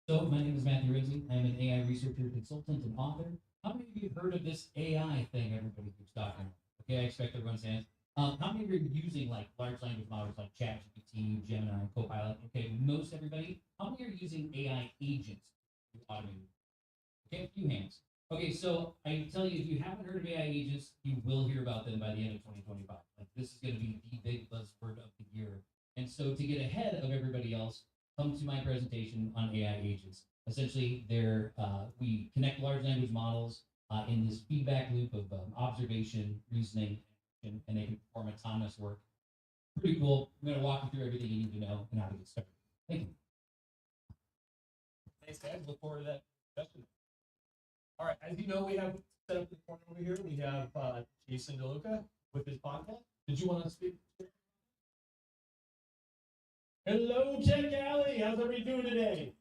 So my name is Matthew Rizzi. I'm an AI researcher, consultant, and author. How many of you have heard of this AI thing everybody keeps talking about? Okay, I expect everyone's hands. How many of you are using like large language models like ChatGPT, Gemini, Copilot? Okay, most everybody. How many are using AI agents to automate? Okay, a few hands. Okay, so I tell you, if you haven't heard of AI agents, you will hear about them by the end of 2025. Like this is going to be the big buzzword of the year. And so to get ahead of everybody else, come to my presentation on AI agents. Essentially, we connect large language models in this feedback loop of observation, reasoning, and they can perform autonomous work. Pretty cool. I'm going to walk you through everything you need to know and how to get started. Thank you. Thanks, guys. Look forward to that discussion. All right, as you know, we have set up the corner over here. We have Jason DeLuca with his podcast. Did you want to speak? Hello, Tech Alley. How's everybody doing today?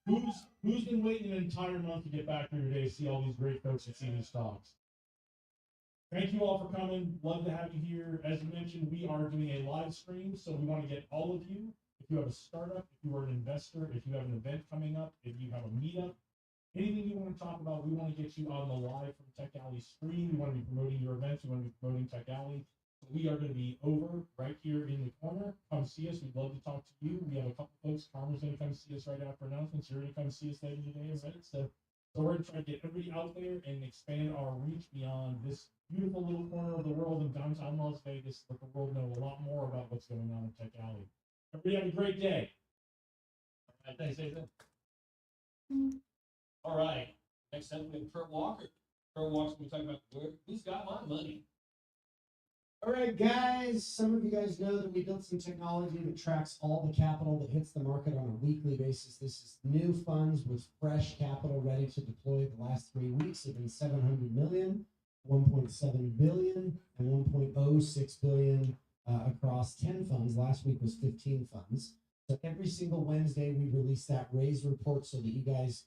Who's been waiting an entire month to get back here today to see all these great folks and see these talks? Thank you all for coming. Love to have you here. As you mentioned, we are doing a live stream, so we want to get all of you. If you have a startup, if you are an investor, if you have an event coming up, if you have a meetup, anything you want to talk about, we want to get you on the live from Tech Alley stream. We want to be promoting your events. We want to be promoting Tech Alley. So we are going to be over right here in the corner. Come see us. We'd love to talk to you. We have a couple folks. Carmen's going to come see us right after announcements. You're going to come see us later today, right? So we're going to try to get everybody out there and expand our reach beyond this beautiful little corner of the world in downtown Las Vegas. Let the world know a lot more about what's going on in Tech Alley. Everybody have a great day. All right, thanks, Jason. All right, next up we have Kurt Walker. Kurt Walker's going to talk about who's got my money. All right, guys, some of you guys know that we built some technology that tracks all the capital that hits the market on a weekly basis. This is new funds with fresh capital ready to deploy. The last 3 weeks have been 700 million, 1.7 billion, and 1.06 billion across 10 funds. Last week was 15 funds. So every single Wednesday, we release that raise report so that you guys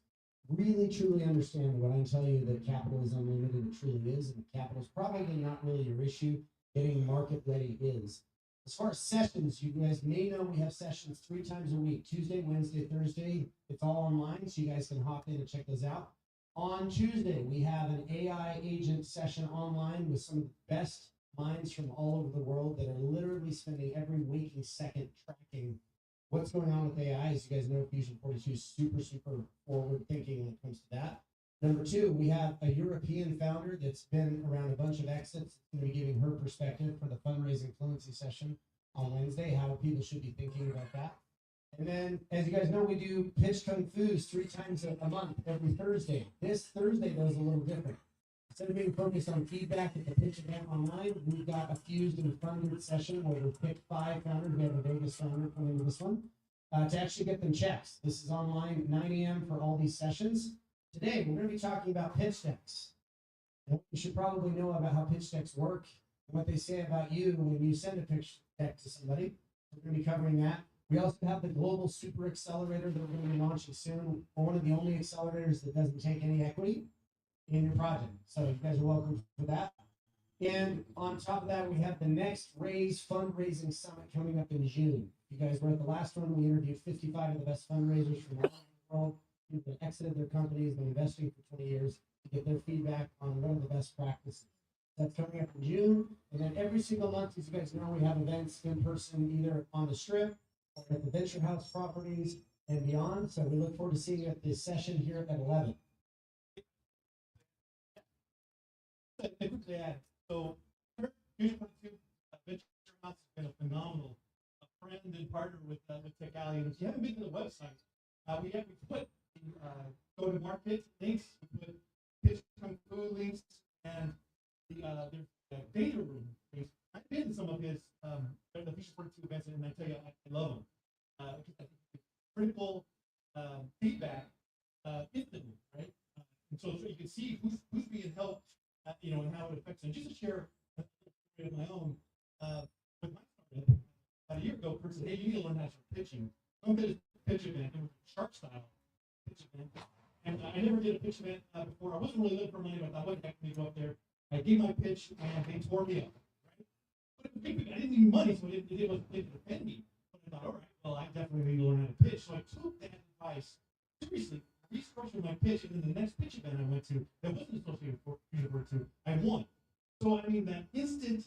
really truly understand when I tell you that capital is unlimited, it truly is, and capital is probably not really your issue. Getting market ready is. As far as sessions, you guys may know we have sessions 3 times a week, Tuesday, Wednesday, Thursday. It's all online, so you guys can hop in and check those out. On Tuesday, we have an AI agent session online with some of the best minds from all over the world that are literally spending every waking second tracking what's going on with AI. As you guys know, Fusion 42 is super forward thinking when it comes to that. Number 2, we have a European founder that's been around a bunch of exits. It's going to be giving her perspective for the fundraising fluency session on Wednesday, how people should be thinking about that. And then, as you guys know, we do Pitch Kung Fu's 3 times a month, every Thursday. This Thursday, though, is a little different. Instead of being focused on feedback at the pitch event online, we've got a Fused and Funded session where we pick 5 founders. We have a Vegas founder coming to this one to actually get them checks. This is online, 9 a.m. for all these sessions. Today, we're going to be talking about pitch decks. And you should probably know about how pitch decks work and what they say about you when you send a pitch deck to somebody. We're going to be covering that. We also have the Global Super Accelerator that we're going to be launching soon. We're one of the only accelerators that doesn't take any equity in your project. So you guys are welcome for that. And on top of that, we have the next Raise Fundraising Summit coming up in June. You guys were at the last one. We interviewed 55 of the best fundraisers from all over the world. People that exited their companies, been investing for 20 years to get their feedback on what are the best practices. That's coming up in June. And then every single month, as you guys know, we have events in person, either on the Strip or at the Venture House properties and beyond. So we look forward to seeing you at this session here at 11. Quickly add, so Fusion 42 Venture House has been a phenomenal friend and partner with Tech Alley. And if you haven't been to the website, we put go to market links, we put pitch kung fu links, and there's the data room links. I've been to some of his the Fusion 42 events, and I tell you, I love them. Because I think it's critical feedback instantly, right? And so you can see who's being helped, and how it affects them. Just to share a story of my own, with my startup, about a year ago, a person said, hey, you need to learn how to start pitching. Come to this pitch event, it was shark style pitch event. And I never did a pitch event before. I wasn't really looking for money, but I thought, what the heck, can go up there? I gave my pitch, and they tore me up, right? But it was big. I didn't need money, so it wasn't they could offend me. But I thought, all right, well, I definitely need to learn how to pitch. So I took that advice seriously, restructured my pitch, and then the next pitch event I went to that wasn't associated with Fusion 42, I won. So I mean, that instant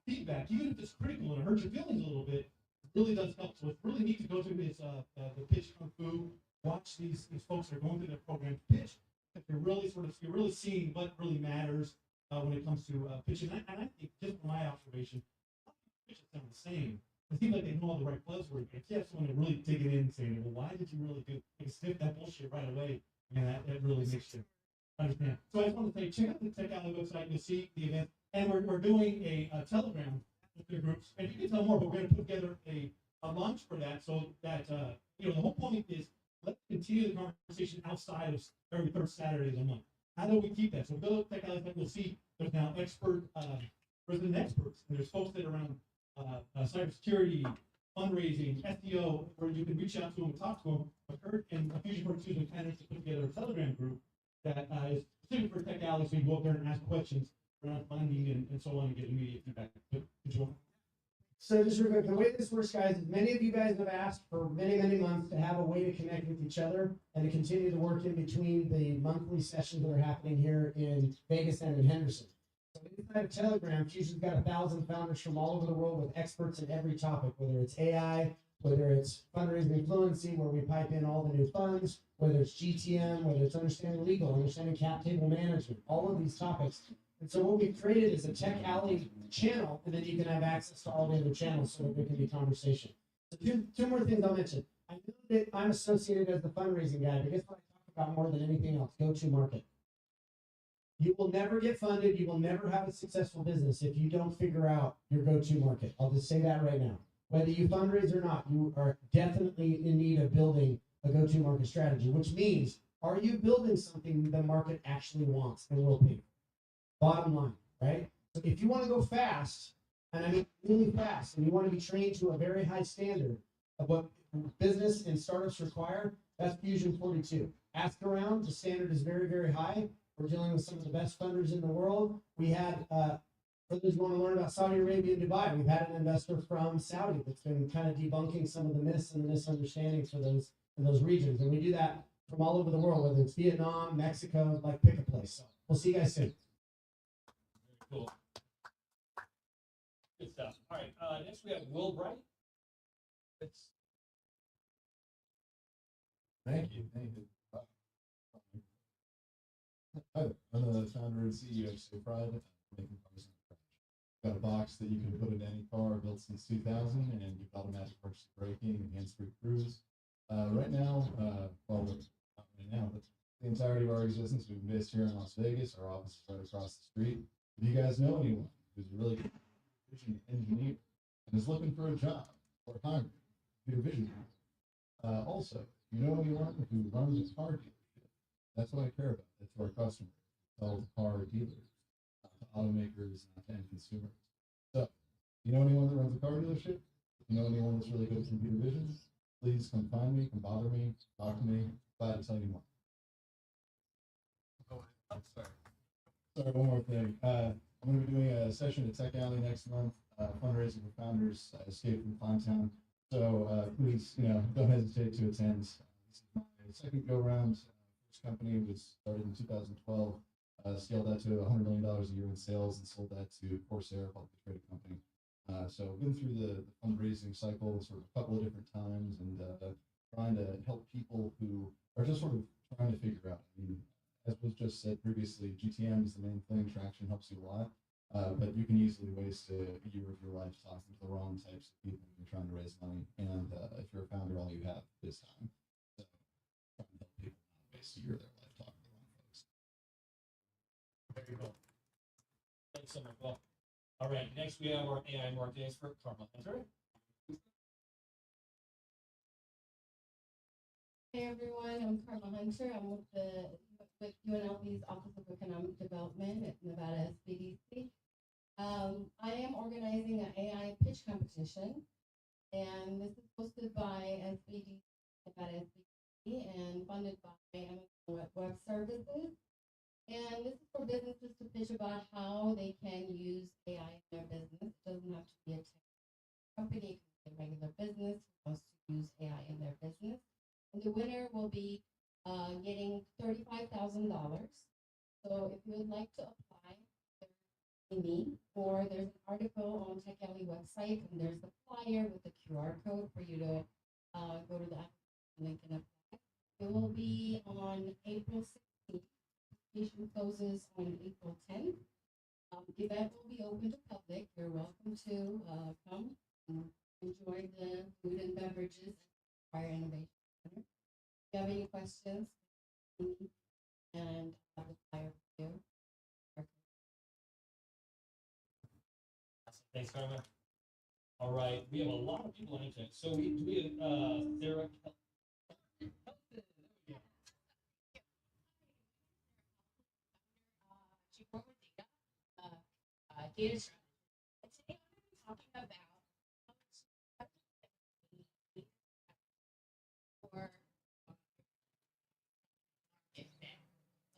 feedback, even if it's critical and it hurts your feelings a little bit, really does help. So it's really neat to go to this the pitch kung fu, watch these folks that are going through their program pitch. You're really you're really seeing what really matters when it comes to pitching. And I think, just from my observation, pitches sound the same. It seems like they know all the right buzzwords. If you have someone to really dig it in and saying, well, why did you really do like sniff that bullshit right away? And that really makes you understand. So I just want to say, check out the Tech Alley website. You'll see the event. And we're doing a Telegram with the groups. And you can tell more, but we're going to put together a launch for that so that, the whole point is let's continue the conversation outside of every third Saturday of the month. How do we keep that? So go to Tech Alley, we'll see there's now resident experts, and there's folks that are around cybersecurity, fundraising, SEO, where you can reach out to them and talk to them. But Kurt and Fusion 42 has been kind of to put together a Telegram group that is specific for Tech Alley, so you can go up there and ask questions around funding and so on and get immediate feedback. Did you want? So just real quick, the way this works, guys, is many of you guys have asked for many, many months to have a way to connect with each other and to continue to work in between the monthly sessions that are happening here in Vegas and in Henderson. So inside of Telegram, Fusion's got 1,000 founders from all over the world with experts in every topic, whether it's AI, whether it's fundraising and fluency, where we pipe in all the new funds, whether it's GTM, whether it's understanding legal, understanding cap table management, all of these topics. And so what we've created is a Tech Alley channel, and then you can have access to all the other channels so that there can be conversation. So two more things I'll mention. I know that I'm associated as the fundraising guy, but guess what I talk about more than anything else? Go-to-market. You will never get funded. You will never have a successful business if you don't figure out your go-to-market. I'll just say that right now. Whether you fundraise or not, you are definitely in need of building a go-to-market strategy, which means, are you building something the market actually wants and will pay? Bottom line, right? So if you want to go fast, and I mean really fast, and you want to be trained to a very high standard of what business and startups require, that's Fusion 42. Ask around, the standard is very, very high. We're dealing with some of the best funders in the world. We had, for those who want to learn about Saudi Arabia and Dubai, we've had an investor from Saudi that's been kind of debunking some of the myths and the misunderstandings for those in those regions. And we do that from all over the world, whether it's Vietnam, Mexico, like pick a place. So we'll see you guys soon. Cool. Good stuff. All right. Next we have Will Bright. Thank you. Hi, I'm the founder and CEO of Stay Private. Making cars on crash. Got a box that you can put in any car built since 2000, and you've got automatic emergency braking and hands-free cruise. Right now, well, not right now, but the entirety of our existence, we've been based here in Las Vegas. Our office is right across the street. If you guys know anyone who's a really good vision engineer and is looking for a job or hungry, computer vision, also, if you know anyone who runs a car dealership, that's what I care about. That's our customers. Sell to car dealers, to automakers, and consumers. So, if you know anyone that runs a car dealership, if you know anyone that's really good at computer vision, please come find me, come bother me, talk to me. Glad to tell you more. Sorry, one more thing. I'm going to be doing a session at Tech Alley next month, fundraising for founders, Escape from Clowntown. So please, don't hesitate to attend. This is my second go-round. First company was started in 2012, scaled that to $100 million a year in sales, and sold that to Corsair, a publicly traded company. So been through the fundraising cycle sort of a couple of different times, and trying to help people who are just sort of trying to figure out. I mean, as was just said previously, GTM is the main thing. Traction helps you a lot, but you can easily waste a year of your life talking to the wrong types of people when you're trying to raise money. And if you're a founder, all you have is time. So trying to help people not waste a year of their life talking to the wrong folks. Very cool. Thanks so much. Well, all right. Next we have our AI marketing expert, Karma Hunter. Hey everyone, I'm Karma Hunter. I'm with UNLV's Office of Economic Development at Nevada SBDC. I am organizing an AI pitch competition, and this is hosted by SBDC, Nevada SBDC, and funded by Amazon Web Services. And this is for businesses to pitch about how they can use AI in their business. It doesn't have to be a tech company, it can be a regular business who wants to use AI in their business. And the winner will be getting $35,000. So if you would like to apply, me, or there's an article on Tech Alley website, and there's the flyer with the QR code for you to go to the link and apply. It will be on April 16th. Application closes on April 10th. The event will be open to public. You're welcome to come and enjoy the food and beverages at Fire Innovation Center. If you have any questions, and I'll have the flyer for you. Thanks, Carmen. All right, we have a lot of people on internet. So we have Sarah. Data strategy. And today I'm going to be talking about how it's for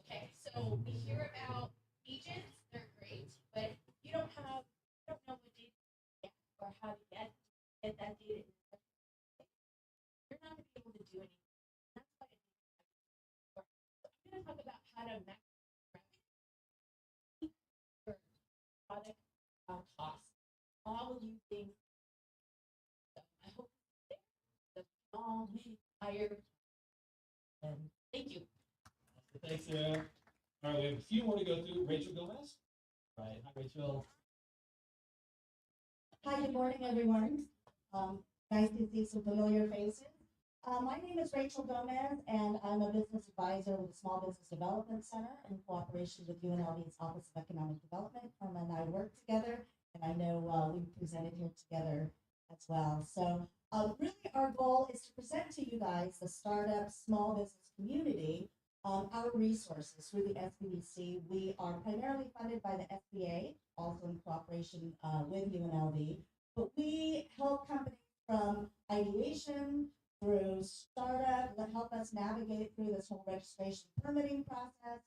okay, so we hear about agents, they're great, but you don't know what data to get or how to get that data. You're not going to be able to do anything. That's why I'm going to talk about how to maximize revenue for product cost, all using. So I hope the all higher. And thank you. Thanks, Sarah. All right, we have a few more to go through. Rachel Gomez. All right, hi, Rachel. Hi, good morning, everyone. Nice to see some familiar faces. My name is Rachel Gomez, and I'm a business advisor with the Small Business Development Center in cooperation with UNLV's Office of Economic Development. Karma and I work together, and I know we presented here together as well. So really our goal is to present to you guys, the startup small business community, our resources through the SBDC. We are primarily funded by the SBA, also in cooperation with UNLV, but we help companies from ideation through startup, that help us navigate through this whole registration permitting process,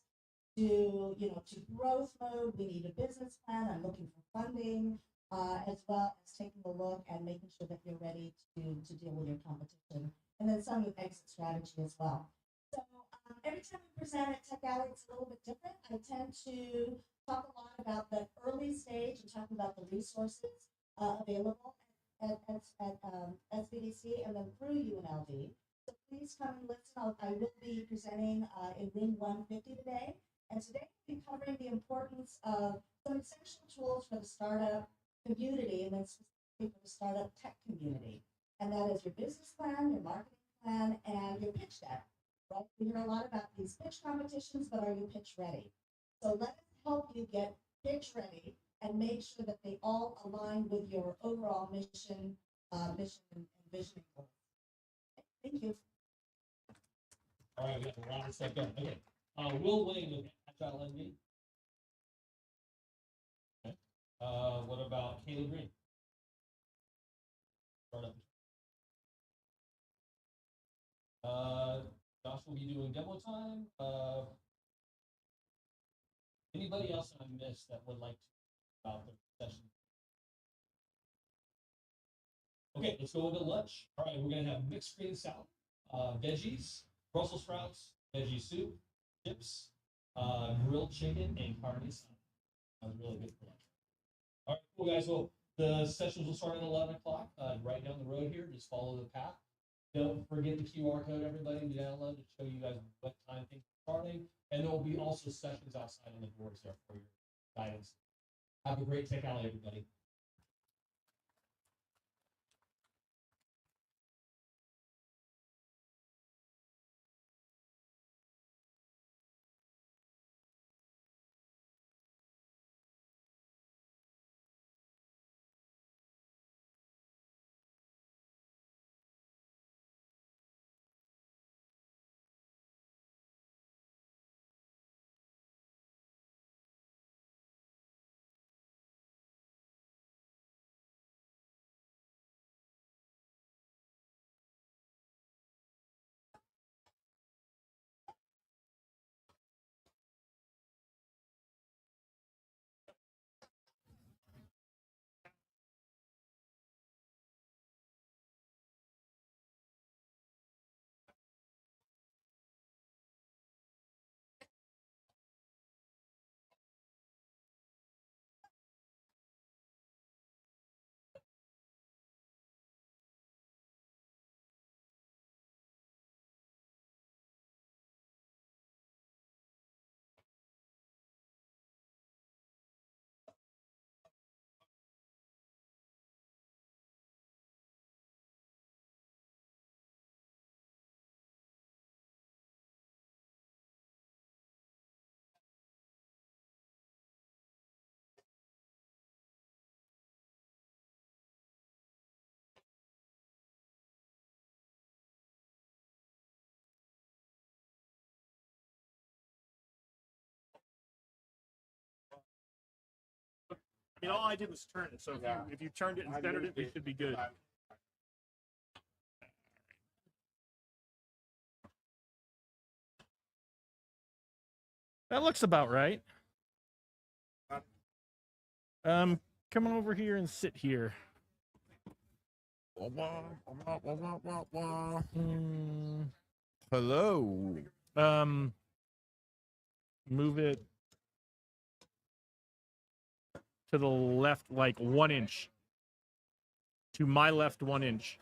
to to growth mode. We need a business plan. I'm looking for funding, as well as taking a look and making sure that you're ready to deal with your competition, and then some with exit strategy as well. So every time we present at Tech Alley, it's a little bit different. I tend to talk a lot about the early stage and talk about the resources available at SBDC and then through UNLV. So please come and listen. I will be presenting in room 150 today. And today we'll be covering the importance of some essential tools for the startup community, and then specifically for the startup tech community. And that is your business plan, your marketing plan, and your pitch deck. Right? We hear a lot about these pitch competitions, but are you pitch ready? So let us help you get pitch ready and make sure that they all align with your overall mission and vision goals. Thank you. All right, we have a lot of stuff going. Okay. Will Wayne with Agile MD. Okay. What about Caleb Green? Startup. Josh will be doing demo time. Anybody else I missed that would like to about the session? Okay, let's go into lunch. All right, we're gonna have mixed green salad, veggies, Brussels sprouts, veggie soup, chips, grilled chicken, and carne asada. That was really good for lunch. All right, cool guys. Well, the sessions will start at 11 o'clock, right down the road here. Just follow the path. Don't forget the QR code, everybody, to download to show you guys what time things are starting. And there will be also sessions outside on the doors there for your guidance. Have a great Tech Alley, everybody. I mean, all I did was turn it. So if you turned it and centered it, it should be good. That looks about right. Come on over here and sit here. Hello. Move it to the left like 1 inch. To my left 1 inch.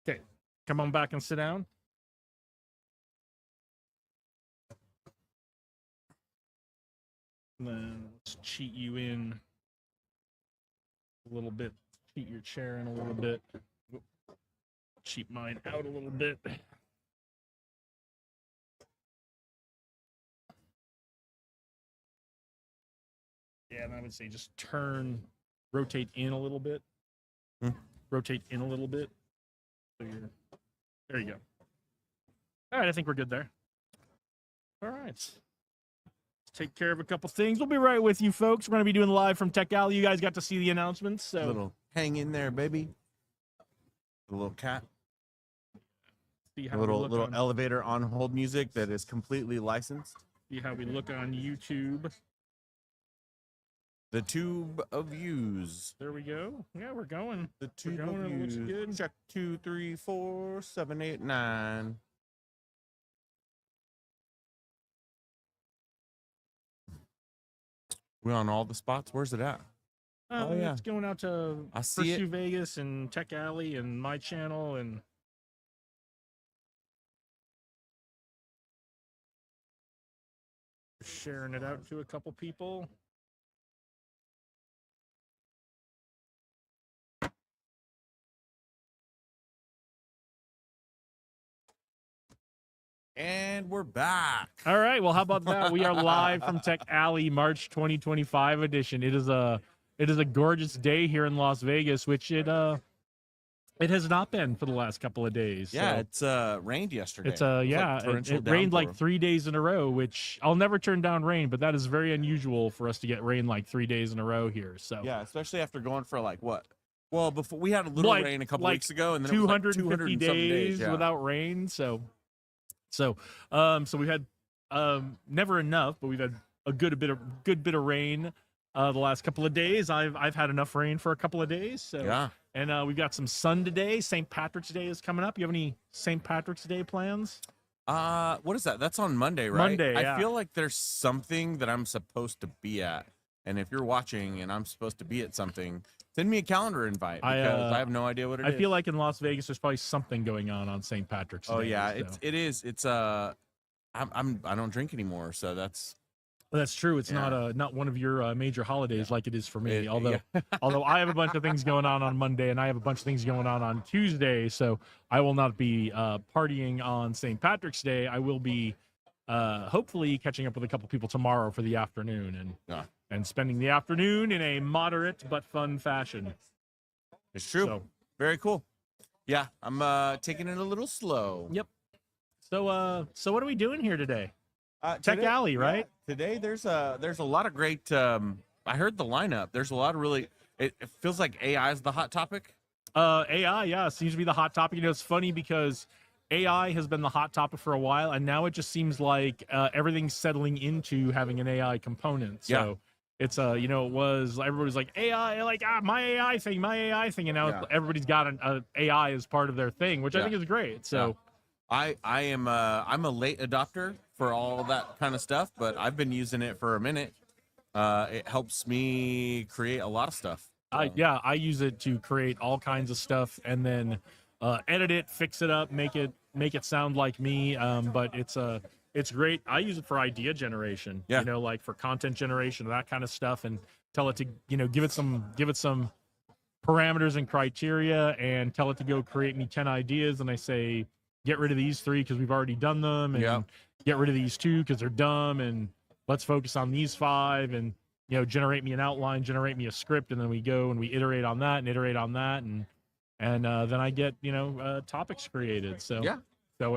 Okay, come on back and sit down. And then let's cheat you in a little bit. Cheat your chair in a little bit. Cheat mine out a little bit. Yeah, and I would say just rotate in a little bit. Rotate in a little bit. So there you go. All right, I think we're good there. All right. Let's take care of a couple things. We'll be right with you, folks. We're going to be doing live from Tech Alley. You guys got to see the announcements. So Little hang in there, baby. The little cat. see A how little we look little on, elevator on hold music that is completely licensed. see how we look on YouTube. The tube of views. There we go. Yeah, we're going. The tube going, of it looks views. good. Check 2, 3, 4, 7, 8, 9. We on all the spots? Where's it at? Oh, yeah. It's going out to I see Pursue it. Vegas and Tech Alley and my channel and sharing it out to a couple people. And we're back. All right. Well, how about that? We are live from Tech Alley, March 2025 edition. It is a gorgeous day here in Las Vegas, which it has not been for the last couple of days. Yeah, So it's rained yesterday. it's It was yeah, like it torrential rained like downpour. 3 days in a row, which I'll never turn down rain, but that is very unusual for us to get rain like 3 days in a row here. So Yeah, especially after going for like what? Well, before we had a little Like- rain a couple like weeks ago, and then it was like 250 200 and some days yeah. without rain. So we've had never enough, but we've had a good bit of rain the last couple of days. I've had enough rain for a couple of days. So Yeah. and we've got some sun today. St. Patrick's Day is coming up. You have any St. Patrick's Day plans? What is that? That's on Monday, right? Monday, yeah. I feel like there's something that I'm supposed to be at. And if you're watching and I'm supposed to be at something, send me a calendar invite because I have no idea what it is. I feel like in Las Vegas, there's probably something going on St. Patrick's Day. Oh yeah, so. it is. It's I don't drink anymore, so that's That's true. It's Yeah. not one of your major holidays like it is for me. It- although although I have a bunch of things going on Monday and I have a bunch of things going on Tuesday, so I will not be partying on St. Patrick's Day. I will be hopefully catching up with a couple people tomorrow for the afternoon and spending the afternoon in a moderate but fun fashion. it's true. So, Very cool. Yeah, I'm taking it a little slow. Yep. So what are we doing here today? Tech Today- Alley, right? Today there's a lot of great. I heard the lineup. There's a lot of really. It feels like AI is the hot topic. AI, yeah, seems to be the hot topic. You know, it's funny because AI has been the hot topic for a while, and now it just seems like everything's settling into having an AI component. So Yeah. it's it was everybody's like AI, like my AI thing, and now Yeah. everybody's got an AI as part of their thing, which I Yeah. think is great. So I am I'm a late adopter for all that kind of stuff, but I've been using it for a minute. It helps me create a lot of stuff. I use it to create all kinds of stuff and then edit it, fix it up, make it sound like me. But it's great. I use it for idea generation. Yeah. You know, like for content generation, that kind of stuff, and tell it to give it some parameters and criteria, and tell it to go create me 10 ideas. And I say, get rid of these 3 because we've already done them, and Yeah. get rid of these 2 because they're dumb, and let's focus on these 5, and generate me an outline, generate me a script, and then we go and we iterate on that, and then I get topics created. So Yeah. so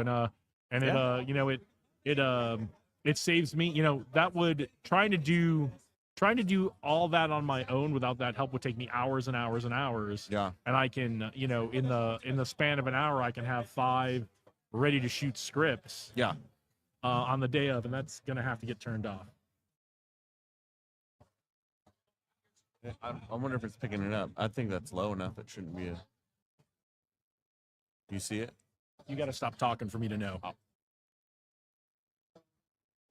it saves me, that would trying to do all that on my own without that help would take me hours and hours and hours. Yeah. And I can, in the span of an hour, I can have 5 ready to shoot scripts Yeah. on the day of, and that's going to have to get turned off. I wonder if it's picking it up. I think that's low enough. It shouldn't be a. Do you see it? You got to stop talking for me to know.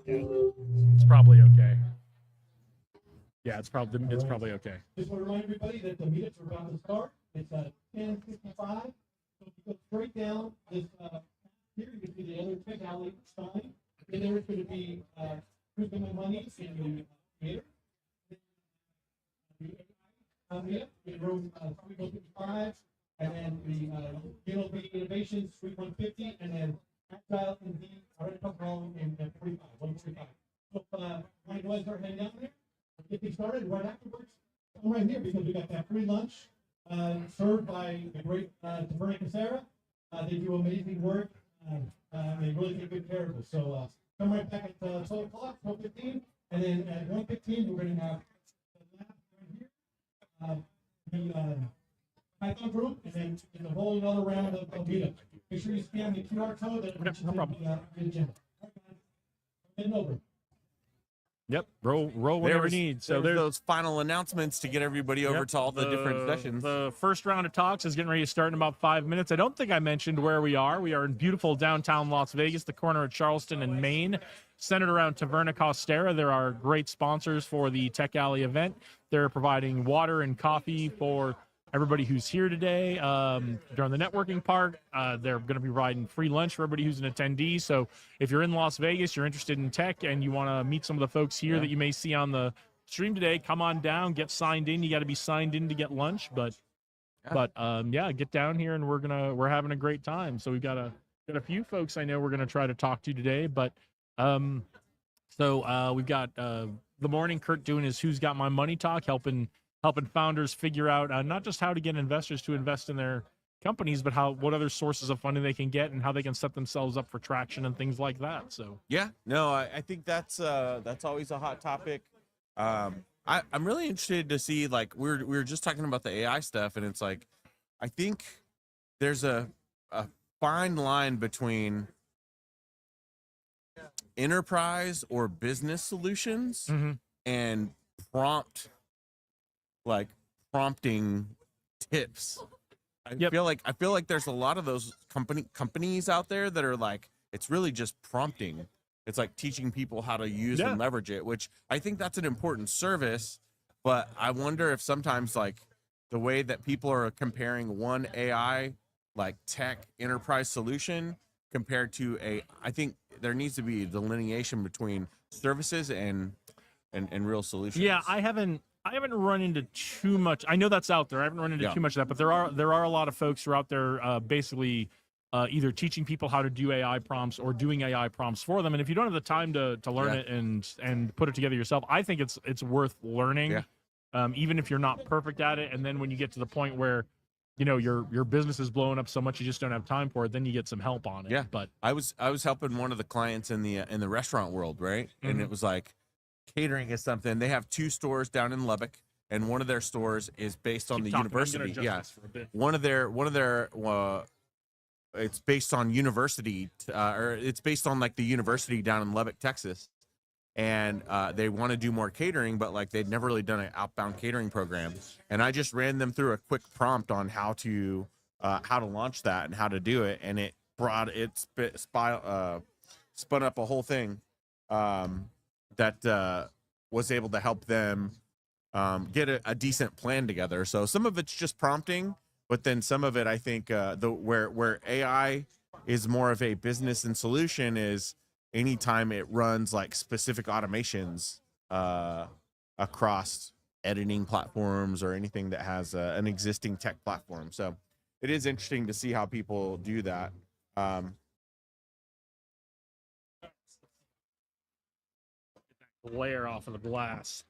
Yeah, it's probably okay. Yeah, it's probably okay. Just want to remind everybody that the meetups are about to start. It's at 10:55. So if you go straight down this here, you can see the other Tech Alley sign. And there is going to be who's going to money in the theater. Meetup in room 355, and then the UNLV Innovations Suite 150, and then Agile and the already come wrong in 145. So my guys are heading down there. Get things started right afterwards. I'm right here because we got that free lunch served by the great Taverna Casera. They do amazing work. They really take good care of us. So come right back at 12 o'clock, 12:15, and then at 1:15 we're going to have the lab right here, the Python group, and then a whole another round of meetup. Make sure you scan the QR code that Okay, no problem. the agenda. Heading over. Yep, roll whenever you need. So there's those final announcements to get everybody over to all the different sessions. The first round of talks is getting ready to start in about 5 minutes. I don't think I mentioned where we are. We are in beautiful downtown Las Vegas, the corner of Charleston and Maine, centered around Taverna Costera. There are great sponsors for the Tech Alley event. They're providing water and coffee for everybody who's here today during the networking part. They're going to be providing free lunch for everybody who's an attendee. So if you're in Las Vegas, you're interested in tech, and you want to meet some of the folks here that you may see on the stream today, come on down, get signed in. You got to be signed in to get lunch, but get down here, and we're having a great time. So we've got a few folks I know we're going to try to talk to today, but we've got the morning Kurt doing his Who's Got My Money talk, helping founders figure out not just how to get investors to invest in their companies, but what other sources of funding they can get and how they can set themselves up for traction and things like that. So I think that's always a hot topic. I'm really interested to see, like, we were just talking about the AI stuff, and it's like, I think there's a fine line between enterprise or business solutions and prompting tips. I feel like there's a lot of those companies out there that are like, it's really just prompting. It's like teaching people how to use and leverage it, which I think that's an important service. But I wonder if sometimes, like, the way that people are comparing one AI like tech enterprise solution compared to I think there needs to be a delineation between services and real solutions. Yeah, I haven't run into too much. I know that's out there. I haven't run into too much of that, but there are a lot of folks who are out there basically either teaching people how to do AI prompts or doing AI prompts for them. And if you don't have the time to learn it and put it together yourself, I think it's worth learning, even if you're not perfect at it. And then when you get to the point where your business is blowing up so much you just don't have time for it, then you get some help on it. Yeah, but I was helping one of the clients in the restaurant world, right? And it was like, catering is something. They have 2 stores down in Lubbock, and one of their stores is based on the university. One of their it's based on university, or it's based on like the university down in Lubbock, Texas. And they want to do more catering, but like they'd never really done an outbound catering program. And I just ran them through a quick prompt on how to launch that and how to do it, and it spun up a whole thing that was able to help them get a decent plan together. So some of it's just prompting, but then some of it, I think, where AI is more of a business and solution is anytime it runs like specific automations across editing platforms or anything that has an existing tech platform. So it is interesting to see how people do that. Layer off of the glass.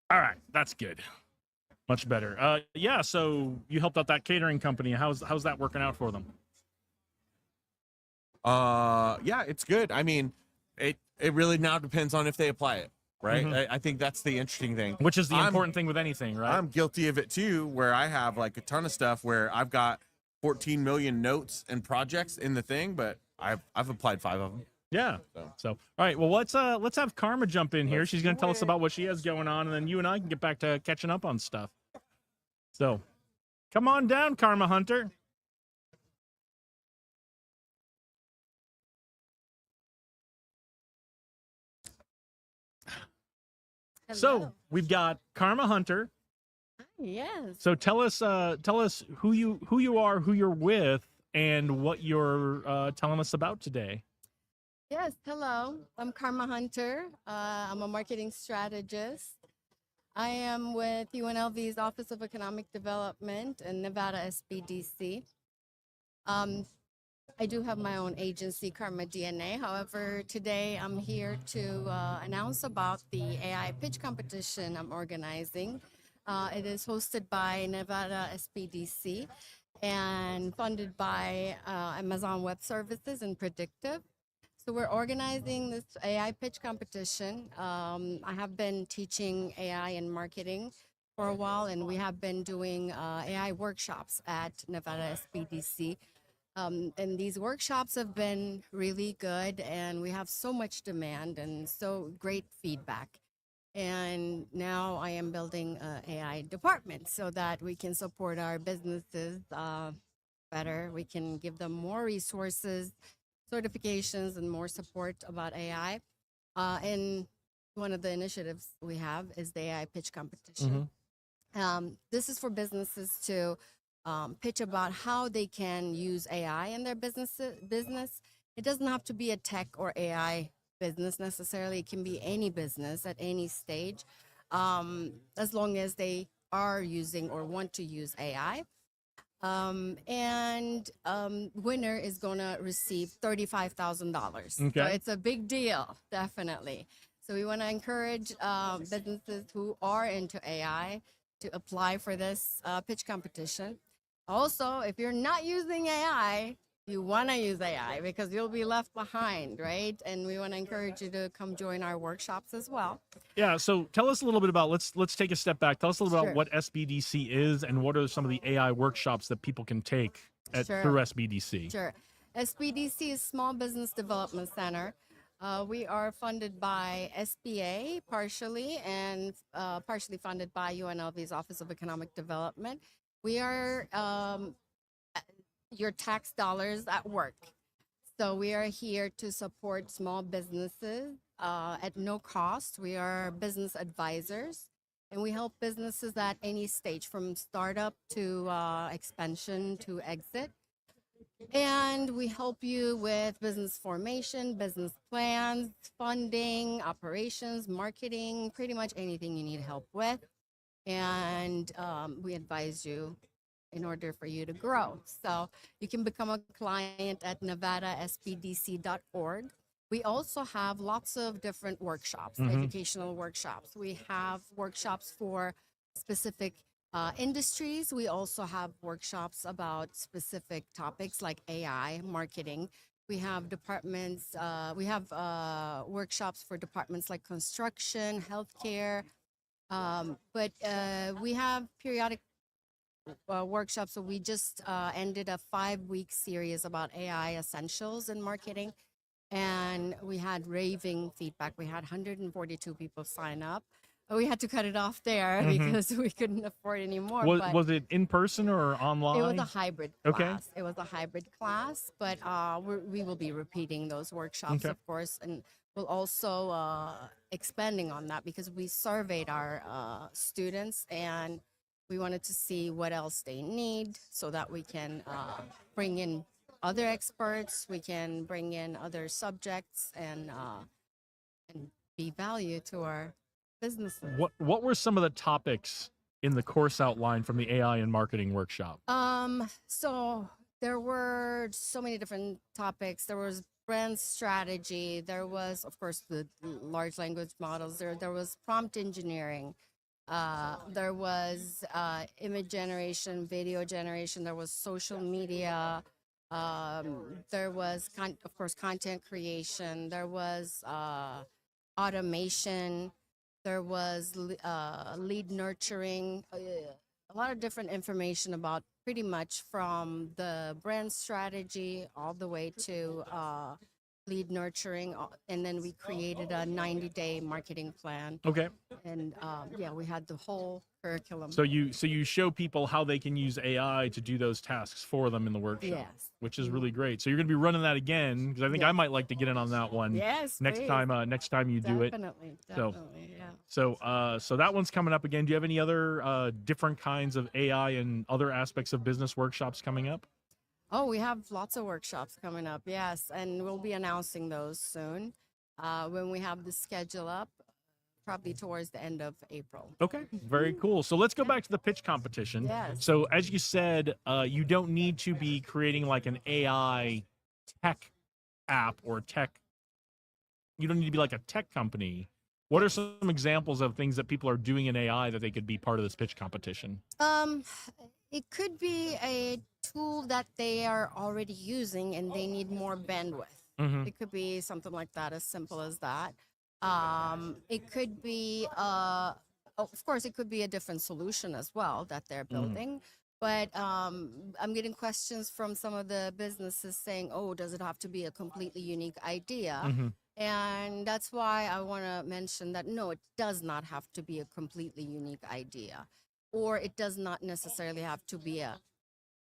All right, that's good. Much better. So you helped out that catering company. How's that working out for them? Yeah, it's good. I mean, it really now depends on if they apply it, right? Mhm. I think that's the interesting thing. Which is the I'm- important thing with anything, right? I'm guilty of it too, where I have like a ton of stuff where I've got 14 million notes and projects in the thing, but I've applied 5 of them. Yeah. So. So, all right. Well, let's have Karma jump in here. Let's She's going to do tell us it. about what she has going on, and then you and I can get back to catching up on stuff. So, come on down, Karma Hunter. So we've got Karma Hunter. Yes. So tell us who you are, who you're with, and what you're telling us about today. Yes. Hello. I'm Karma Hunter. I'm a marketing strategist. I am with UNLV's Office of Economic Development and Nevada SBDC. I do have my own agency, Karma DNA. However, today I'm here to announce about the AI pitch competition I'm organizing. It is hosted by Nevada SBDC and funded by Amazon Web Services and Predictive. So we're organizing this AI pitch competition. I have been teaching AI in marketing for a while, and we have been doing AI workshops at Nevada SBDC. And these workshops have been really good, and we have so much demand and so great feedback. And now I am building an AI department so that we can support our businesses better. We can give them more resources, certifications, and more support about AI. And one of the initiatives we have is the AI pitch competition. This is for businesses to pitch about how they can use AI in their business. It doesn't have to be a tech or AI business necessarily. It can be any business at any stage, as long as they are using or want to use AI. Winner is going to receive $35,000. So Okay. it's a big deal, definitely. So we want to encourage businesses who are into AI to apply for this pitch competition. Also, if you're not using AI, you want to use AI because you'll be left behind, right? And we want to encourage you to come join our workshops as well. Yeah. So tell us a little bit about let's take a step back. Tell us a little bit Sure. about what SBDC is and what are some of the AI workshops that people can take Sure. through SBDC. Sure. SBDC is Small Business Development Center. We are funded by SBA partially and partially funded by UNLV's Office of Economic Development. We are your tax dollars at work. So we are here to support small businesses at no cost. We are business advisors, and we help businesses at any stage from startup to expansion to exit. And we help you with business formation, business plans, funding, operations, marketing, pretty much anything you need help with. And we advise you in order for you to grow. So you can become a client at nevadasbdc.org. We also have lots of different workshops, educational workshops. We have workshops for specific industries. We also have workshops about specific topics like AI, marketing. We have departments, workshops for departments like construction, healthcare. But we have periodic workshops. So we just ended a 5-week series about AI essentials in marketing. And we had raving feedback. We had 142 people sign up. We had to cut it off there because we couldn't afford any more. but Was it in person or online? it was a hybrid Okay. class. It was a hybrid class, but we will be repeating those workshops, Okay. of course, and we'll also expanding on that because we surveyed our students and we wanted to see what else they need so that we can bring in other experts, we can bring in other subjects and be value to our businesses. What were some of the topics in the course outline from the AI and marketing workshop? So there were so many different topics. There was brand strategy. There was, of course, the large language models. There was prompt engineering. There was image generation, video generation. There was social media. There was, of course, content creation. There was automation. There was lead nurturing. A lot of different information about pretty much from the brand strategy all the way to lead nurturing. And then we created a 90-day marketing plan. Okay. And yeah, we had the whole curriculum. So you show people how they can use AI to do those tasks for them in the workshop, Yes. which is really great. So you're going to be running that again, because I think I might like to get in on that one Yes, next please. time. Next time you do it. Definitely, So- definitely, yeah. So that one's coming up again. Do you have any other different kinds of AI and other aspects of business workshops coming up? Oh, we have lots of workshops coming up, yes, and we'll be announcing those soon when we have the schedule up, probably towards the end of April. Okay, very cool. So let's go back to the pitch competition. Yes. So as you said, you don't need to be creating like an AI tech app or tech. You don't need to be like a tech company. What are some examples of things that people are doing in AI that they could be part of this pitch competition? It could be a tool that they are already using and they need more bandwidth. Mhm. It could be something like that, as simple as that. It could be, of course, it could be a different solution as well that they're building. But I'm getting questions from some of the businesses saying, "Oh, does it have to be a completely unique idea?" Mhm. And that's why I want to mention that no, it does not have to be a completely unique idea, or it does not necessarily have to be a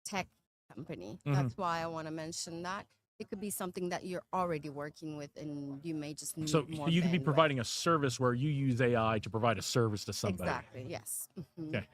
tech company. That's why I want to mention that. It could be something that you're already working with and you may just need So more you could be bandwidth. providing a service where you use AI to provide a service to somebody. Exactly, yes. Mhm. Okay.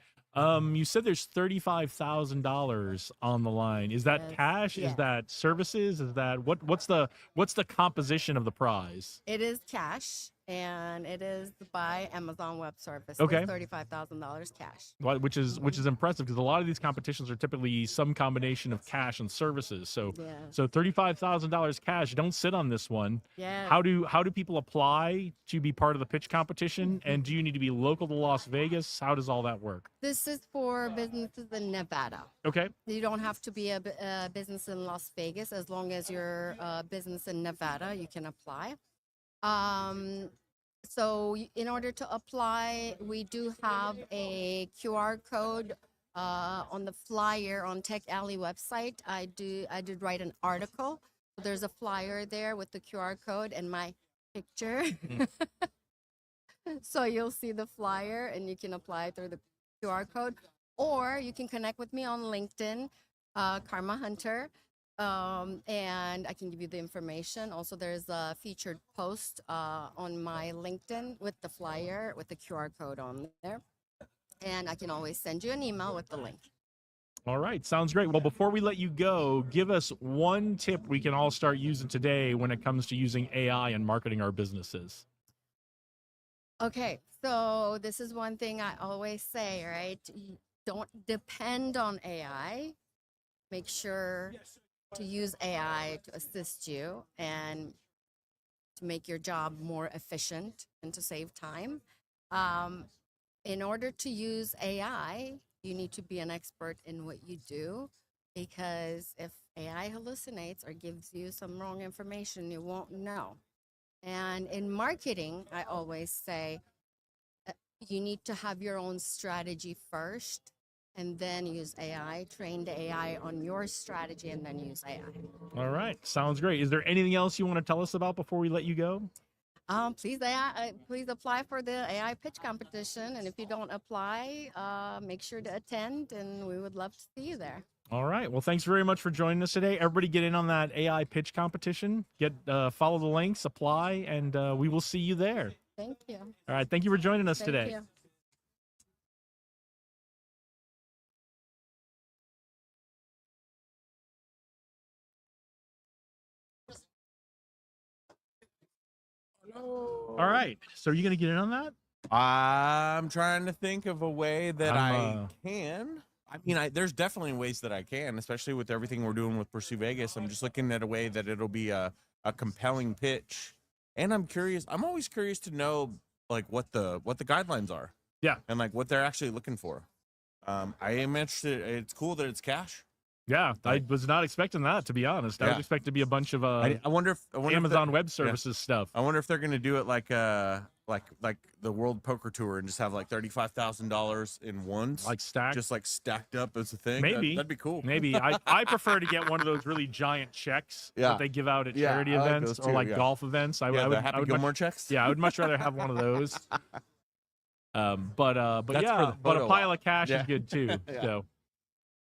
You said there's $35,000 on the line. Is that Yes, cash? Is yes. that services? Is that what's the composition of the prize? It is cash and it is by Amazon Web Services. Okay. $35,000 cash. Which is impressive, because a lot of these competitions are typically some combination of cash and services. So Yeah. so $35,000 cash. Don't sit on this one. Yeah. How do people apply to be part of the pitch competition? And do you need to be local to Las Vegas? How does all that work? This is for businesses in Nevada. Okay. You don't have to be a business in Las Vegas. As long as you're a business in Nevada, you can apply. So in order to apply, we do have a QR code on the flyer on Tech Alley website. I did write an article. There's a flyer there with the QR code and my picture. So you'll see the flyer and you can apply through the QR code, or you can connect with me on LinkedIn, Karma Hunter, and I can give you the information. Also, there's a featured post on my LinkedIn with the flyer with the QR code on there, and I can always send you an email with the link. All right, sounds great. Well, before we let you go, give us one tip we can all start using today when it comes to using AI and marketing our businesses. Okay, so this is one thing I always say, right? You don't depend on AI. Make sure to use AI to assist you and to make your job more efficient and to save time. In order to use AI, you need to be an expert in what you do, because if AI hallucinates or gives you some wrong information, you won't know. And in marketing, I always say you need to have your own strategy first and then use AI, train the AI on your strategy, and then use AI. All right, sounds great. Is there anything else you want to tell us about before we let you go? Please apply for the AI pitch competition. And if you don't apply, make sure to attend, and we would love to see you there. All right. Well, thanks very much for joining us today. Everybody get in on that AI pitch competition. Follow the links, apply, and we will see you there. Thank you. All right. Thank you for joining us Thank today. you. All right. So are you going to get in on that? I'm trying to think of a way that I I'm, can. I mean, there's definitely ways that I can, especially with everything we're doing with Pursue Vegas. I'm just looking at a way that it'll be a compelling pitch. And I'm curious. I'm always curious to know like what the guidelines are. Yeah. And like what they're actually looking for. I am interested. It's cool that it's cash. Yeah, I was not expecting that, to be honest. I was Yeah. expecting to be a bunch of I wonder if Amazon if Web Services stuff. I wonder if they're gonna do it like the World Poker Tour and just have like $35,000 in ones, Like stacked. just like stacked up as a thing. Maybe. That'd be cool. Maybe I prefer to get one of those really giant checks Yeah. that they give out at Yeah, charity I like events those or too, like yeah. golf events. I Yeah, would the Happy I would Gilmore much, checks. yeah, I would much rather have one of those. But That's yeah, for the but a photo pile op. of cash Yeah. is good too. Yeah.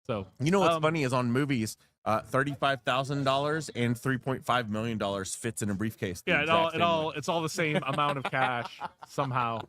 So You know what's Um, funny is on movies, $35,000 and $3.5 million fits in a briefcase. the yeah, exact same way. it's all the same amount of cash somehow.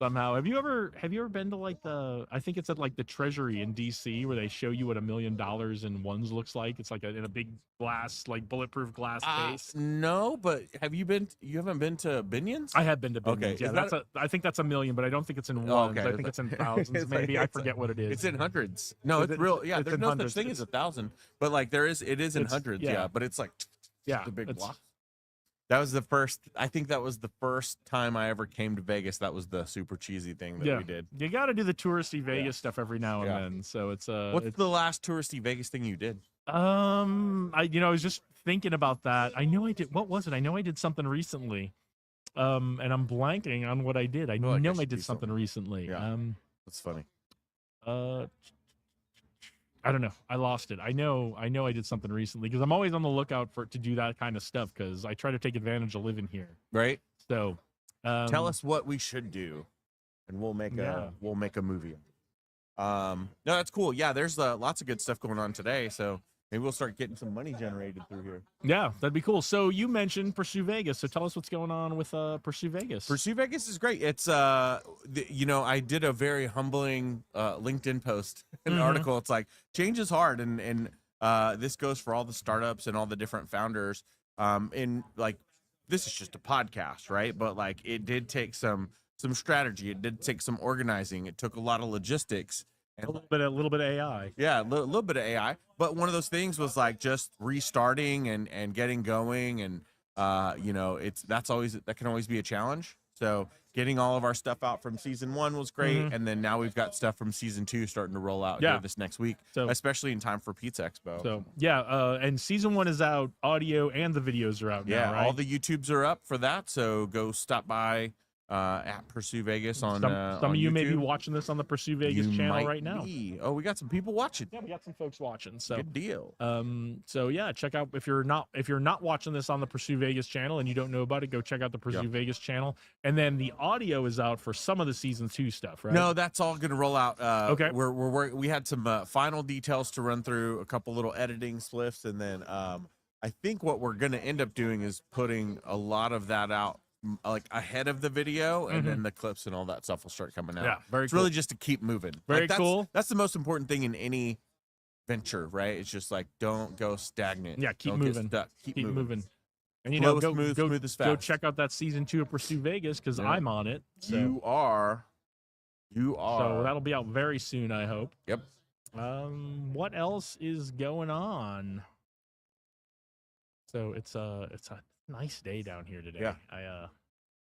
Somehow, have you ever been to like I think it's at like the Treasury in DC where they show you what $1 million in ones looks like? It's like in a big glass, like bulletproof glass case. No, but you haven't been to Binions? I have been to Binions. Okay, Yeah, is that I think that's $1 million, but I don't think it's in Oh, ones. okay. I think it's in thousands. It's like- Maybe I it's forget what it is. It's in hundreds. No, Is it's it- real. Yeah, it's there's in no hundreds. such thing as 1,000, but like it is in It's- hundreds. yeah. Yeah, but it's like Yeah, the big it's- block. That was the first. I think that was the first time I ever came to Vegas. That was the super cheesy thing that Yeah. we did. You got to do the touristy Vegas stuff every now and Yeah. then. So it's What's it's, the last touristy Vegas thing you did? I was just thinking about that. I know I did. What was it? I know I did something recently. And I'm blanking on what I did. I feel like I know I should did do something something. recently. Yeah. That's funny. I don't know. I lost it. I know I did something recently because I'm always on the lookout to do that kind of stuff because I try to take advantage of living here. Right? So Tell us what we should do, and we'll make Yeah. a movie. No, that's cool. Yeah, there's lots of good stuff going on today. So maybe we'll start getting some money generated through here. Yeah, that'd be cool. So you mentioned Pursue Vegas. So tell us what's going on with Pursue Vegas. Pursue Vegas is great. It's I did a very humbling LinkedIn post, an Mhm. article. It's like change is hard, and this goes for all the startups and all the different founders. And like this is just a podcast, right? But like it did take some strategy. It did take some organizing. It took a lot of logistics. a little bit of AI. Yeah, a little bit of AI, but one of those things was like just restarting and getting going, and that can always be a challenge. So getting all of our stuff out from season 1 was great, Mhm. and then now we've got stuff from season 2 starting to roll out Yeah. here this next week, So- especially in time for Pizza Expo. So yeah, and season 1 is out. Audio and the videos are out yeah, now, right? all the YouTubes are up for that, so go stop by at Pursue Vegas on some on of you may be YouTube. watching this on the Pursue Vegas You channel might right now. be. Oh, we got some people watching. Yeah, we got some folks watching. So Good deal. so yeah, check out if you're not watching this on the Pursue Vegas channel and you don't know about it, go check out the Pursue Yep. Vegas channel. And then the audio is out for some of the season 2 stuff, right? No, that's all going to roll out. Okay. We had some final details to run through, a couple little editing spliffs, and then I think what we're going to end up doing is putting a lot of that out like ahead of the video, and then the clips and all that stuff will start coming out. Mm-hmm. Yeah, very It's cool. really just to keep moving. Very that's, cool. That's the most important thing in any venture, right? It's just like don't go stagnant. Yeah, keep Don't get moving. stuck. Keep moving. And Slow, go smooth as go fast. check out that season 2 of Pursue Vegas because Yeah. I'm on it. So. You are. So that'll be out very soon, I hope. Yep. What else is going on? So it's a nice day down here today. Yeah.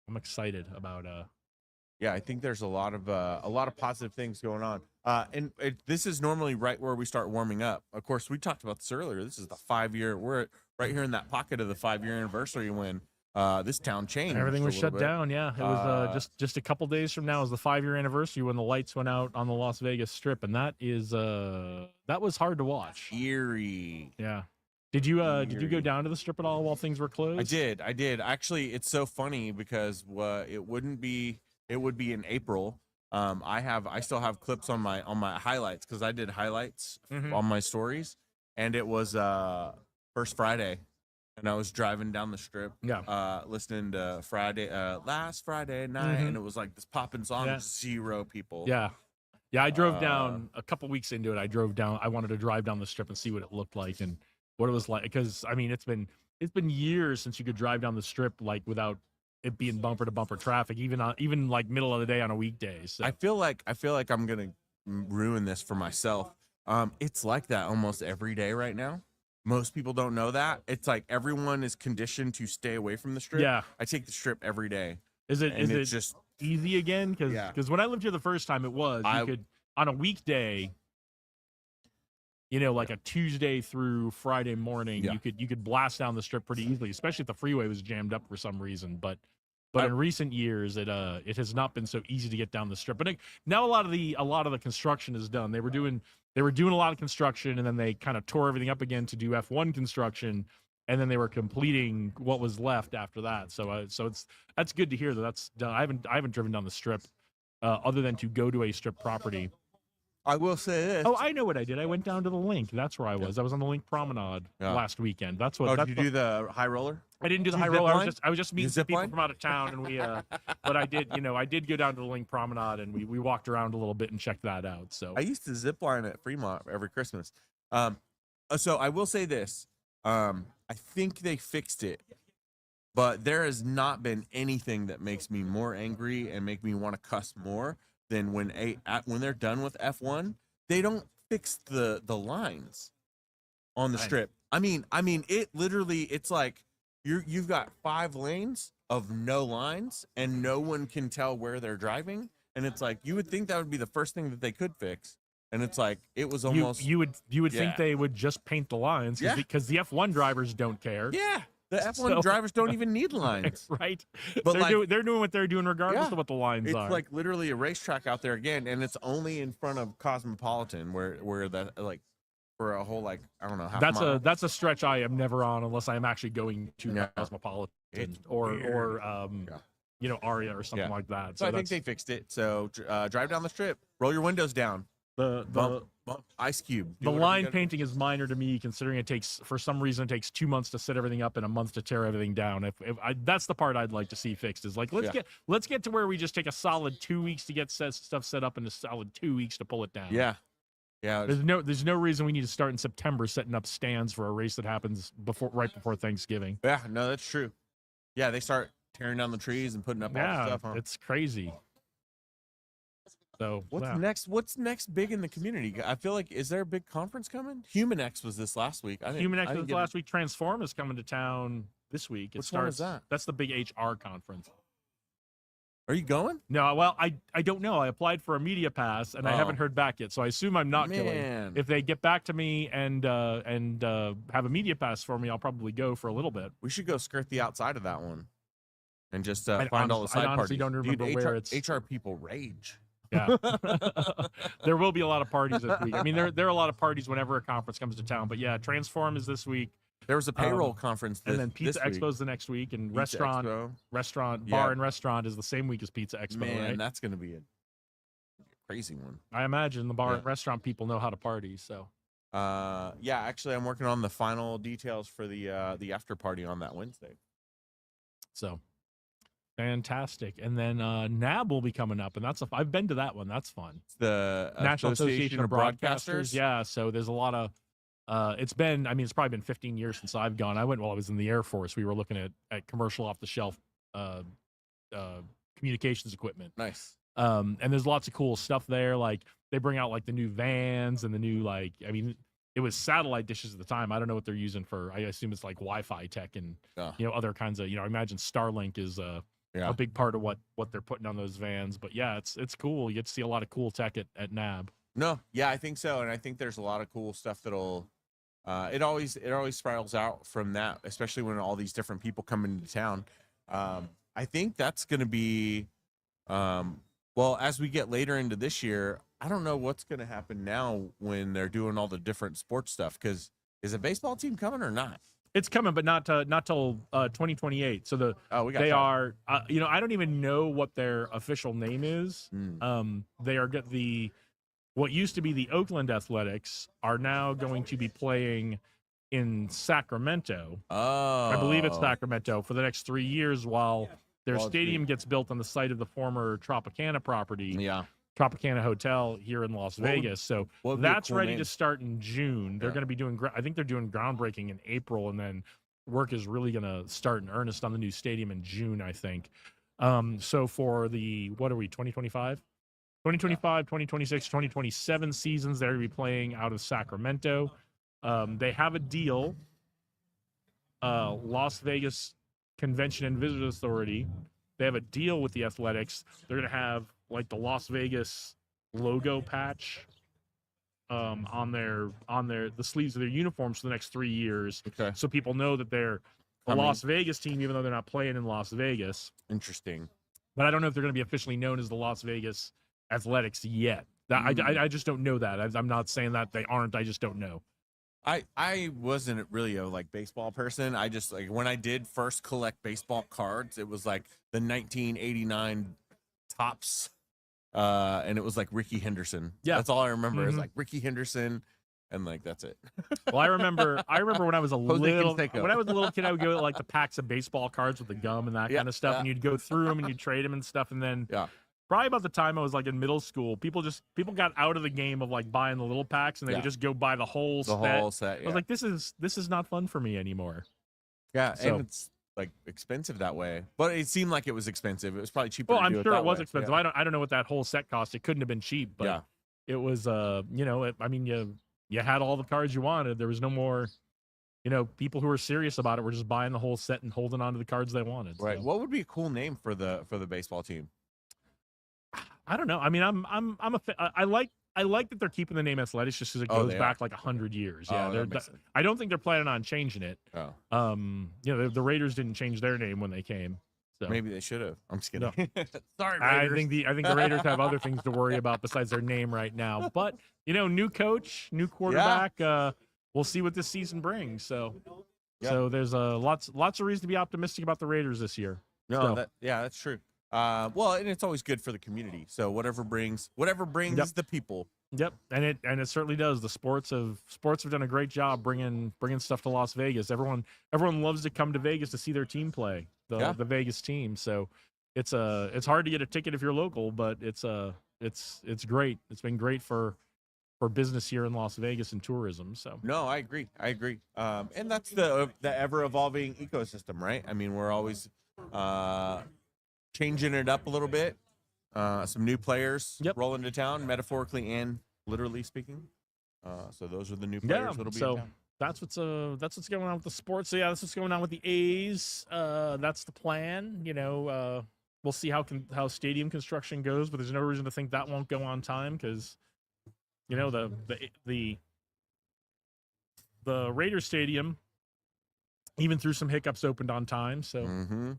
I'm excited about Yeah, I think there's a lot of positive things going on. This is normally right where we start warming up. Of course, we talked about this earlier. This is the 5-year. We're right here in that pocket of the 5-year anniversary when this town changed. everything was a shut little bit. down. Yeah, it was just a couple days from now is the 5-year anniversary when the lights went out on the Las Vegas Strip, and that was hard to watch. Eerie. Yeah. Did you go Eerie. down to the Strip at all while things were closed? I did. Actually, it's so funny because it would be in April. I still have clips on my highlights because I did highlights Mhm. on my stories, and it was first Friday, and I was driving down the Strip, Yeah. listening to last Friday night, Mhm. and it was like this popping song, Yeah. 0 people. Yeah. Yeah, I drove down a couple weeks into it. I wanted to drive down the Strip and see what it looked like and what it was like. Because I mean, it's been years since you could drive down the Strip like without it being bumper to bumper traffic, even like middle of the day on a weekday. So I feel like I'm gonna ruin this for myself. It's like that almost every day right now. Most people don't know that. It's like everyone is conditioned to stay away from the Strip. Yeah. I take the Strip every day. is it And it's just easy again? Because Yeah. when I lived here the first time, it was you could on a weekday. you know, like a Tuesday through Friday morning, Yeah. you could blast down the strip pretty easily, especially if the freeway was jammed up for some reason. But I- in recent years, it has not been so easy to get down the strip. But now a lot of the construction is done. They were doing a lot of construction, and then they kind of tore everything up again to do F1 construction, and then they were completing what was left after that. So that's good to hear that that's done. I haven't driven down the strip other than to go to a strip property. I will say this. Oh, I know what I did. I went down to the Link. That's where I was. I was on the Link Promenade Yeah. last weekend. That's what. Oh, that's did you do the high roller? I didn't do the Did high you roll. zip I line? was just meeting some zip people line? from out of town, and we. But I did, I did go down to the Link Promenade, and we walked around a little bit and checked that out. So I used to zip line at Fremont every Christmas. So I will say this. I think they fixed it, but there has not been anything that makes me more angry and make me want to cuss more than when they're done with F1, they don't fix the lines on the Right. strip. I mean, it literally, it's like you've got 5 lanes of no lines, and no one can tell where they're driving. And it's like, you would think that would be the first thing that they could fix. And it's like, it was almost, you would think Yeah. they would just paint the lines Yeah. because the F1 drivers don't care. yeah, the F1 So- drivers don't even need lines. Right. But They're doing what they're doing regardless Yeah. of what the lines It's are. like literally a racetrack out there again, and it's only in front of Cosmopolitan where that, like, for a whole, like, I don't know, half mile. that's a stretch I am never on unless I'm actually going to Yeah. Cosmopolitan It's or weird. Aria or something Yeah. like that. So I think they fixed it. So drive down the strip, roll your windows down, the bump, Ice Cube. Do the whatever you line gotta- painting is minor to me, considering it takes, for some reason, it takes 2 months to set everything up and a month to tear everything down. That's the part I'd like to see fixed. Is like let's get to where we just take a solid 2 weeks to get stuff set up and a solid 2 weeks to pull it down. Yeah, yeah. There's no reason we need to start in September setting up stands for a race that happens right before Thanksgiving. Yeah, no, that's true. Yeah, they start tearing down the trees and putting up all the Yeah, stuff. Huh? it's crazy. So What's yeah. next? What's next big in the community? I feel like, is there a big conference coming? HumanX was this last week. Human X was last week. Transform is coming to town this week. Which one is that? That's the big HR conference. Are you going? No, well, I don't know. I applied for a media pass and I Oh. haven't heard back yet, so I assume I'm not going. Man. If they get back to me and have a media pass for me, I'll probably go for a little bit. We should go skirt the outside of that one, and just I find all the honestly- I side honestly parties. don't remember Dude, where it's- HR people rage. Yeah, there will be a lot of parties this week. I mean, there are a lot of parties whenever a conference comes to town. But yeah, Transform is this week, There was a payroll conference, and then Pizza this week. Expo's the next week, and Pizza Expo. bar Yeah. and restaurant is the same week as Pizza Expo. Man, right? that's gonna be a crazy one. I imagine the bar Yeah. and restaurant people know how to party. So Yeah, actually, I'm working on the final details for the after party on that Wednesday. fantastic. And then NAB will be coming up, and I've been to that one. That's fun. It's the National Association of Broadcasters. Yeah, so there's a lot of it's probably been 15 years since I've gone. I went while I was in the Air Force. We were looking at commercial off the shelf communications equipment. Nice. And there's lots of cool stuff there. Like they bring out like the new vans and the new it was satellite dishes at the time. I don't know what they're using for. I assume it's like Wi-Fi tech and other kinds of, I imagine Starlink is a big part of what they're putting on those vans. But yeah, it's cool. You get to see a lot of cool tech at NAB. No, yeah, I think so, and I think there's a lot of cool stuff that'll. It always spirals out from that, especially when all these different people come into town. I think that's going to be, well, as we get later into this year, I don't know what's going to happen now when they're doing all the different sports stuff. Because is a baseball team coming or not? It's coming, but not till 2028. So they are. I don't even know what their official name is. They are what used to be the Oakland Athletics are now going to be playing in Sacramento. Oh, I believe it's Sacramento for the next 3 years while their Well, stadium gets built on the site of the former Tropicana property. Yeah. Tropicana Hotel here in Las Vegas. So what would be a that's cool ready name? to start in June. They're Yeah. going to be doing, I think they're doing groundbreaking in April, and then work is really going to start in earnest on the new stadium in June, I think. So for the, 2025? 2025, 2026, 2027 seasons, they're going to be playing out of Sacramento. They have a deal. Las Vegas Convention and Visitors Authority. They have a deal with the Athletics. They're going to have like the Las Vegas logo patch on the sleeves of their uniforms for the next 3 years, Okay. so people know that they're a Coming. Las Vegas team, even though they're not playing in Las Vegas. Interesting. But I don't know if they're going to be officially known as the Las Vegas Athletics yet. I just don't know that. I'm not saying that they aren't. I just don't know. I wasn't really a like baseball person. I just like when I did first collect baseball cards, it was like the 1989 Topps, and it was like Ricky Henderson. Yeah. That's all I remember is Mhm. like Ricky Henderson, and like that's it. Well, I remember when I was a Jose little Canseco. kid, I would go like the packs of baseball cards with the gum and that Yeah, kind of stuff, yeah. and you'd go through them and you'd trade them and stuff, and then Yeah. probably about the time I was like in middle school, people got out of the game of like buying the little packs, and they Yeah. would just go buy the whole The set. whole set. I Yeah. was like, this is not fun for me anymore. Yeah, so- and it's like expensive that way. But it seemed like it was expensive. It was probably cheaper. Well, to I'm do sure that it was way. expensive. Yeah. I don't know what that whole set cost. It couldn't have been cheap, but Yeah. it was I mean you had all the cards you wanted. There was no more, people who were serious about it were just buying the whole set and holding on to the cards they wanted. Right. So, What would be a cool name for the baseball team? I don't know. I mean, I like that they're keeping the name Athletics just because it Oh, goes they back like 100 years. Yeah, Oh, that makes sense. I don't think they're planning on changing it. Oh, The Raiders didn't change their name when they came. So maybe they should have. I'm just No. kidding. Sorry, I Raiders. think the Raiders have other things to worry about besides their name right now. But new coach, new quarterback. We'll see what this season brings. So, Yeah. so there's lots of reason to be optimistic about the Raiders this year. No, So- that's true. Well, and it's always good for the community. So whatever brings Yep. the people. Yep, and it certainly does. The sports have done a great job bringing stuff to Las Vegas. Everyone loves to come to Vegas to see their team play, Yeah. the Vegas team. So it's hard to get a ticket if you're local, but it's great. It's been great for business here in Las Vegas and tourism. So No, I agree. And that's the ever evolving ecosystem, right? I mean, we're always changing it up a little bit. Some new players Yep. roll into town, metaphorically and literally speaking. So those are the new yeah, players that'll be in so town. that's what's going on with the sports. So yeah, that's what's going on with the A's. That's the plan. We'll see how stadium construction goes, but there's no reason to think that won't go on time because the Raiders Stadium, even through some hiccups, opened on time. So Mm-hmm.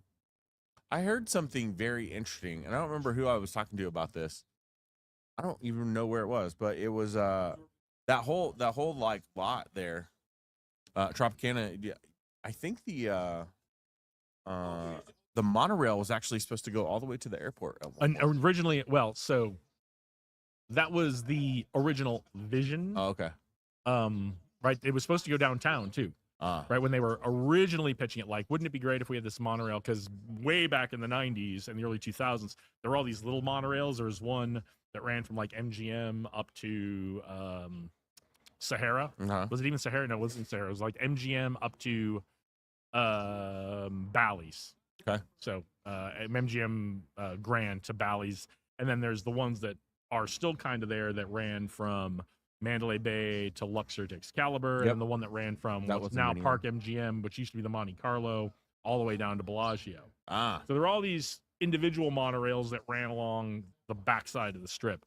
I heard something very interesting, and I don't remember who I was talking to about this. I don't even know where it was, but it was that whole like lot there, Tropicana. Yeah, I think the monorail was actually supposed to go all the way to the airport. At one and point. originally, so that was the original vision. Oh, okay. Right, it was supposed to go downtown too. Right, when they were originally pitching it, like, wouldn't it be great if we had this monorail? Because way back in the 90s and the early 2000s, there were all these little monorails. There was one that ran from like MGM up to Sahara. Uh-huh. Was it even Sahara? No, it wasn't Sahara. It was like MGM up to Bally's. Okay. So MGM Grand to Bally's. And then there's the ones that are still kind of there that ran from Mandalay Bay to Luxor to Excalibur, Yep. and the one that ran from That what's was the now mini Park MGM, which used to be the Monte Carlo, all the way down to Bellagio. Ah, So there were all these individual monorails that ran along the backside of the strip.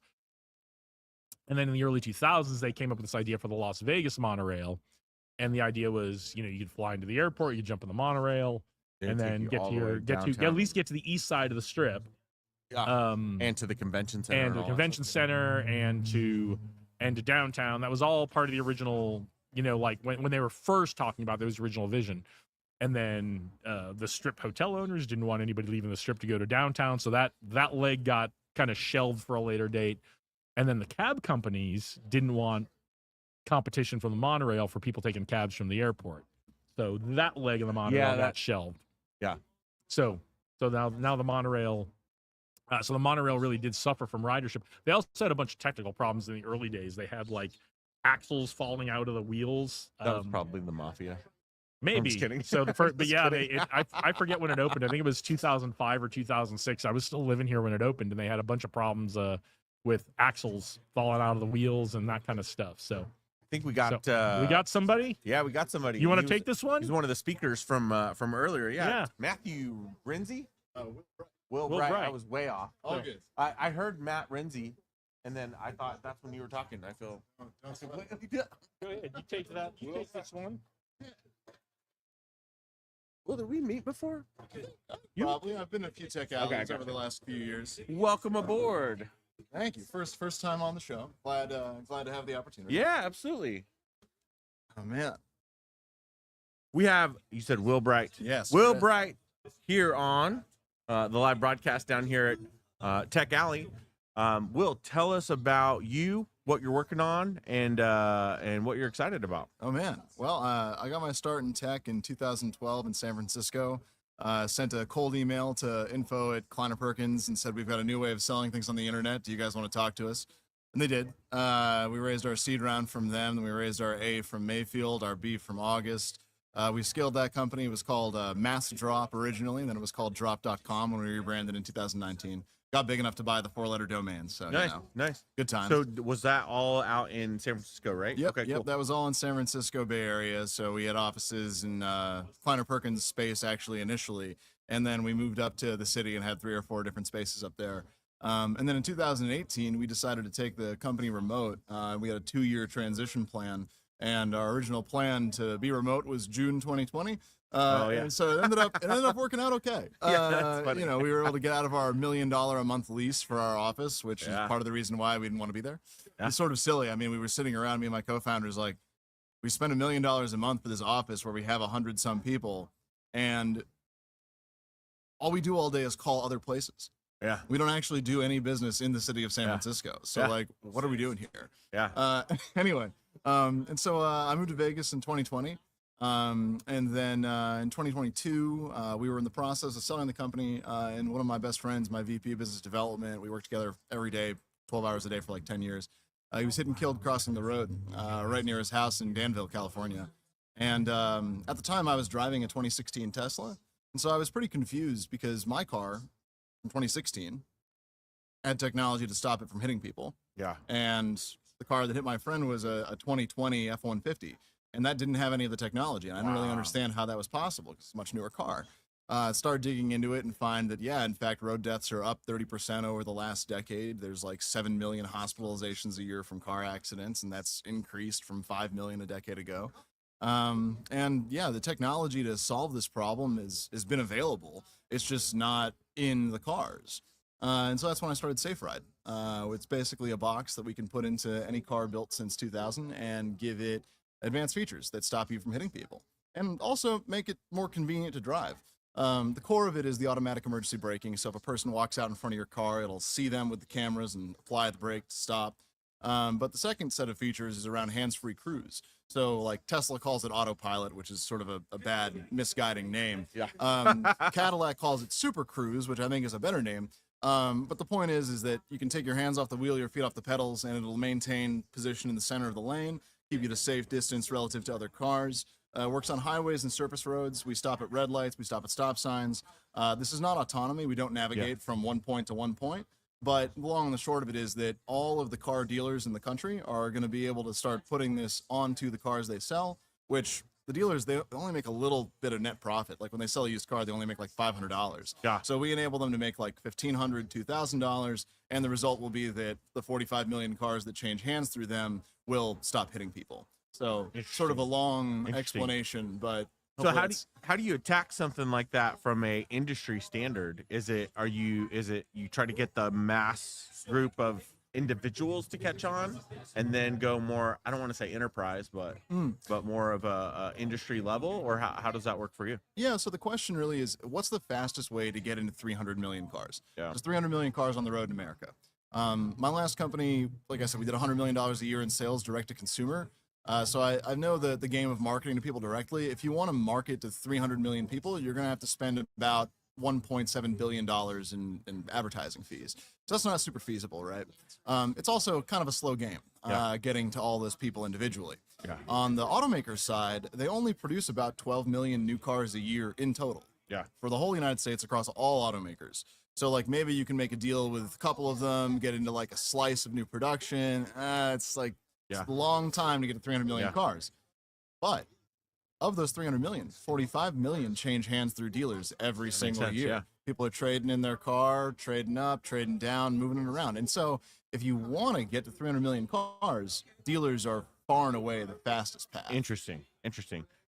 And then in the early 2000s, they came up with this idea for the Las Vegas monorail. And the idea was, you could fly into the airport, you jump in the monorail, they and take then you get all to the way your get to downtown. at least get to the east side of the strip. Yeah. And to the convention center. And to the all that convention stuff. center and to downtown. That was all part of the original, like when they were first talking about those original vision. And then the strip hotel owners didn't want anybody leaving the strip to go to downtown, so that leg got kind of shelved for a later date. And then the cab companies didn't want competition from the monorail for people taking cabs from the airport, so that leg of the monorail got shelved. Yeah. So now the monorail. So the monorail really did suffer from ridership. They also had a bunch of technical problems in the early days. They had like axles falling out of the wheels. That was probably the mafia. Maybe. just kidding. So the first, but Just yeah, kidding. I forget when it opened. I think it was 2005 or 2006. I was still living here when it opened, and they had a bunch of problems with axles falling out of the wheels and that kind of stuff. So I think we got we got somebody. Yeah, we got somebody. You want He to was- take this one? He's one of the speakers from earlier. Yeah. Yeah. Matthew Renzi. Will Will Bright. Bright. I was way off. All good. I heard Matt Renzi and then I thought that's when you were talking. I feel. Go ahead. You take that. You take this one. Well, did we meet before? Probably. I've been to a few tech outlets gotcha. over the last few years. Welcome aboard. Thank you. First time on the show. Glad to have the opportunity. Yeah, absolutely. Oh man. We have, you said Will Bright. Yes. Will Bright here on the live broadcast down here at Tech Alley. Will, tell us about you, what you're working on, and what you're excited about. Oh man. Well, I got my start in tech in 2012 in San Francisco. Sent a cold email to info@Kleiner-Perkins and said, we've got a new way of selling things on the internet. Do you guys want to talk to us? And they did. We raised our seed round from them. Then we raised our A from Mayfield, our B from August. We scaled that company. It was called Mass Drop originally, and then it was called Drop.com when we rebranded in 2019. Got big enough to buy the 4-letter domain. So Nice, you know, nice. good times. So was that all out in San Francisco, right? Yep, Okay, yep. cool. That was all in San Francisco Bay Area. So we had offices in Kleiner-Perkins space actually initially, and then we moved up to the city and had 3 or 4 different spaces up there. And then in 2018, we decided to take the company remote. We had a 2-year transition plan, and our original plan to be remote was June 2020. And so it ended up working out okay. Yeah, that's funny. You know, we were able to get out of our $1 million a month lease for our office, which is part of the reason why we didn't want to be there. Yeah. It's sort of silly. I mean, we were sitting around, me and my co-founders, like, we spend $1 million a month for this office where we have 100-some people, and all we do all day is call other places. Yeah. We don't actually do any business in the city of San Francisco. So like, what are we doing here? Yeah. Anyway, and so I moved to Vegas in 2020. And then in 2022, we were in the process of selling the company. And one of my best friends, my VP of business development, we worked together every day, 12 hours a day for like 10 years. He was hit and killed crossing the road right near his house in Danville, California. And at the time, I was driving a 2016 Tesla. And so I was pretty confused because my car from 2016 had technology to stop it from hitting people. Yeah. And the car that hit my friend was a 2020 F-150. And that didn't have any of the technology. And I didn't really understand how that was possible because it's a much newer car. Started digging into it and find that, yeah, in fact, road deaths are up 30% over the last decade. There's like 7 million hospitalizations a year from car accidents, and that's increased from 5 million a decade ago. And yeah, the technology to solve this problem has been available. It's just not in the cars. And so that's when I started SafeRide. It's basically a box that we can put into any car built since 2000 and give it advanced features that stop you from hitting people and also make it more convenient to drive. The core of it is the automatic emergency braking. So if a person walks out in front of your car, it'll see them with the cameras and apply the brake to stop. But the second set of features is around hands-free cruise. So like Tesla calls it autopilot, which is sort of a bad misguiding name. Yeah. Cadillac calls it super cruise, which I think is a better name. But the point is that you can take your hands off the wheel, your feet off the pedals, and it'll maintain position in the center of the lane, keep you at a safe distance relative to other cars. Works on highways and surface roads. We stop at red lights. We stop at stop signs. This is not autonomy. We don't navigate from one point to one point. But the long and the short of it is that all of the car dealers in the country are going to be able to start putting this onto the cars they sell, which the dealers, they only make a little bit of net profit. Like when they sell a used car, they only make like $500. Yeah. So we enable them to make like $1,500, $2,000. And the result will be that the 45 million cars that change hands through them will stop hitting people. So sort of a long explanation, but so how do you attack something like that from a industry standard? Is it you try to get the mass group of individuals to catch on and then go more, I don't want to say enterprise, but more of a industry level, or how does that work for you? Yeah, so the question really is, what's the fastest way to get into 300 million cars? Yeah. There's 300 million cars on the road in America. My last company, like I said, we did $100 million a year in sales direct to consumer. So I know the game of marketing to people directly. If you want to market to 300 million people, you're going to have to spend about $1.7 billion in advertising fees. So that's not super feasible, right? It's also kind of a slow game, getting to all those people individually. Yeah. On the automaker side, they only produce about 12 million new cars a year in total. Yeah. For the whole United States across all automakers. So like maybe you can make a deal with a couple of them, get into like a slice of new production. It's like it's a long time to get to 300 million cars. But of those 300 million, 45 million change hands through dealers every single sense, year. yeah. People are trading in their car, trading up, trading down, moving it around. And so if you want to get to 300 million cars, dealers are far and away the fastest path. Interesting.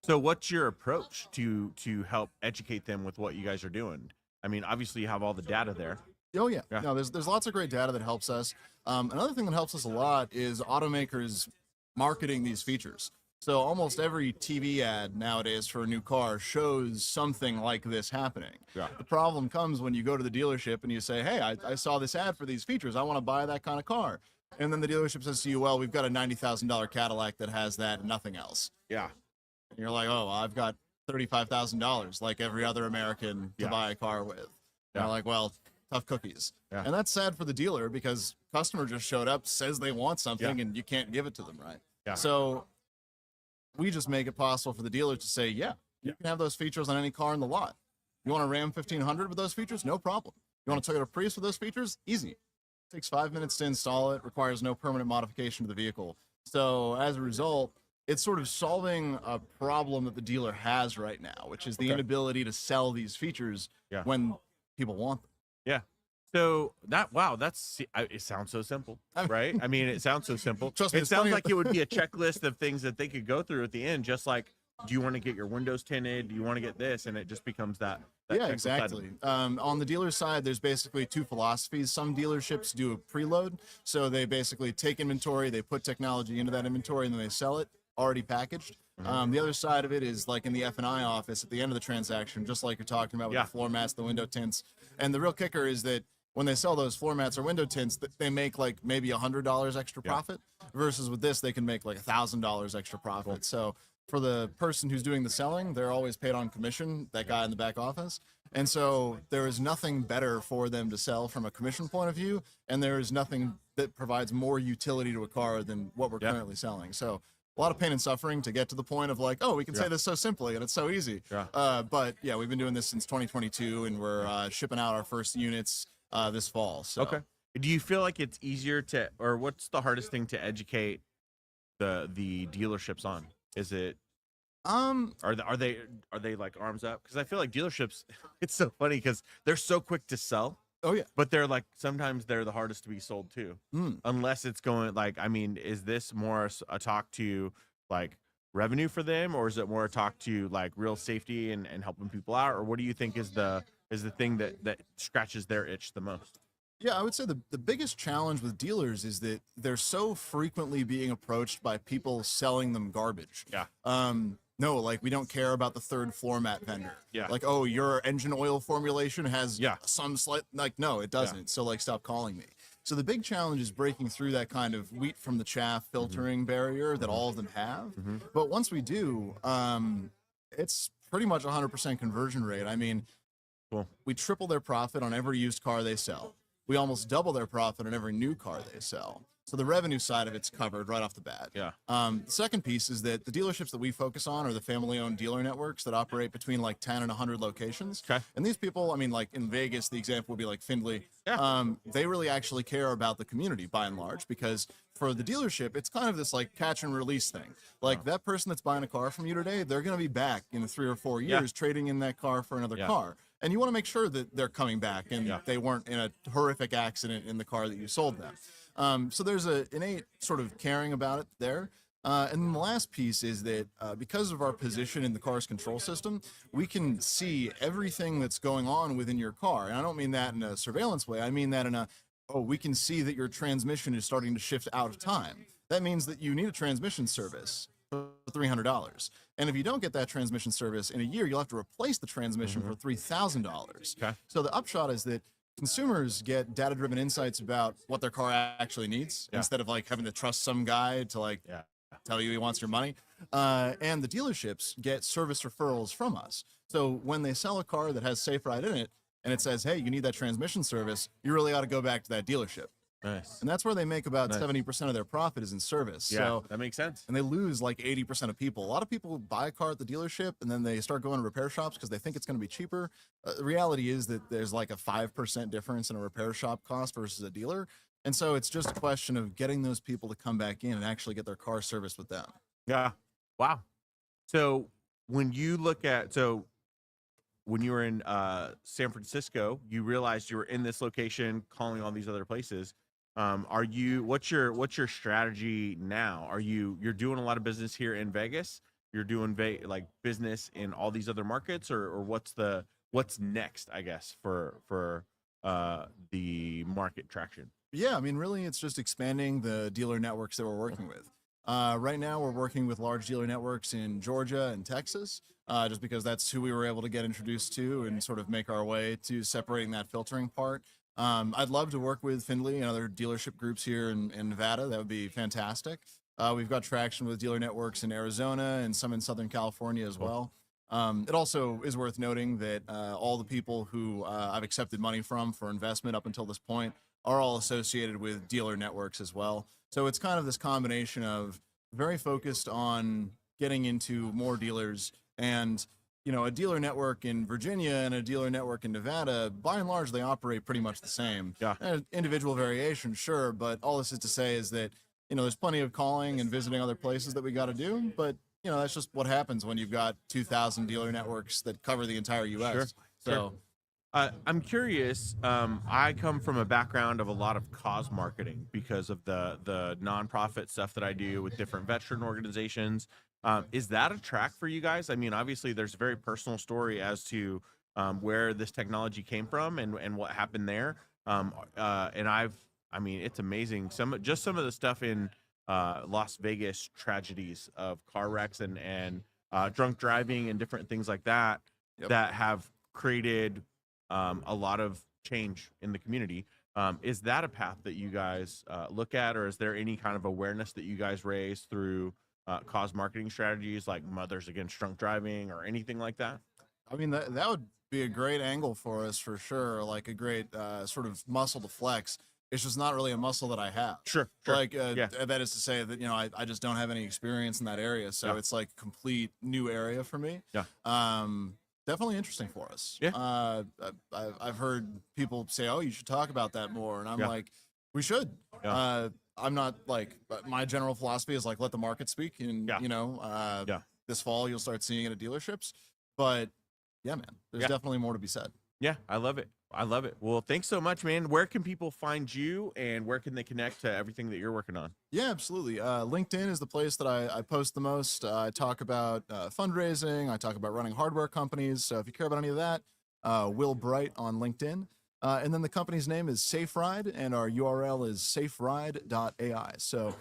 So what's your approach to help educate them with what you guys are doing? I mean, obviously you have all the data there. Oh yeah. Yeah. No, there's lots of great data that helps us. Another thing that helps us a lot is automakers marketing these features. So almost every TV ad nowadays for a new car shows something like this happening. Yeah. The problem comes when you go to the dealership and you say, hey, I saw this ad for these features. I want to buy that kind of car. And then the dealership says to you, well, we've got a $90,000 Cadillac that has that and nothing else. Yeah. And you're like, oh, well, I've got $35,000 like every other American to Yeah. buy a car with. And Yeah. you're like, well, tough cookies. Yeah. And that's sad for the dealer because customer just showed up, says they want something, and you can't give it to them, right? Yeah. So we just make it possible for the dealer to say, yeah, you can have those features on any car in the lot. You want a Ram 1500 with those features? No problem. You want a Toyota Prius with those features? Easy. Takes 5 minutes to install it, requires no permanent modification to the vehicle. So as a result, it's sort of solving a problem that the dealer has right now, which is the inability to sell these features Yeah. when people want them. So it sounds so simple, right? I mean, it sounds so simple. Trust me, It it's sounds plenty of- like it would be a checklist of things that they could go through at the end, just like, do you want to get your windows tinted? Do you want to get this? And it just becomes that Yeah, checklist exactly. item. On the dealer side, there's basically two philosophies. Some dealerships do a preload. So they basically take inventory, they put technology into that inventory, and then they sell it already packaged. The other side of it is like in the F&I office at the end of the transaction, just like you're talking about with Yeah. the floor mats, the window tints. And the real kicker is that when they sell those floor mats or window tints, they make like maybe $100 extra Yeah. profit, versus with this, they can make like $1,000 extra profit. So for the person who's doing the selling, they're always paid on commission, that guy in the back office. And so there is nothing better for them to sell from a commission point of view. And there is nothing that provides more utility to a car than what we're Yeah. currently selling. So a lot of pain and suffering to get to the point of like, oh, we can Yeah. say this so simply and it's so easy. Yeah. But yeah, we've been doing this since 2022 and we're shipping out our first units this fall. So Okay. Do you feel like it's easier to, or what's the hardest thing to educate the dealerships on? Is it, are they like arms up? Because I feel like dealerships, it's so funny because they're so quick to sell. Oh yeah. But they're like, sometimes they're the hardest to be sold to, unless it's going like, I mean, is this more a talk to like revenue for them, or is it more a talk to like real safety and helping people out? Or what do you think is the thing that scratches their itch the most? Yeah, I would say the biggest challenge with dealers is that they're so frequently being approached by people selling them garbage. Yeah. No, like we don't care about the third floor mat vendor. Yeah. Like, oh, your engine oil formulation has Yeah. some slight, like, no, it doesn't. So like, stop calling me. So the big challenge is breaking through that kind of wheat from the chaff filtering barrier that all of them have. But once we do, it's pretty much 100% conversion rate. I mean, Cool. we triple their profit on every used car they sell. We almost double their profit on every new car they sell. So the revenue side of it's covered right off the bat. Yeah. The second piece is that the dealerships that we focus on are the family-owned dealer networks that operate between like 10 and 100 locations. Okay. And these people, I mean, like in Vegas, the example would be like Findlay. Yeah. They really actually care about the community by and large, because for the dealership, it's kind of this like catch and release thing. Like that person that's buying a car from you today, they're going to be back in 3 or 4 Yeah. years trading in that car for another Yeah. car. And you want to make sure that they're coming back and Yeah. they weren't in a horrific accident in the car that you sold them. So there's an innate sort of caring about it there. And then the last piece is that because of our position in the car's control system, we can see everything that's going on within your car. And I don't mean that in a surveillance way. I mean that in we can see that your transmission is starting to shift out of time. That means that you need a transmission service for $300. And if you don't get that transmission service in a year, you'll have to replace the transmission for $3,000. Okay. So the upshot is that consumers get data-driven insights about what their car actually needs, Yeah. instead of like having to trust some guy to like Yeah. tell you he wants your money. And the dealerships get service referrals from us. So when they sell a car that has Safe Ride in it and it says, hey, you need that transmission service, you really ought to go back to that dealership. Nice. And that's where they make about Nice. 70% of their profit is in service. Yeah. So, That makes sense. and they lose like 80% of people. A lot of people buy a car at the dealership and then they start going to repair shops because they think it's going to be cheaper. The reality is that there's like a 5% difference in a repair shop cost versus a dealer. And so it's just a question of getting those people to come back in and actually get their car serviced with them. Yeah. Wow. So when you look at, so when you were in San Francisco, you realized you were in this location calling all these other places. What's your strategy now? You're doing a lot of business here in Vegas? You're doing like business in all these other markets, or what's next, I guess, for the market traction? Yeah, I mean, really, it's just expanding the dealer networks that we're working with. Right now, we're working with large dealer networks in Georgia and Texas, just because that's who we were able to get introduced to and sort of make our way to separating that filtering part. I'd love to work with Findlay and other dealership groups here in Nevada. That would be fantastic. We've got traction with dealer networks in Arizona and some in Southern California as well. It also is worth noting that all the people who I've accepted money from for investment up until this point are all associated with dealer networks as well. So it's kind of this combination of very focused on getting into more dealers, and a dealer network in Virginia and a dealer network in Nevada, by and large, they operate pretty much the same. Yeah. Individual variation, sure, but all this is to say is that there's plenty of calling and visiting other places that we got to do, but that's just what happens when you've got 2,000 dealer networks that cover the entire U.S. Sure. So. I'm curious. I come from a background of a lot of cause marketing because of the nonprofit stuff that I do with different veteran organizations. Is that a track for you guys? I mean, obviously, there's a very personal story as to where this technology came from and what happened there. And it's amazing. Some of the stuff in Las Vegas tragedies of car wrecks and drunk driving and different things like that that have created a lot of change in the community. Is that a path that you guys look at, or is there any kind of awareness that you guys raise through cause marketing strategies like Mothers Against Drunk Driving or anything like that? I mean, that would be a great angle for us for sure, like a great sort of muscle to flex. It's just not really a muscle that I have. Sure. Like, that is to say that, I just don't have any experience in that area. So it's like a complete new area for me. Yeah. Definitely interesting for us. Yeah. I've heard people say, "Oh, you should talk about that more," and I'm like, "We should." Yeah. I'm not like, my general philosophy is like, let the market speak, and this fall you'll start seeing it at dealerships. But yeah, man, there's definitely more to be said. Yeah, I love it. Well, thanks so much, man. Where can people find you, and where can they connect to everything that you're working on? Yeah, absolutely. LinkedIn is the place that I post the most. I talk about fundraising. I talk about running hardware companies. So if you care about any of that, Will Bright on LinkedIn. And then the company's name is SafeRide, and our URL is saferide.ai. So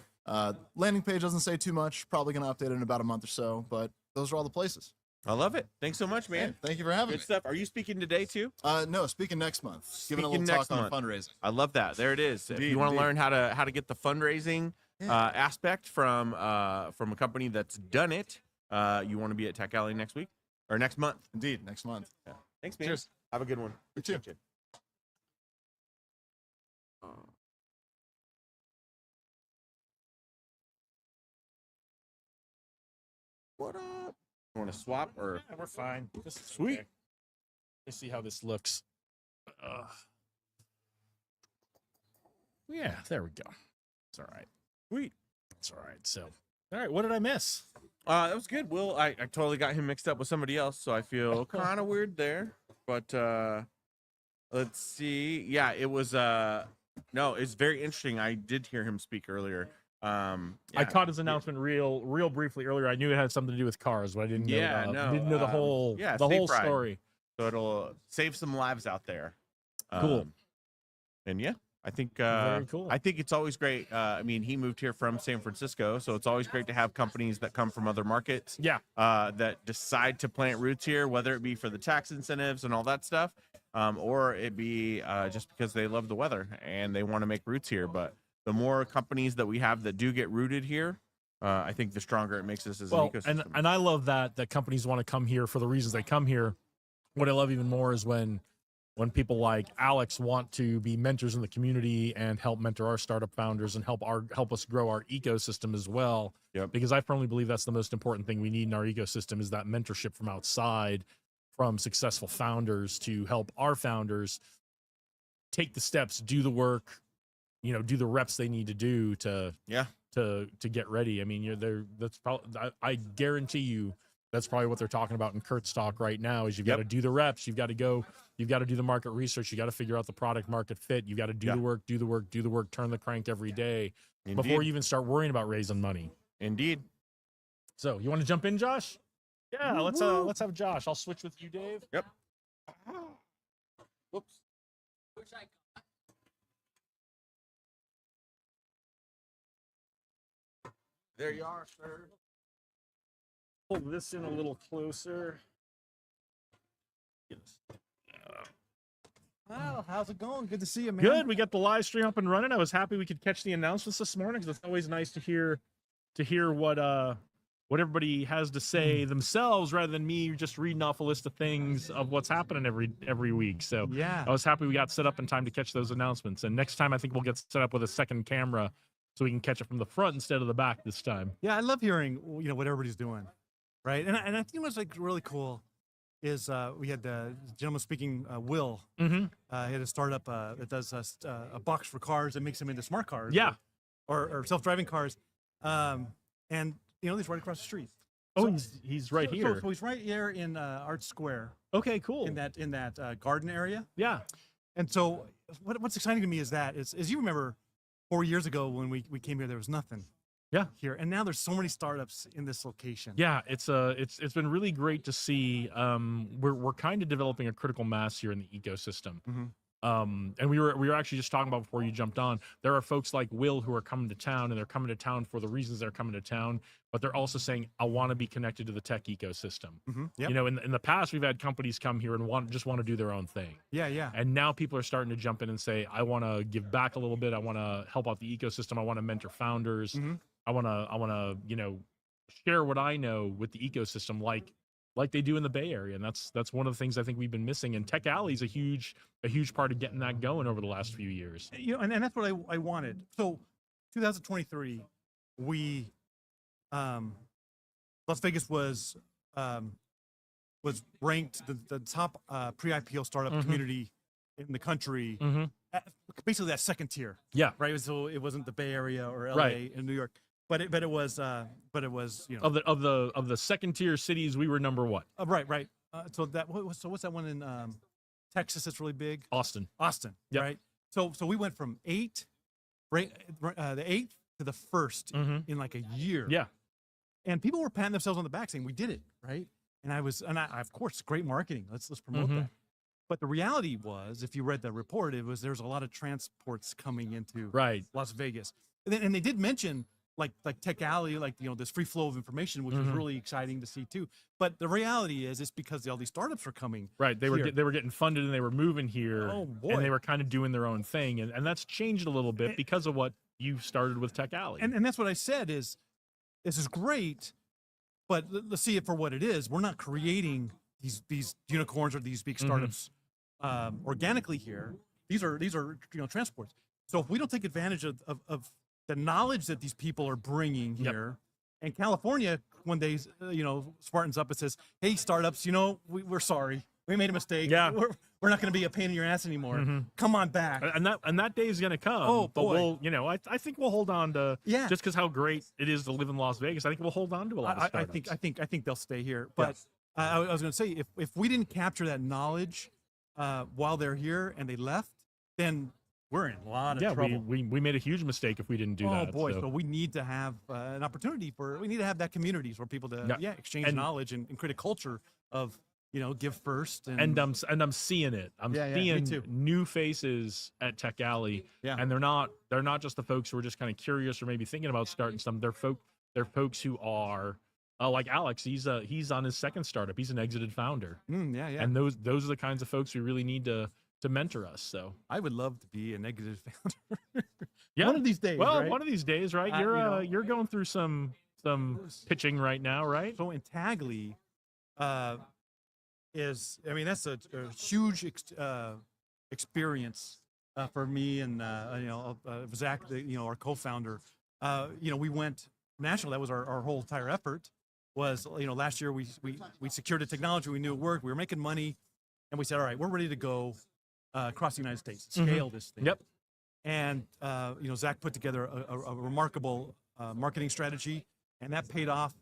landing page doesn't say too much. Probably going to update it in about a month or so, but those are all the places. I love it. Thanks so much, man. Hey, thank you for having me. Good stuff. Are you speaking today too? No, speaking next month. Giving a little Speaking talk on fundraising. I love that. There it is. If you want to learn how to get the fundraising aspect from a company that's done it, you want to be at Tech Alley next week or next month. Indeed, next month. Yeah. Thanks, man. Cheers. Have a good one. You too. What up? You want to swap or? Yeah, we're fine. This is Sweet. okay. Let's see how this looks. Yeah, there we go. It's all right. Sweet. It's all right. So, all right. What did I miss? That was good. Will, I totally got him mixed up with somebody else, so I feel kind of weird there. But let's see. Yeah, it was no, it's very interesting. I did hear him speak earlier. I caught his announcement real briefly earlier. I knew it had something to do with cars, but I didn't know. Didn't know the whole whole Safe Ride. story. So it'll save some lives out there. Cool. And yeah, I think Very cool. I think it's always great. I mean, he moved here from San Francisco, so it's always great to have companies that come from other markets. Yeah. That decide to plant roots here, whether it be for the tax incentives and all that stuff, or it be just because they love the weather and they want to make roots here. But the more companies that we have that do get rooted here, I think the stronger it makes us as an ecosystem. And I love that companies want to come here for the reasons they come here. What I love even more is when people like Alex want to be mentors in the community and help mentor our startup founders and help us grow our ecosystem as well. Yep. Because I firmly believe that's the most important thing we need in our ecosystem is that mentorship from outside, from successful founders to help our founders take the steps, do the work, do the reps they need to do to get ready. I mean, that's probably, I guarantee you That's probably what they're talking about in Kurt's talk right now. Is you've got to do the reps, you've got to do the market research, you got to figure out the product market fit, you got to do the work, turn the crank every day before you even start worrying about raising money. Indeed. So you want to jump in, Josh? Yeah, let's have Josh. I'll switch with you, Dave. Yep. Whoops. There you are, sir. Pull this in a little closer. Well, how's it going? Good to see you, man. Good. We got the live stream up and running. I was happy we could catch the announcements this morning because it's always nice to hear what everybody has to say themselves rather than me just reading off a list of things of what's happening every week. So Yeah. I was happy we got set up in time to catch those announcements. And next time I think we'll get set up with a second camera so we can catch it from the front instead of the back this time. Yeah, I love hearing what everybody's doing, right? And I think what's like really cool is we had the gentleman speaking, Will. Mm-hmm. He had a startup that does a box for cars that makes them into smart cars. Yeah. Or self-driving cars. And he's right across the street. Oh, So- he's right so- here. So he's right here in Art Square Okay, cool. in that garden area. Yeah. And so what's exciting to me is that is you remember 4 years ago when we came here, there was nothing. Yeah. Here. And now there's so many startups in this location. Yeah, it's been really great to see. We're kind of developing a critical mass here in the ecosystem. Mhm. And we were actually just talking about before you jumped on. There are folks like Will who are coming to town, and they're coming to town for the reasons they're coming to town. But they're also saying, "I want to be connected to the tech ecosystem." Yep. In the past, we've had companies come here and want to do their own thing. Yeah. And now people are starting to jump in and say, "I want to give back a little bit. I want to help out the ecosystem. I want to mentor founders. Mhm. I want to share what I know with the ecosystem, like they do in the Bay Area." And that's one of the things I think we've been missing. And Tech Alley is a huge part of getting that going over the last few years. And that's what I wanted. So 2023, we Las Vegas was ranked the top pre-IPO startup Mhm. community in the country. Mm-hmm. Basically that second tier. Yeah. Right. So it wasn't the Bay Area or LA Right. and New York, but it was Of the second tier cities, we were number what? right. So what's that one in Texas that's really big? Austin. Yep. Right. So we went from the 8th to the 1st Mhm. in like a year. Yeah. And people were patting themselves on the back saying we did it, right? And I of course, great marketing. Let's promote Mhm. that. But the reality was, if you read the report, there's a lot of transports coming into Right. Las Vegas. And they did mention like Tech Alley, this free flow of information, which was Mhm. really exciting to see too. But the reality is, it's because all these startups are coming. Right. They here. were getting funded and they were moving here. Oh, boy. And they were kind of doing their own thing. And that's changed a little bit because of what you started with Tech Alley. And that's what I said is, this is great, but let's see it for what it is. We're not creating these unicorns or these big Mhm. startups organically here. These are transports. So if we don't take advantage of the knowledge that these people are bringing Yep. here, and California, when they smartens up and says, "Hey, startups, we're sorry, we made a mistake. Yeah. we're not going to be a pain in your ass anymore. Mhm. Come on back." And that day is going to come. Oh, but boy. I think we'll hold on to Yeah. just because how great it is to live in Las Vegas. I think we'll hold on to a lot of I startups. think they'll stay here. But I was going to say, if we didn't capture that knowledge while they're here and they left, then we're in a lot of yeah, trouble. we made a huge mistake if we didn't do that. Oh boy! so. So we need to have an opportunity we need to have that communities where people exchange And- knowledge and create a culture of give first And I'm seeing it. I'm Yeah, yeah, me seeing too. new faces at Tech Alley. Yeah. And they're not just the folks who are just kind of curious or maybe thinking about starting something. They're folks who are like Alex. He's on his second startup. He's an exited founder. yeah. And those are the kinds of folks we really need to mentor us. So I would love to be a negative founder. yeah, One of these days. well, right? one of these days, right? You're going through some pitching right now, right? So in Tagley, that's a huge experience for me and Zach, our co-founder. We went national. That was our whole entire effort. Was last year we secured the technology. We knew it worked. We were making money, and we said, all right, we're ready to go across the United States, scale this thing. Yep. And Zach put together a remarkable marketing strategy, and that paid off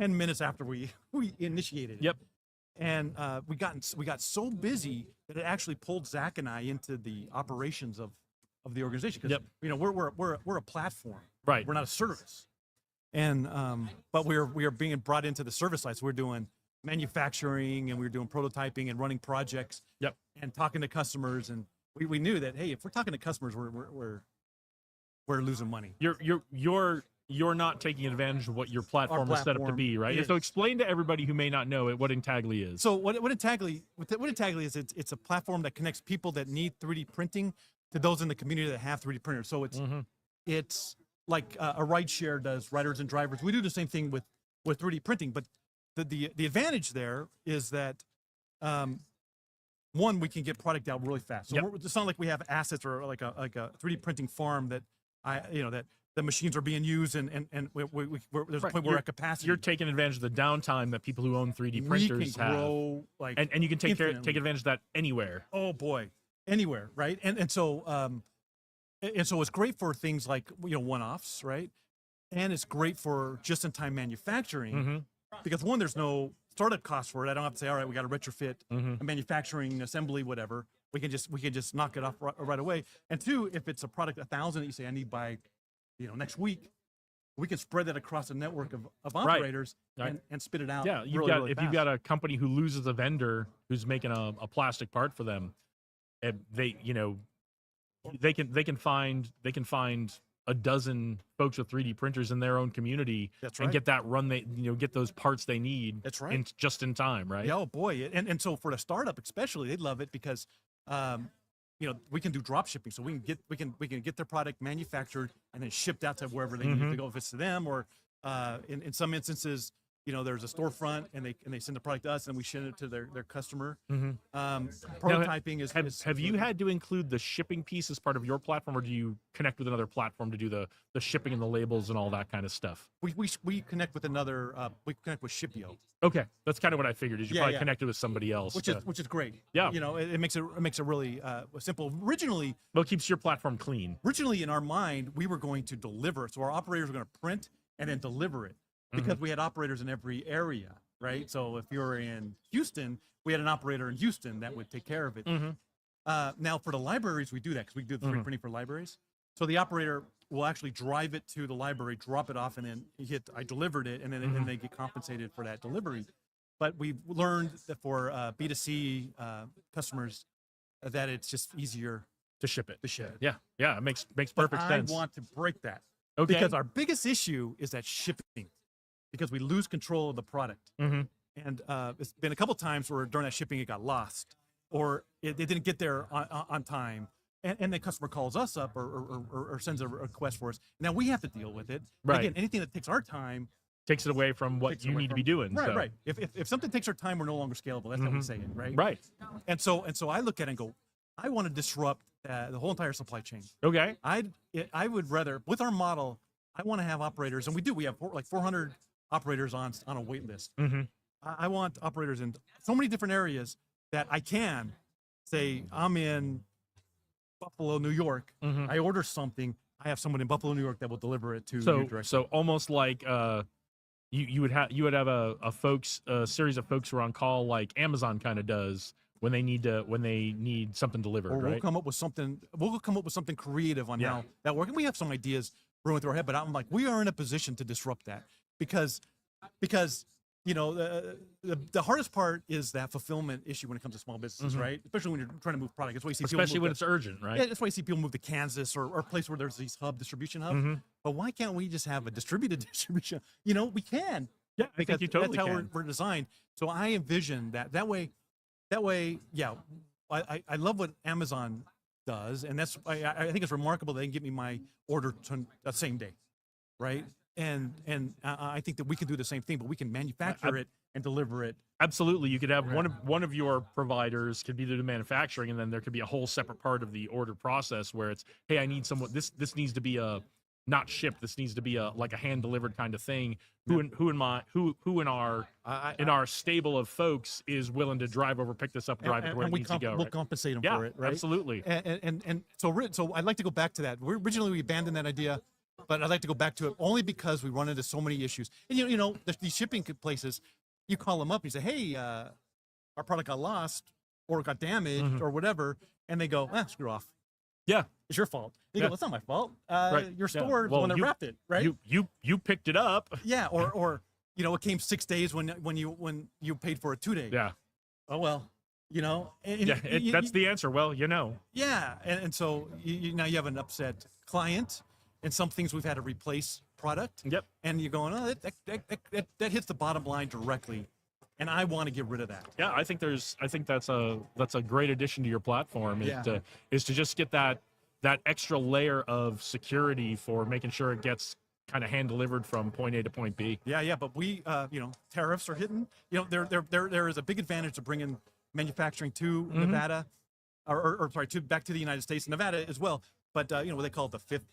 10 minutes after we initiated it. Yep. And we got so busy that it actually pulled Zach and I into the operations of the organization. 'Cause, Yep. you know, we're a platform. Right. We're not a service. And but we are being brought into the service side. So we're doing manufacturing and we're doing prototyping and running projects. Yep. And talking to customers. And we knew that, hey, if we're talking to customers, we're losing money. You're not taking advantage of what your platform is set up to platform be, right? is. So explain to everybody who may not know it what Intagli is. So what Intagli is, it's a platform that connects people that need 3D printing to those in the community that have 3D printers. So it's like a rideshare does, riders and drivers. We do the same thing with 3D printing, but the advantage there is that one, we can get product out really fast. So it's not like we have assets or like a 3D printing farm that that the machines are being used and there's a point where we're at capacity. You're taking advantage of the downtime that people who own 3D printers we can have. grow like and you can take infinitely. advantage of that anywhere. Oh boy, anywhere, right? And so it's great for things like one-offs, right? And it's great for just-in-time manufacturing because one, there's no startup cost for it. I don't have to say, all right, we got to retrofit a manufacturing assembly, whatever. We can just knock it off right away. And two, if it's a product 1,000 that you say I need by next week, we can spread that across a network of operators and spit it out. Yeah, really if fast. you've got a company who loses a vendor who's making a plastic part for them, and they can find a dozen folks with 3D printers in their own community and get that run get those parts they need. That's right. Just in time, right? Yeah, oh boy. And so for the startup especially, they love it because we can do drop shipping. So we can get their product manufactured and then shipped out to wherever they need it to go, if it's to them or in some instances, there's a storefront and they send the product to us and we send it to their customer. Prototyping have you had to include the shipping piece as part of your platform, or do you connect with another platform to do the shipping and the labels and all that kind of stuff? We connect with another. We connect with Shipio. Okay, that's kind of what I figured. Is you probably connected with somebody else, which is great. Yeah, it makes it really simple. Originally, well, it keeps your platform clean. Originally, in our mind, we were going to deliver, so our operators were going to print and then deliver it because we had operators in every area, right? So if you're in Houston, we had an operator in Houston that would take care of it. Now for the libraries, we do that because we do the 3D printing for libraries. So the operator will actually drive it to the library, drop it off, and then I delivered it, and then they get compensated for that delivery. But we've learned that for B2C customers that it's just easier to ship it. Yeah, it makes perfect sense. I want to break that because our biggest issue is that shipping, because we lose control of the product. And it's been a couple times where during that shipping it got lost, or it didn't get there on time. And the customer calls us up or sends a request for us. Now we have to deal with it. Right. Again, anything that takes our time takes it away from what you need to be doing. Right, so. right. If something takes our time, we're no longer scalable. That's how we say it, right? Right. And so I look at it and go, I want to disrupt the whole entire supply chain. Okay. I would rather, with our model, I want to have operators, and we do. We have like 400 operators on a wait list. I want operators in so many different areas that I can say, I'm in Buffalo, New York. I order something. I have someone in Buffalo, New York that will deliver it to you directly. So almost like you would have a series of folks who are on call like Amazon kind of does when they need something delivered. Or we'll right? come up with something. We'll come up with something creative on how that works. And we have some ideas brewing through our head, but I'm like, we are in a position to disrupt that because the hardest part is that fulfillment issue when it comes to small businesses, right? Especially when you're trying to move product. That's why you see especially people when it's urgent, right? Yeah, that's why you see people move to Kansas or a place where there's these distribution hubs. But why can't we just have a distributed distribution? We can. Yeah, I think you totally that's how can. we're designed. So I envision that way. Yeah, I love what Amazon does, and that's I think it's remarkable they can get me my order to the same day, right? And I think that we can do the same thing, but we can manufacture it and deliver it. Absolutely, you could have one of your providers could be the manufacturing, and then there could be a whole separate part of the order process where it's, hey, I need someone. This needs to be a not shipped. This needs to be a hand delivered kind of thing. Who in our stable of folks is willing to drive over, pick this up, drive it to where it needs to go? We'll compensate them for it, right? Absolutely. And so I'd like to go back to that. Originally we abandoned that idea but I'd like to go back to it only because we run into so many issues. And these shipping places, you call them up and you say, hey, our product got lost or got damaged or whatever, and they go, screw off. Yeah. It's your fault. You Yeah. go, it's not my fault. Right. Your Yeah. store is the Well, one that wrapped it, right? You picked it up. Yeah, or it came 6 days when you paid for it 2 days. Yeah. Oh well, and Yeah. That's the answer. Well, yeah, and so now you have an upset client, and some things we've had to replace product. Yep. And you're going, oh, that hits the bottom line directly, and I want to get rid of that. Yeah, I think that's a great addition to your platform is to just get that extra layer of security for making sure it gets kind of hand delivered from point A to point B. Yeah, but we, tariffs are hitting. There is a big advantage to bringing manufacturing to Nevada, or back to the United States, Nevada as well. But what they call it, the fifth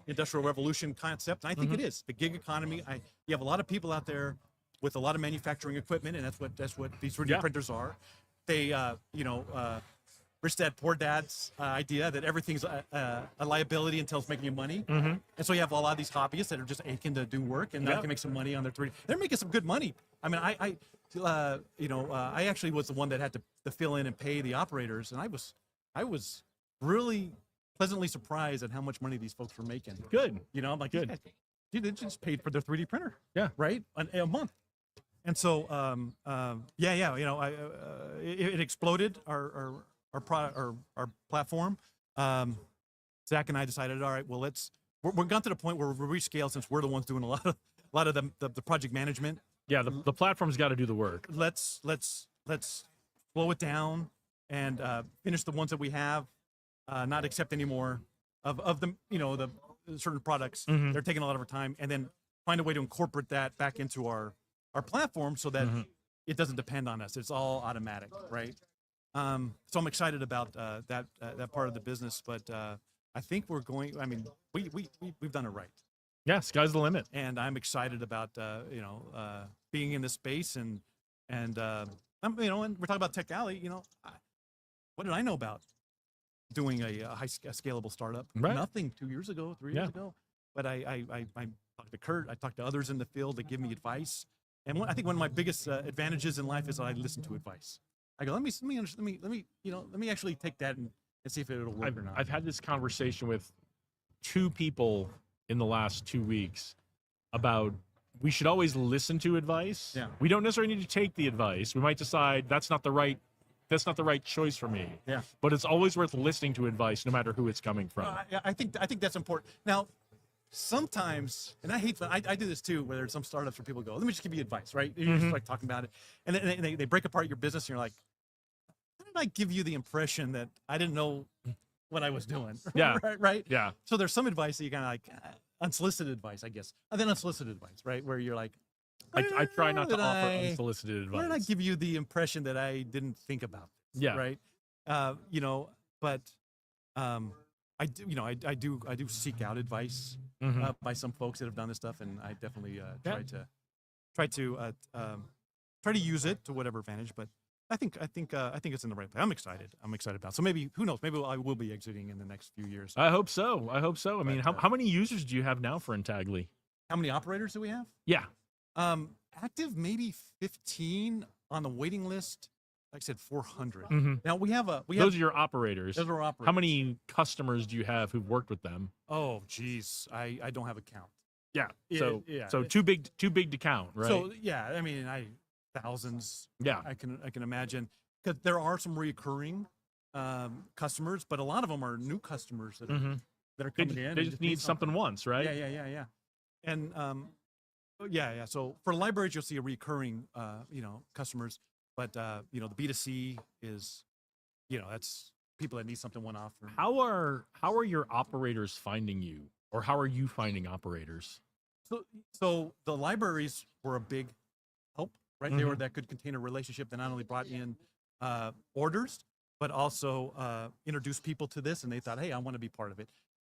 industrial revolution concept, and I think it is the gig economy. You have a lot of people out there with a lot of manufacturing equipment, and that's what these 3D printers are. They, rich dad, poor dad's idea that everything's a liability until it's making you money. And so you have a lot of these hobbyists that are just aching to do work and now can make some money on their 3D. They're making some good money. I mean, I actually was the one that had to fill in and pay the operators, and I was really pleasantly surprised at how much money these folks were making. Good. I'm like, Good. Dude, they just paid for their 3D printer. Yeah. Right. A month. And so, it exploded our product, our platform. Zach and I decided, all right, well, we're gone to the point where we're rescaled since we're the ones doing a lot of the project management. Yeah, the platform's got to do the work. Let's slow it down and finish the ones that we have, not accept any more of the the certain products. They're taking a lot of our time, and then find a way to incorporate that back into our platform so that it doesn't depend on us. It's all automatic, right? So I'm excited about that part of the business, but I think we're going. I mean, we've done it right. Yeah, sky's the limit. And I'm excited about being in this space and and we're talking about Tech Alley. What did I know about doing a scalable startup? Right. Nothing 2 years ago, 3 years ago. But I talked to Kurt. I talked to others in the field that give me advice. And I think one of my biggest advantages in life is that I listen to advice. I go, let me actually take that and see if it'll work or not. I've had this conversation with 2 people in the last 2 weeks about we should always listen to advice. Yeah. We don't necessarily need to take the advice. We might decide that's not the right choice for me. Yeah. But it's always worth listening to advice no matter who it's coming from. I think that's important. Now, sometimes, and I do this too, where there's some startups where people go, let me just give you advice, right? You're just like talking about it. And then they break apart your business and you're like, how did I give you the impression that I didn't know what I was doing? Yeah. right? Yeah. So there's some advice that you kind of like, unsolicited advice, I guess. And then unsolicited advice, right? Where you're like, I try not to offer unsolicited advice. Why did I give you the impression that I didn't think about this? Yeah. Right. But I do seek out advice by some folks that have done this stuff, and I definitely try to use it to whatever advantage. But I think it's in the right place. I'm excited about it. So maybe, who knows? Maybe I will be exiting in the next few years. I hope so. I mean, how many users do you have now for Intagly? How many operators do we have? Yeah. Active, maybe 15 on the waiting list. Like I said, 400. Now Those are your operators. Those are operators. How many customers do you have who've worked with them? Oh, geez, I don't have a count. Yeah. Yeah. So too big to count, right? So yeah, I mean, thousands. Yeah. I can imagine, because there are some recurring customers, but a lot of them are new customers that are coming in. They just need something once, right? Yeah. And yeah. So for libraries, you'll see a recurring customers, but the B2C is, that's people that need something one-off. How are your operators finding you, or how are you finding operators? So the libraries were a big help, right? They were that good container relationship that not only brought in orders, but also introduced people to this, and they thought, hey, I want to be part of it.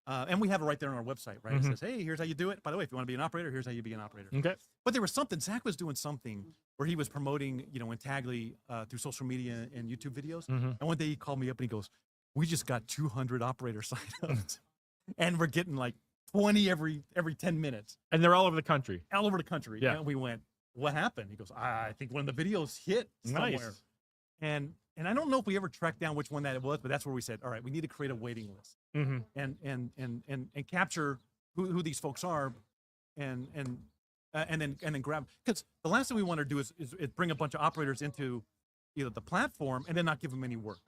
And we have it right there on our website, right? It says, hey, here's how you do it. By the way, if you want to be an operator, here's how you be an operator. Okay. But there was something, Zach was doing something where he was promoting, Intagly through social media and YouTube videos. And one day he called me up and he goes, we just got 200 operators signed up. And we're getting like 20 every 10 minutes, And they're all over the country. all over the country. Yeah. And we went, what happened? He goes, I think one of the videos hit somewhere. Nice. And I don't know if we ever tracked down which one that it was, but that's where we said, all right, we need to create a waiting list Mm-hmm. and capture who these folks are, and then grab, because the last thing we want to do is bring a bunch of operators into either the platform and then not give them any work,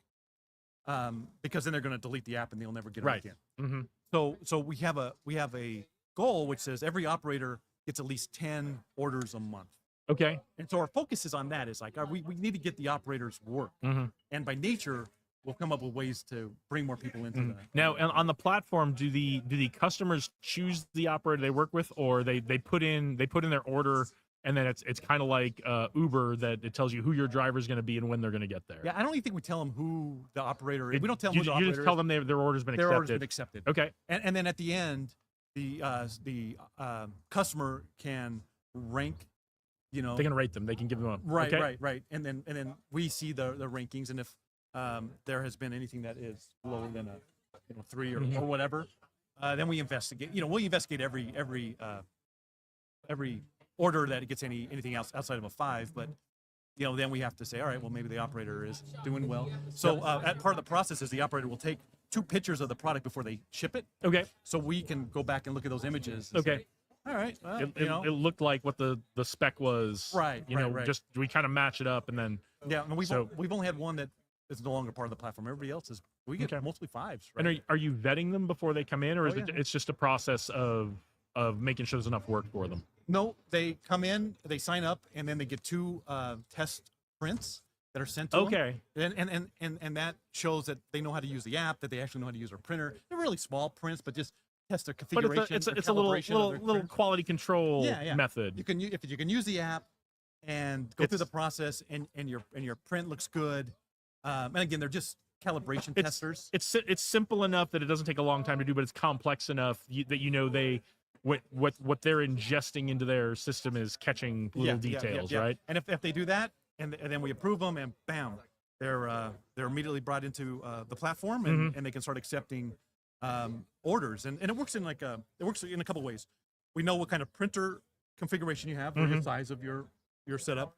because then they're going to delete the app and they'll never get it Right. again. Mm-hmm. So we have a goal which says every operator gets at least 10 orders a month. Okay. And so our focus is on that. Is like, we need to get the operators work. Mm-hmm. And by nature, we'll come up with ways to bring more people into that. Now, and on the platform, do the customers choose the operator they work with, or they put in their order, and then it's kind of like Uber, that it tells you who your driver is going to be and when they're going to get there? Yeah, I don't even think we tell them who the operator is. We don't tell them You, who the you operator just tell is. them their order's been Their accepted. order's been accepted. Okay. And then at the end, the customer can rank, They can rate them. They can give them a right, okay. right. And then we see the rankings, and if there has been anything that is lower than a 3 or whatever, then we investigate. We'll investigate every order that gets anything else outside of a 5, but then we have to say, all right, well, maybe the operator is doing well. So at part of the process is the operator will take 2 pictures of the product before they ship it, Okay. so we can go back and look at those images. And Okay. say, all right, well, It looked like what the spec was. Right, right. Just we kind of match it up, and then yeah. And we've So- only had one that is no longer part of the platform. Everybody else is, we get Okay. mostly 5s. Right? and are you vetting them before they come in, or is Oh, it yeah. it's just a process of making sure there's enough work for them? No, they come in, they sign up, and then they get 2 test prints that are sent to them. Okay. And that shows that they know how to use the app, that they actually know how to use our printer. They're really small prints, but just test their But configuration. it's their a little calibration of their little printer. quality control Yeah. method. You can if you can use the app and go through the It's- process, and your print looks good. And again, they're just calibration It's- testers. It's simple enough that it doesn't take a long time to do, but it's complex enough that they what they're ingesting into their system is catching little details, right? And if they do that, and then we approve them, and bam, they're immediately brought into the platform, and, Mhm. and they can start accepting orders. And it works in a couple ways. We know what kind of printer configuration you have, or the Mhm. size of your setup,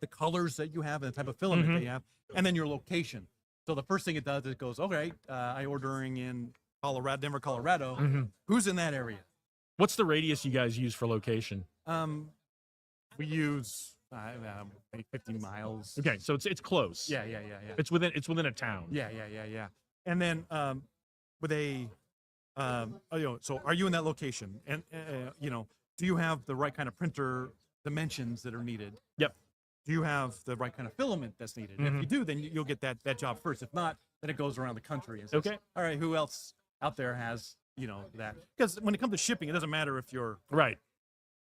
the colors that you have, and the type of filament that Mhm. you have, and then your location. So the first thing it does is it goes, okay, I'm ordering in Denver, Colorado. Mhm. Who's in that area? What's the radius you guys use for location? We use maybe 50 miles. Okay, so it's close. Yeah. It's within a town. Yeah. And then with a, so are you in that location? And do you have the right kind of printer dimensions that are needed? Yep. Do you have the right kind of filament that's needed? And if you do, then you'll get that job first. If not, then it goes around the country. And says, Okay. all right, who else out there has that? Because when it comes to shipping, it doesn't matter if you're Right.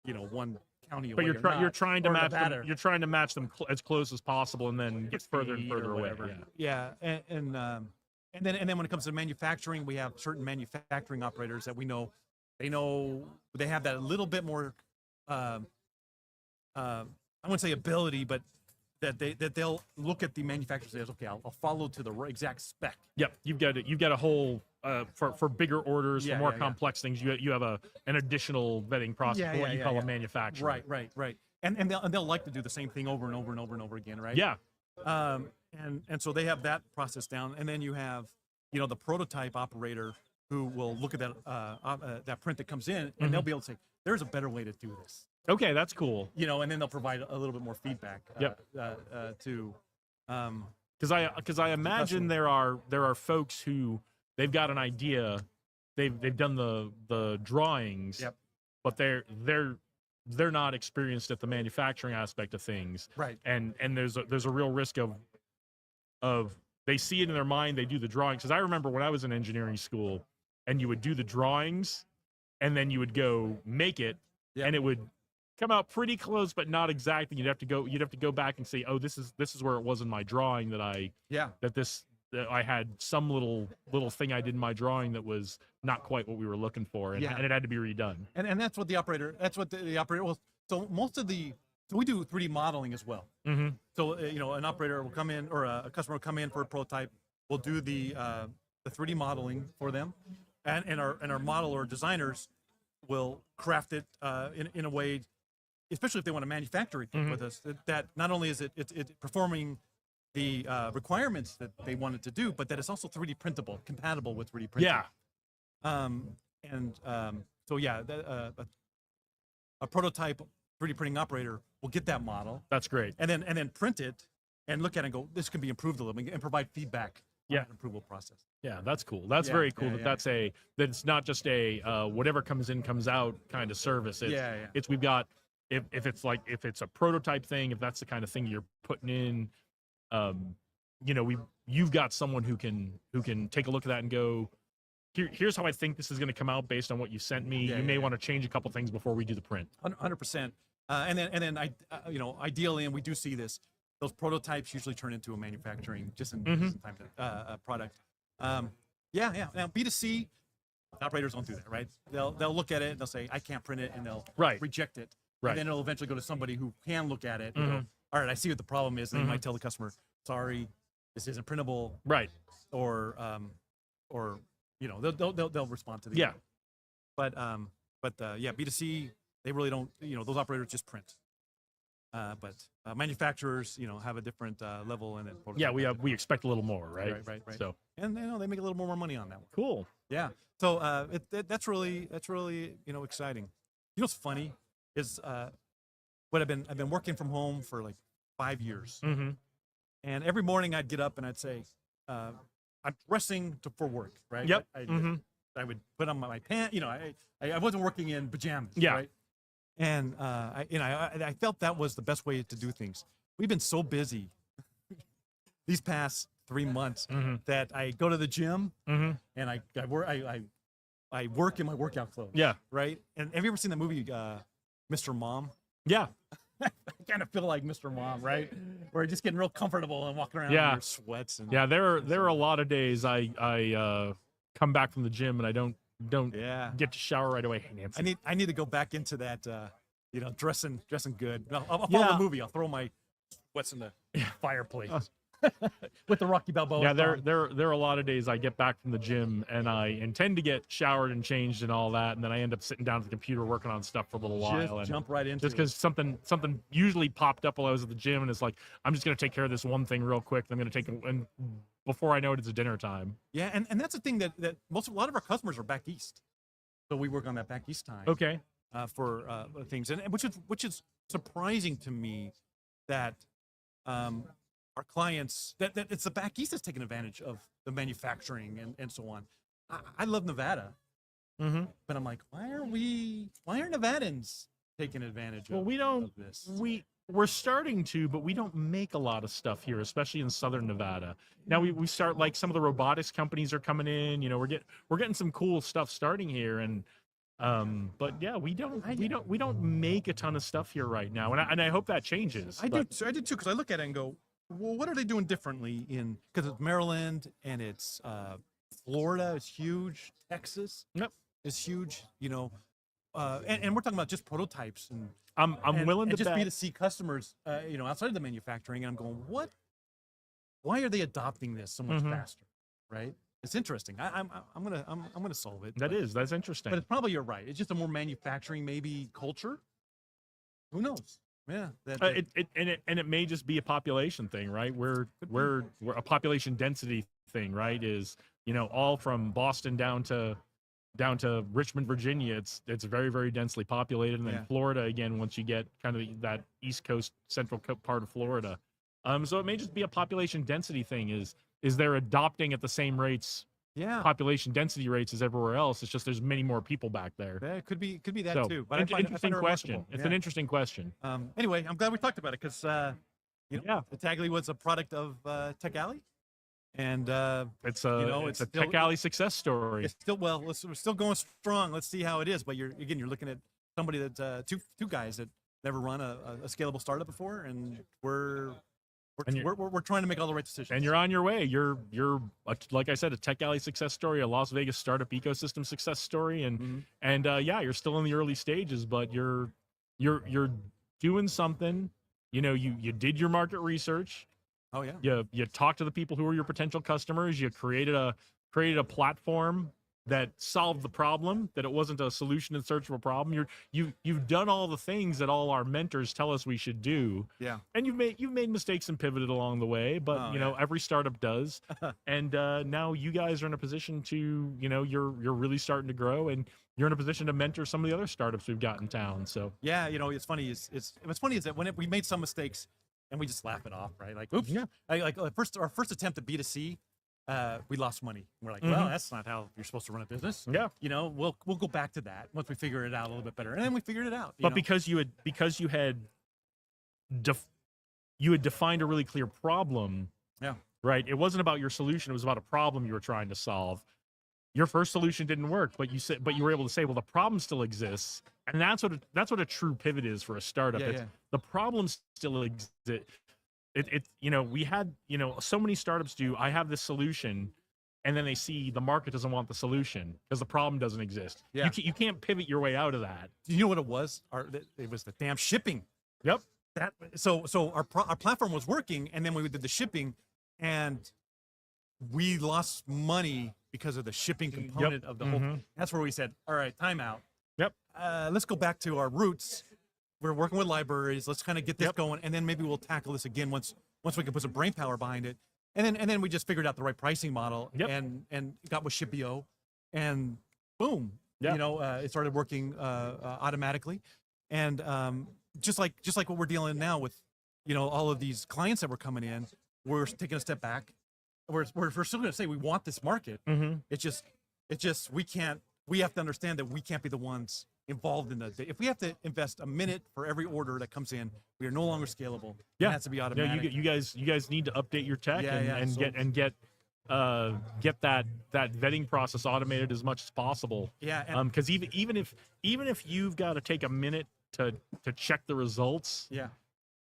One county away. But you're or not, trying to or match them. Nevada. You're trying to match them as close as possible, and then get further and Speed further or away. whatever. Yeah. Yeah, and then when it comes to manufacturing, we have certain manufacturing operators that we know they have that a little bit more. I wouldn't say ability, but that they'll look at the manufacturer and say, okay, I'll follow to the exact spec. Yep. You've got a whole for bigger orders, Yeah, for more yeah. complex things. You have an additional vetting process for what you call a manufacturer. Right. And they'll like to do the same thing over and over and over and over again, right? Yeah. And so they have that process down, and then you have the prototype operator who will look at that print that comes in, and they'll be able to say, there's a better way to do this. Okay, that's cool. And then they'll provide a little bit more feedback. Yep. To Because I imagine there are folks who they've got an idea, they've done the drawings, Yep. but they're not experienced at the manufacturing aspect of things. Right. And there's a real risk of they see it in their mind, they do the drawings. Because I remember when I was in engineering school, and you would do the drawings, and then you would go make it, Yep. and it would come out pretty close, but not exactly. You'd have to go back and say, oh, this is where it was in my drawing that I had some little thing I did in my drawing that was not quite what we were looking for, and, Yeah. and it had to be redone. and that's what the operator. Well, so most of so we do 3D modeling as well. Mm-hmm. So an operator will come in, or a customer will come in for a prototype. We'll do the 3D modeling for them. and our model or designers will craft it in a way, especially if they want to manufacture it with us, that not only is it performing the requirements that they want it to do, but that it's also 3D printable, compatible with 3D printing. Yeah. So yeah, a prototype 3D printing operator will get that model That's great. and then print it and look at it and go, this can be improved a little bit, and provide feedback on Yeah. that approval process. Yeah, that's cool. That's Yeah, very cool. yeah, That yeah. that it's not just a whatever comes in comes out kind of service. It's, Yeah, yeah. It's we've got if it's a prototype thing, if that's the kind of thing you're putting in, you've got someone who can take a look at that and go, here's how I think this is going to come out based on what you sent me. Yeah, you may yeah. want to change a couple things before we do the print. 100%. And then ideally, and we do see this, those prototypes usually turn into a manufacturing just in time to product. Yeah. Now B2C operators don't do that, right? They'll look at it and they'll say, I can't print it, and they'll Right. reject it. Right. And then it'll eventually go to somebody who can look at it and go, all right, I see what the problem is. And they might tell the customer, sorry, this isn't printable, Right. or they'll respond to the Yeah. email. But B2C, they really don't, those operators just print. But manufacturers, have a different level in it. Yeah, we expect a little more, right? Right. So And they make a little more money on that one. cool. Yeah. So that's really exciting. What's funny is what I've been working from home for like 5 years, Mm-hmm. and every morning I'd get up and I'd say, I'm dressing for work, right? Yep. I would put on my pants. I wasn't working in pajamas. Yeah. Right? And I felt that was the best way to do things. We've been so busy these past 3 months that I go to the gym and I work in my workout clothes. Yeah. Right. And have you ever seen the movie Mr. Mom? Yeah. I kind of feel like Mr. Mom, right? Where you're just getting real comfortable and walking around Yeah. in your sweats. And Yeah, there are a lot of days I come back from the gym and I don't yeah. get to shower right away. Hey, Nancy. I need to go back into that, dressing good. I'll follow Yeah. the movie. I'll throw my sweats in the fireplace with the Rocky Balboa. Yeah, song. there are a lot of days I get back from the gym and I intend to get showered and changed and all that, and then I end up sitting down at the computer working on stuff for a little while. Just And jump right into just it. because something usually popped up while I was at the gym, and it's like I'm just gonna take care of this one thing real quick. I'm gonna take and before I know it, it's dinner time. Yeah, and that's the thing that a lot of our customers are back east, so we work on that back east time. Okay. For things, and which is surprising to me that our clients that it's the back east that's taking advantage of the manufacturing and so on. I love Nevada, but I'm like, why aren't Nevadans taking advantage Well, of, we don't. of this? We're starting to, but we don't make a lot of stuff here, especially in southern Nevada. Now we start, like, some of the robotics companies are coming in. We're getting some cool stuff starting here, and but yeah, we don't make a ton of stuff here right now, and I hope that changes. I do too, because I look at it and go, well, what are they doing differently because it's Maryland and it's Florida is huge, Texas is huge, and we're talking about just prototypes and I'm willing to just bet. B2C customers, outside of the manufacturing, and I'm going, why are they adopting this so much faster, right? It's interesting. I'm gonna solve it. That's interesting. But it's probably, you're right. It's just a more manufacturing maybe culture. Who knows? Yeah. It may just be a population thing, right? We're a population density thing, right? Is all from Boston down to Richmond, Virginia. It's very, very densely populated, and then Florida again. Once you get kind of that East Coast, central part of Florida, so it may just be a population density thing. Is they're adopting at the same rates, population density rates as everywhere else. It's just there's many more people back there. Yeah, it could be that So, too. But I find interesting it question. remarkable. It's an interesting question. Anyway, I'm glad we talked about it because the Tagly was a product of Tech Alley, and it's a Tech Alley success story. It's still we're still going strong. Let's see how it is. But you're looking at somebody that two guys that never run a scalable startup before, and we're trying to make all the right decisions. And you're on your way. You're like I said, a Tech Alley success story, a Las Vegas startup ecosystem success story, and you're still in the early stages, but you're doing something. You did your market research. Oh yeah. You talked to the people who are your potential customers. You created a platform that solved the problem, that it wasn't a solution in search of a problem. You've done all the things that all our mentors tell us we should do. Yeah. And you've made mistakes and pivoted along the way, but Oh, you know, yeah. every startup does. And now you guys are in a position to, you know, you're really starting to grow, and you're in a position to mentor some of the other startups we've got in town. So Yeah, you know, it's funny. What's funny is that we made some mistakes and we just laugh it off, right? Like, oops. Yeah. Our first attempt at B2C, we lost money. We're like, Mhm. well, that's not how you're supposed to run a business. yeah. You know, we'll go back to that once we figure it out a little bit better, and then we figured it out. But because you had defined a really clear problem. Yeah. Right. It wasn't about your solution. It was about a problem you were trying to solve. Your first solution didn't work, but you were able to say, well, the problem still exists. And that's what a true pivot is for a startup. Yeah, It's, yeah. The problem still exists. You know, we had, you know, so many startups do, I have this solution, and then they see the market doesn't want the solution because the problem doesn't exist. Yeah. You can't pivot your way out of that. you know what it was? It was the damn shipping. Yep. So our platform was working, and then we did the shipping, and we lost money because of the shipping component of the whole. Mhm. That's where we said, all right, time out. Yep. Let's go back to our roots. We're working with libraries. Let's kind of get this Yep. going, and then maybe we'll tackle this again once we can put some brain power behind it. And then we just figured out the right pricing model, Yep. and got with Shipio, and boom, Yep. you know, it started working automatically, and just like what we're dealing now with, you know, all of these clients that were coming in, we're taking a step back. We're still going to say we want this market. Mm-hmm. It's just we have to understand that we can't be the ones involved in if we have to invest a minute for every order that comes in, we are no longer scalable. Yeah. It has to be No, automatic. you guys need to update your tech Yeah, yeah, and so- get that vetting process automated as much as possible. Yeah, and- Because even if you've got to take a minute to check the results, yeah.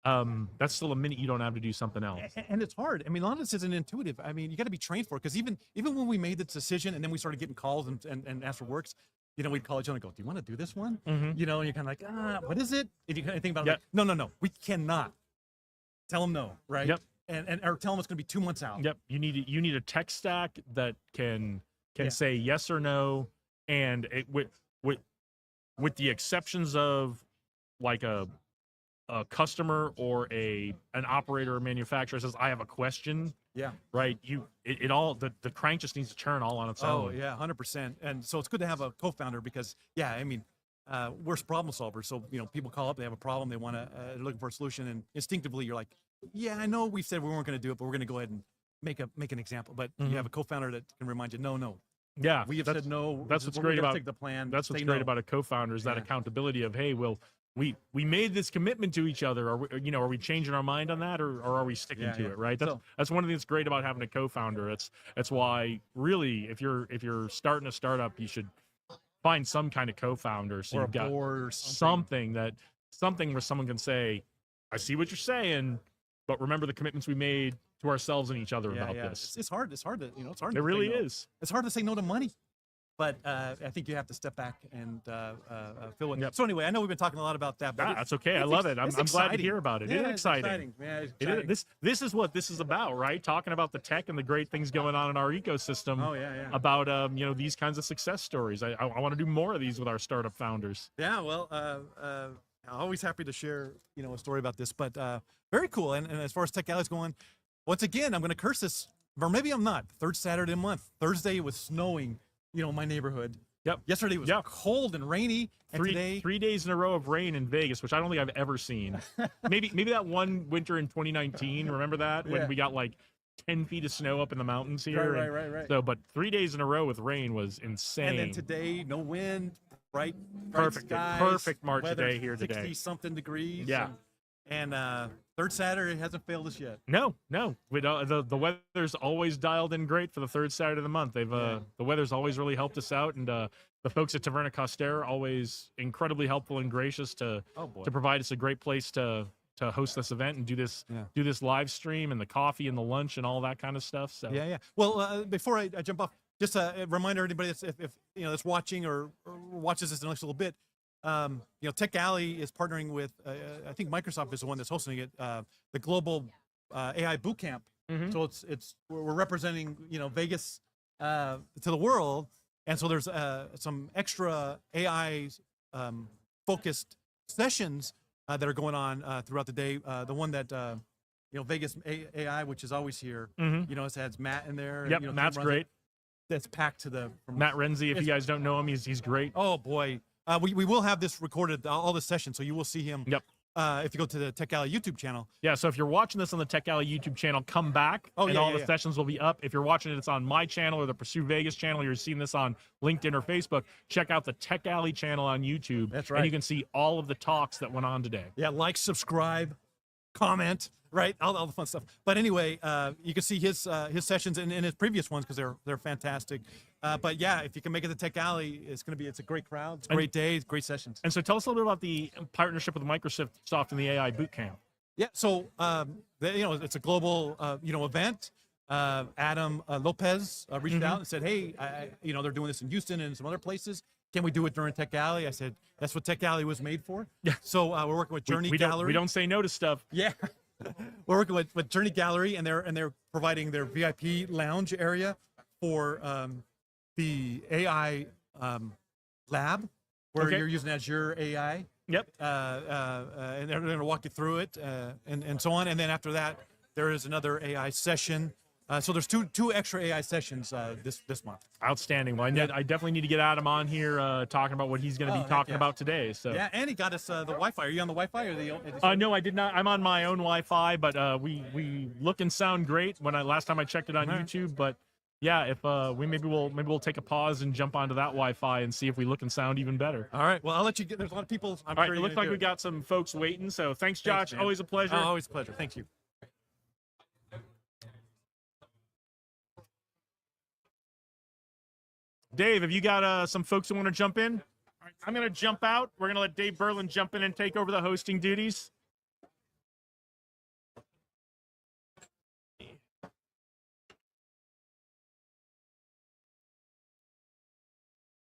that's still a minute you don't have to do something else. And it's hard. I mean, a lot of this isn't intuitive. I mean, you got to be trained for it. Because even when we made the decision and then we started getting calls and asked for works, you know, we'd call each other and go, "Do you want to do this one?" Mhm. You know, and you're kind of like, what is it? If you kind of think about it, Yep. like, no, we cannot. Tell them no, right? Yep. And or tell them it's going to be 2 months out. Yep. You need a tech stack that can Yeah. say yes or no, and with the exceptions of like a customer or an operator or manufacturer says, I have a question, Yeah. right? It all the crank just needs to turn all on its Oh own. yeah, 100%. And so it's good to have a co-founder because, yeah, I mean, we're problem solvers. So, you know, people call up, they have a problem, they want to, they're looking for a solution, and instinctively you're like, yeah, I know we said we weren't going to do it, but we're going to go ahead and make an example. But Mhm. you have a co-founder that can remind you, no, Yeah, we have that's- said no. That's this is what's what we're great gonna about take the plan. That's what's say great no. about a co-founder is that Yeah. accountability of, hey, well, we made this commitment to each other. Are we changing our mind on that, or are we sticking Yeah, to yeah. it? Right. So- That's one of the things great about having a co-founder. That's why really, if you're starting a startup, you should find some kind of co-founder. So Or a you've got board or something. something where someone can say, I see what you're saying, but remember the commitments we made to ourselves and each other Yeah, about yeah. this. It's hard. It's hard to, it's hard. It to say really no. is. It's hard to say no to money, but I think you have to step back and feel it. Yep. So anyway, I know we've been talking a lot about that, but That's okay. I it's love ex- it. I'm it's glad to exciting. hear about it. Yeah, It is it's exciting. Yeah, it's It exciting. is. This is what this is about, right? Talking about the tech and the great things going on in our ecosystem. Oh yeah. About these kinds of success stories. I want to do more of these with our startup founders. Yeah, well, always happy to share, a story about this, but very cool. And as far as Tech Alley's going, once again, I'm going to curse this, or maybe I'm not. Third Saturday of the month. Thursday it was snowing, in my neighborhood. Yep. Yesterday was Yep. cold and rainy, and today, 3 days in a row of rain in Vegas, which I don't think I've ever seen. maybe that one winter in 2019. Remember that when Yeah. we got like 10 feet of snow up in the mountains here. Right. So, but 3 days in a row with rain was insane. And then today, no wind, bright Perfect. skies, Perfect March weather, day here today. 60-something degrees. Yeah. And third Saturday hasn't failed us yet. No. The weather's always dialed in great for the third Saturday of the month. They've the weather's always really helped us out, and the folks at Taverna Costera always incredibly helpful and gracious to provide us a great place to host this event and do this live stream and the coffee and the lunch and all that kind of stuff. So Yeah. Well, before I jump off, just a reminder, anybody that's if that's watching or watches this in the next little bit. Tech Alley is partnering with, I think Microsoft is the one that's hosting it, the Global AI Bootcamp. Mhm. So we're representing, Vegas to the world, And so there's some extra AI focused sessions that are going on throughout the day. The one that Vegas AI, which is always here, Mhm. it has Matt in there. Yep, Tim Matt's runs it. great. That's packed to the Matt Renzi, if you it's- guys don't know him, he's great. Oh boy, we will have this recorded, all the sessions, so you will see him. Yep. If you go to the Tech Alley YouTube channel. Yeah, so if you're watching this on the Tech Alley YouTube channel, come back, Oh, and yeah, all yeah, the yeah. sessions will be up. If you're watching it, it's on my channel or the Pursue Vegas channel. You're seeing this on LinkedIn or Facebook. Check out the Tech Alley channel on YouTube. That's And right. you can see all of the talks that went on today. Yeah, like, subscribe, comment, right? All the fun stuff. But anyway, you can see his sessions and his previous ones because they're fantastic. But yeah, if you can make it to Tech Alley, it's a great crowd, it's a great day, it's great sessions. And so tell us a little bit about the partnership with Microsoft and the AI Bootcamp. Yeah, so it's a global event. Adam Lopez reached out and said, "Hey, they're doing this in Houston and some other places. Can we do it during Tech Alley?" I said, "That's what Tech Alley was made for." Yeah. So we're working with Journey Gallery. We don't say no to stuff. Yeah, we're working with Journey Gallery, and they're providing their VIP lounge area for the AI lab, where Okay. you're using Azure AI. Yep. And they're going to walk you through it, and so on. And then after that, there is another AI session. So there's two extra AI sessions this month. Outstanding. Well, I definitely need to get Adam on here talking about what he's going to Oh, be heck talking yeah. about today. So Yeah, and he got us the Wi-Fi. Are you on the Wi-Fi or the? no, I did not. I'm on my own Wi-Fi, but we look and sound great. Last time I checked it on All right. YouTube, but yeah, if maybe we'll take a pause and jump onto that Wi-Fi and see if we look and sound even better. All right. Well, I'll let you get. There's a lot of people. I'm All right, sure it you're looks gonna like we do it. got some folks waiting. So thanks, Josh. man. Always a pleasure. Oh, always a pleasure. Thank you. Dave, have you got some folks who want to jump in? All right, I'm going to jump out. We're going to let Dave Berlin jump in and take over the hosting duties.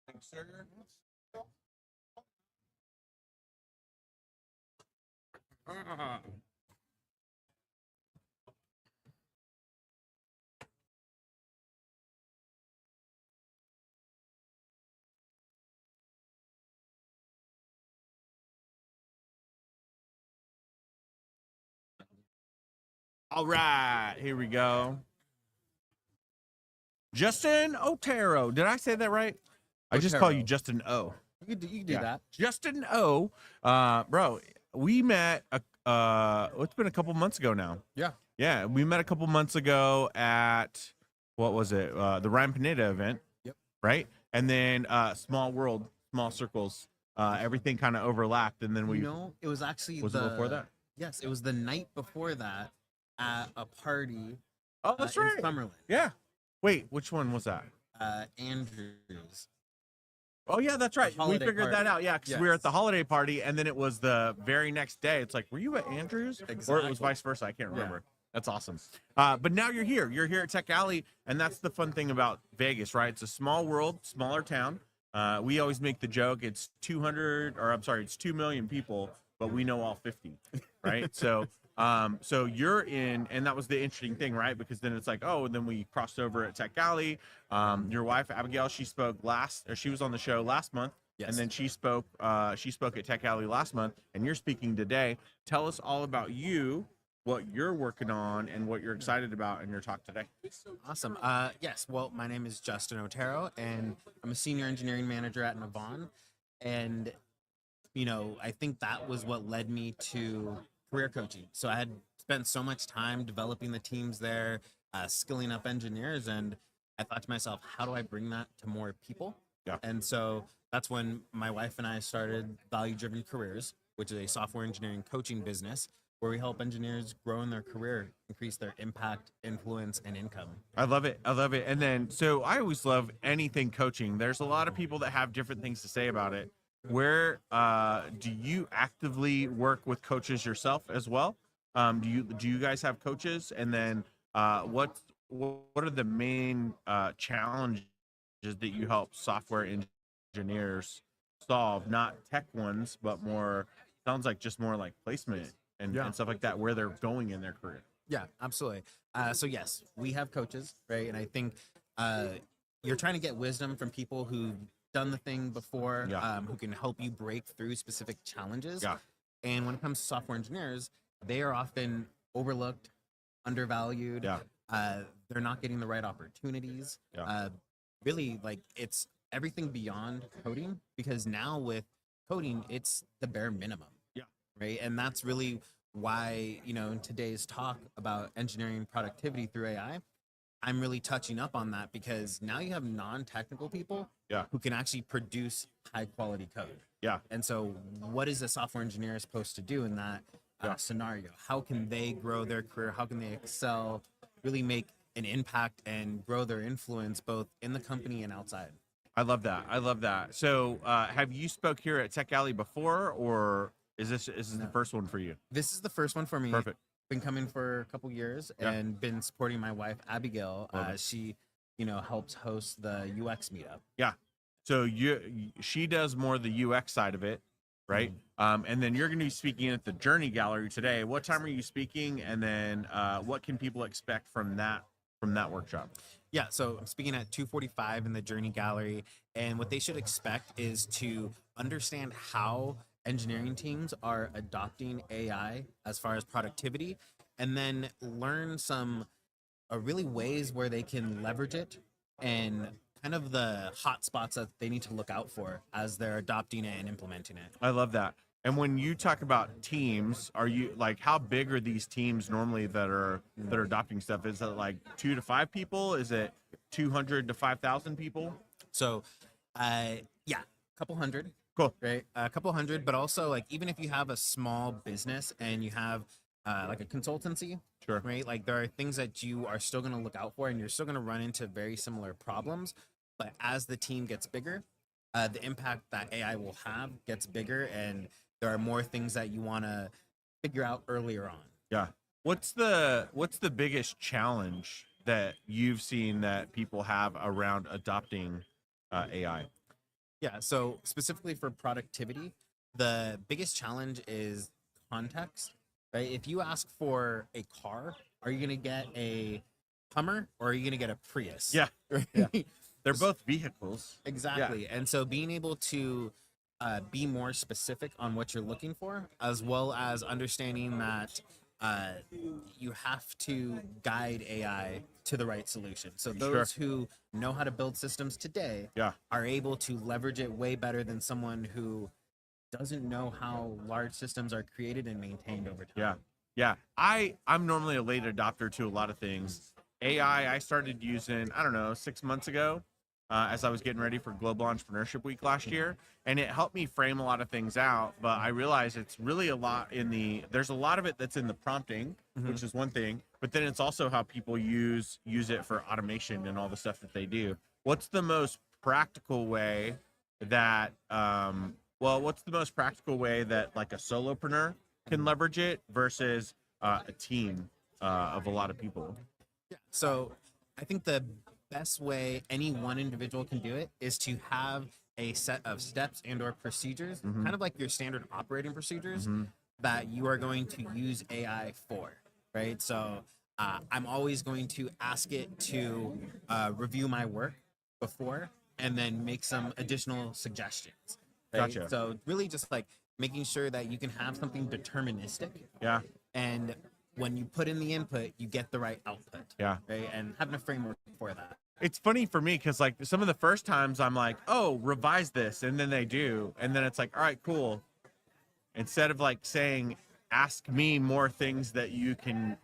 Thanks, sir. All right, here we go. Justin Otero. Did I say that right? I just call you Otero. Justin O. You can do Yeah. that. Justin O. Bro, we met. It's been a couple months ago now. Yeah. Yeah, we met a couple months ago at what was it? The Ryan Pineda event. Yep. Right, and then Small World, Small Circles. Everything kind of overlapped, and then we. No, it was actually Was it before that? Yes, it was the night before that at a party. Oh, that's in right. Summerlin. Yeah. Wait, which one was that? Andrews. Oh yeah, that's right. We Holiday figured that party. out. Yeah, because we were Yes. at the holiday party, and then it was the very next day. It's like, were you at Andrews, or it was Exactly. vice versa? I can't Yeah. remember. That's awesome. But now you're here. You're here at Tech Alley, and that's the fun thing about Vegas, right? It's a small world, smaller town. We always make the joke it's 2 million people, but we know all 50, right? So you're in, and that was the interesting thing, right? Because then it's like, oh, and then we crossed over at Tech Alley. Your wife Abigail, she was on the show last month, Yes. and then she spoke at Tech Alley last month, and you're speaking today. Tell us all about you, what you're working on, and what you're excited about in your talk today. Awesome. Yes. Well, my name is Justin Otero, and I'm a senior engineering manager at Navan. And, I think that was what led me to career coaching. So I had spent so much time developing the teams there, skilling up engineers. And I thought to myself, how do I bring that to more people? Yeah. And so that's when my wife and I started Value Driven Careers, which is a software engineering coaching business where we help engineers grow in their career, increase their impact, influence, and income. I love it. I love it. And then, so I always love anything coaching. There's a lot of people that have different things to say about it. Where do you actively work with coaches yourself as well? Do you guys have coaches? And then what are the main challenges that you help software engineers solve? Not tech ones, but more, sounds like just more like placement and stuff like that, where they're going in their career. Yeah, absolutely. So yes, we have coaches, right? And I think you're trying to get wisdom from people who've done the thing before, Yeah. who can help you break through specific challenges. Yeah. And when it comes to software engineers, they are often overlooked, undervalued. Yeah. They're not getting the right opportunities. Yeah. Really, like, it's everything beyond coding, because now with coding, it's the bare minimum. Yeah. Right. And that's really why, in today's talk about engineering productivity through AI, I'm really touching up on that, because now you have non-technical people Yeah. who can actually produce high quality code. Yeah. And so what is a software engineer supposed to do in that scenario? How can they grow their career? How can they excel, really make an impact and grow their influence both in the company and outside? I love that. I love that. So, have you spoke here at Tech Alley before, or is this the first one for you? This is the first one for me. Perfect. Been coming for a couple years Yeah. and been supporting my wife Abigail. Love it. She, helps host the UX meetup. Yeah. So she does more the UX side of it, right? And then you're going to be speaking at the Journey Gallery today. What time are you speaking? And then what can people expect from that workshop? Yeah, so I'm speaking at 2:45 in the Journey Gallery, and what they should expect is to understand how engineering teams are adopting AI as far as productivity, and then learn some really ways where they can leverage it, and kind of the hot spots that they need to look out for as they're adopting it and implementing it. I love that. And when you talk about teams, are you like, how big are these teams normally that are adopting stuff? Is it like 2 to 5 people? Is it 200 to 5,000 people? So, yeah, a couple hundred. Cool. Right, a couple hundred, but also, like, even if you have a small business and you have like a consultancy, Sure. right? Like, there are things that you are still going to look out for, and you're still going to run into very similar problems. But as the team gets bigger, the impact that AI will have gets bigger, and there are more things that you want to figure out earlier on. Yeah. What's the biggest challenge that you've seen that people have around adopting AI? Yeah, so specifically for productivity, the biggest challenge is context, right? If you ask for a car, are you going to get a Hummer or are you going to get a Prius? Yeah. Right? Yeah. They're both vehicles. Exactly. And so being able to be more specific on what you're looking for, as well as understanding that you have to guide AI to the right solution. So those who know how to build systems today are able to leverage it way better than someone who doesn't know how large systems are created and maintained over time. Yeah. Yeah. I'm normally a late adopter to a lot of things. AI, I started using, 6 months ago. As I was getting ready for Global Entrepreneurship Week last year, and it helped me frame a lot of things out. But I realized it's really a lot there's a lot of it that's in the prompting, which is one thing, but then it's also how people use it for automation and all the stuff that they do. What's the most practical way that, like a solopreneur can leverage it versus a team of a lot of people? Yeah. So I think the best way any one individual can do it is to have a set of steps and or procedures, kind of like your standard operating procedures that you are going to use AI for, right? So I'm always going to ask it to review my work before and then make some additional suggestions. Right? Gotcha. So really just like making sure that you can have something deterministic. Yeah. And when you put in the input, you get the right output. Yeah. Right. And having a framework for that. It's funny for me because like some of the first times I'm like, oh, revise this. And then they do. And then it's like, all right, cool. Instead of like saying, ask me more things that you can,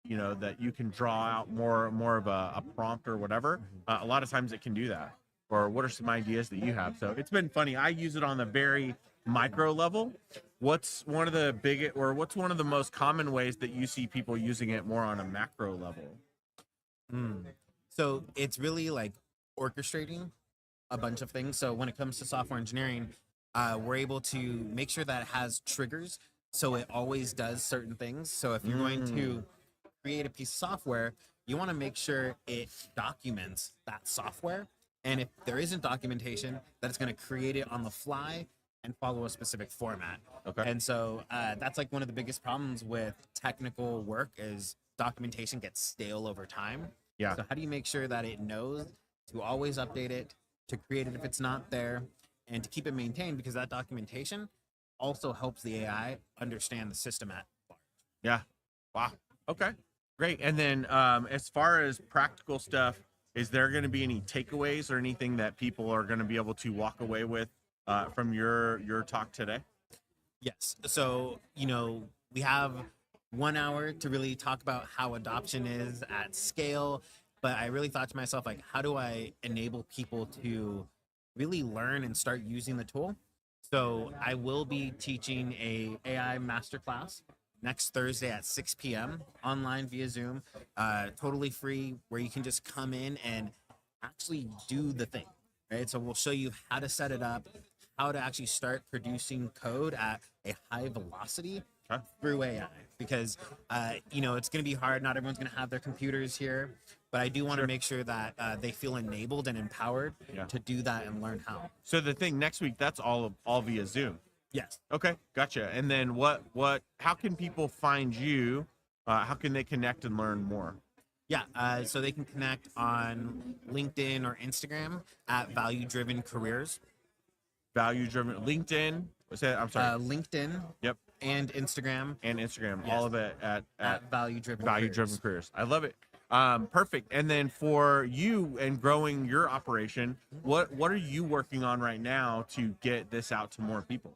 that you can draw out more of a prompt or whatever. A lot of times it can do that. Or what are some ideas that you have? So it's been funny. I use it on the very micro level. What's one of the most common ways that you see people using it more on a macro level? So it's really like orchestrating a bunch of things. So when it comes to software engineering, we're able to make sure that it has triggers. So it always does certain things. So if you're going to create a piece of software, you want to make sure it documents that software. And if there isn't documentation, that it's going to create it on the fly and follow a specific format. Okay. And so that's like one of the biggest problems with technical work is documentation gets stale over time. Yeah. So how do you make sure that it knows to always update it, to create it if it's not there, and to keep it maintained, because that documentation also helps the AI understand the system at large. Yeah. Wow. Okay. Great. And then as far as practical stuff, is there going to be any takeaways or anything that people are going to be able to walk away with from your talk today? Yes. So, we have 1 hour to really talk about how adoption is at scale. But I really thought to myself, like, how do I enable people to really learn and start using the tool? So I will be teaching a AI masterclass next Thursday at 6 p.m. online via Zoom, totally free, where you can just come in and actually do the thing, right? So we'll show you how to set it up, how to actually start producing code at a high velocity through AI, because it's going to be hard. Not everyone's going to have their computers here, but I do want to make sure that they feel enabled and empowered to do that and learn how. So the thing next week, that's all via Zoom. Yes. Okay, gotcha. And then how can people find you? How can they connect and learn more? Yeah, so they can connect on LinkedIn or Instagram at Value Driven Careers. Value Driven LinkedIn. I'm sorry. LinkedIn. Yep. And Instagram. Yes. All of it at Value Driven Careers. I love it. Perfect. And then for you and growing your operation, what are you working on right now to get this out to more people?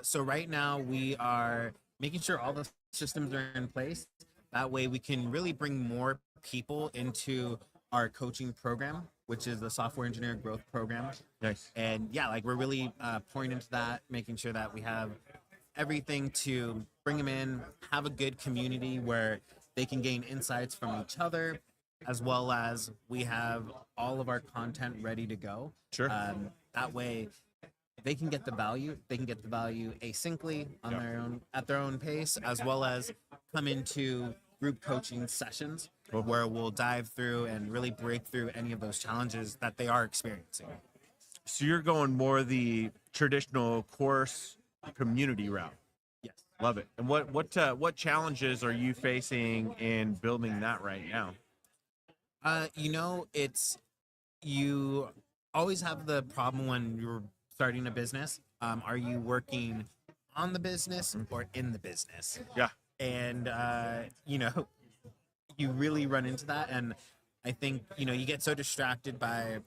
So right now we are making sure all the systems are in place. That way we can really bring more people into our coaching program, which is the Software Engineer Growth Program. Nice. And we're really pouring into that, making sure that we have everything to bring them in, have a good community where they can gain insights from each other, as well as we have all of our content ready to go. Sure. That way they can get the value. They can get the value asyncly on at their own pace, as well as come into group coaching sessions where we'll dive through and really break through any of those challenges that they are experiencing. So you're going more the traditional course community route. Yes. Love it. And what challenges are you facing in building that right now? You always have the problem when you're starting a business. Are you working on the business or in the business? Yeah. And you really run into that. And I think you get so distracted by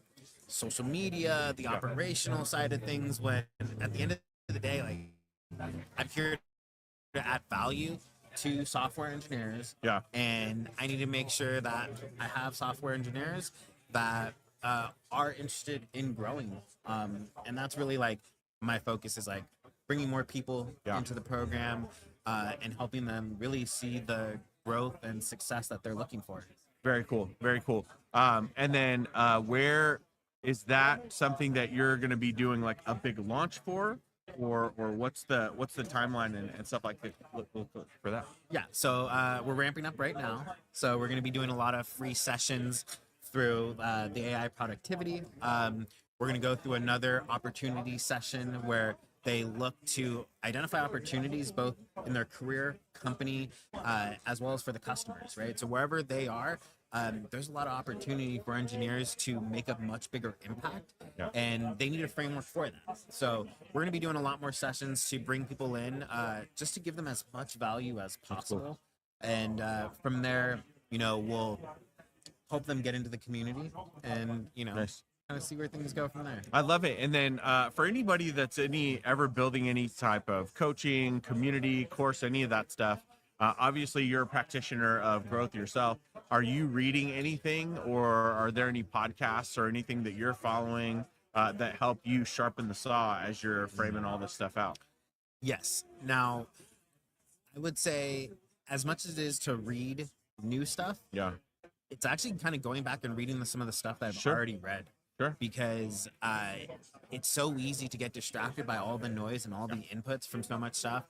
social media, the operational side of things, when at the end of the day, like, I'm here to add value to software engineers. Yeah. And I need to make sure that I have software engineers that are interested in growing. And that's really like my focus, is like bringing more people into the program and helping them really see the growth and success that they're looking for. Very cool. Very cool. And then where is that something that you're going to be doing like a big launch for? Or what's the timeline and stuff like that for that? Yeah, so we're ramping up right now. So we're going to be doing a lot of free sessions through the AI productivity. We're going to go through another opportunity session where they look to identify opportunities both in their career, company, as well as for the customers, right? So wherever they are, there's a lot of opportunity for engineers to make a much bigger impact, and they need a framework for that. So we're going to be doing a lot more sessions to bring people in, just to give them as much value as possible. And from there, we'll help them get into the community and, Nice. kind of see where things go from there. I love it. And then for anybody that's ever building any type of coaching, community, course, any of that stuff, obviously you're a practitioner of growth yourself. Are you reading anything, or are there any podcasts or anything that you're following that help you sharpen the saw as you're framing all this stuff out? Yes. Now, I would say as much as it is to read new stuff, it's actually kind of going back and reading some of the stuff that I've already read. Sure. Because it's so easy to get distracted by all the noise and all the inputs from so much stuff.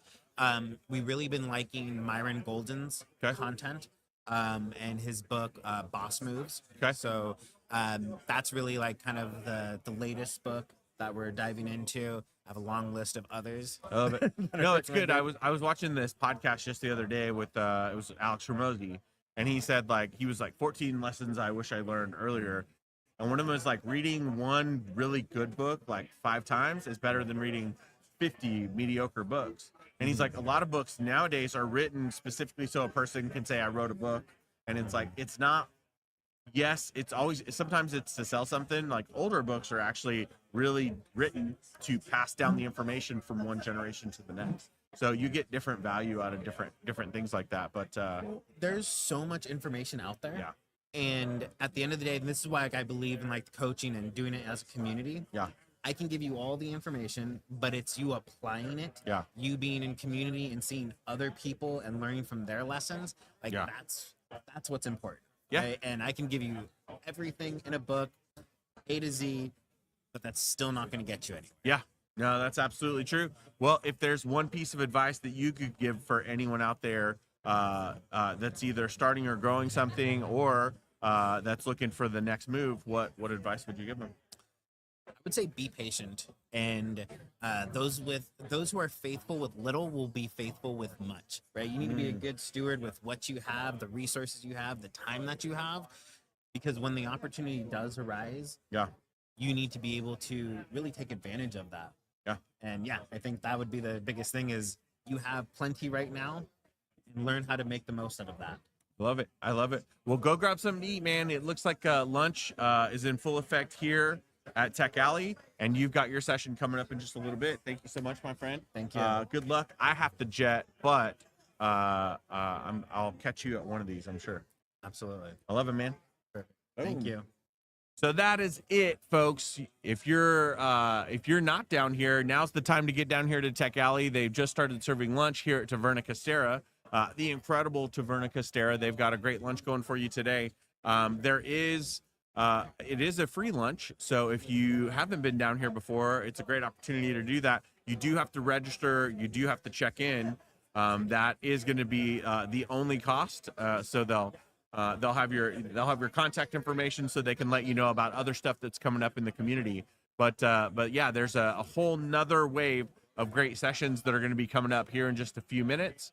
We've really been liking Myron Golden's content and his book, Boss Moves. Okay. So that's really like kind of the latest book that we're diving into. I have a long list of others. I love it. No, it's good. I was watching this podcast just the other day with it was Alex Ramosi, and he said he was like 14 lessons I wish I learned earlier. And one of them is like reading one really good book like 5 times is better than reading 50 mediocre books. And he's like, a lot of books nowadays are written specifically so a person can say, I wrote a book. And it's like, it's not, yes, it's always, sometimes it's to sell something. Like older books are actually really written to pass down the information from one generation to the next. So you get different value out of different things like that. But There's so much information out there. Yeah. And at the end of the day, and this is why like, I believe in like coaching and doing it as a community. Yeah. I can give you all the information, but it's you applying it. Yeah. You being in community and seeing other people and learning from their lessons. Like Yeah. that's what's important. Yeah. Right? And I can give you everything in a book, A to Z, but that's still not going to get you anywhere. Yeah, no, that's absolutely true. Well, if there's one piece of advice that you could give for anyone out there that's either starting or growing something or that's looking for the next move, what advice would you give them? I would say be patient, and those who are faithful with little will be faithful with much. Right? You need to be a good steward with what you have, the resources you have, the time that you have, because when the opportunity does arise, Yeah. you need to be able to really take advantage of that. Yeah. And yeah, I think that would be the biggest thing is you have plenty right now and learn how to make the most out of that. Love it. I love it. Well, go grab something to eat, man. It looks like lunch is in full effect here at Tech Alley, and you've got your session coming up in just a little bit. Thank you so much, my friend. Thank you. Good luck. I have to jet, but I'll catch you at one of these, I'm sure. Absolutely. I love it, man. Perfect. Thank Boom. you. So that is it, folks. If you're not down here, now's the time to get down here to Tech Alley. They've just started serving lunch here at Taverna Costera, the incredible Taverna Costera. They've got a great lunch going for you today. It is a free lunch, so if you haven't been down here before, it's a great opportunity to do that. You do have to register. You do have to check in. That is going to be the only cost. So they'll have your contact information so they can let you know about other stuff that's coming up in the community. But yeah, there's a whole nother wave of great sessions that are going to be coming up here in just a few minutes.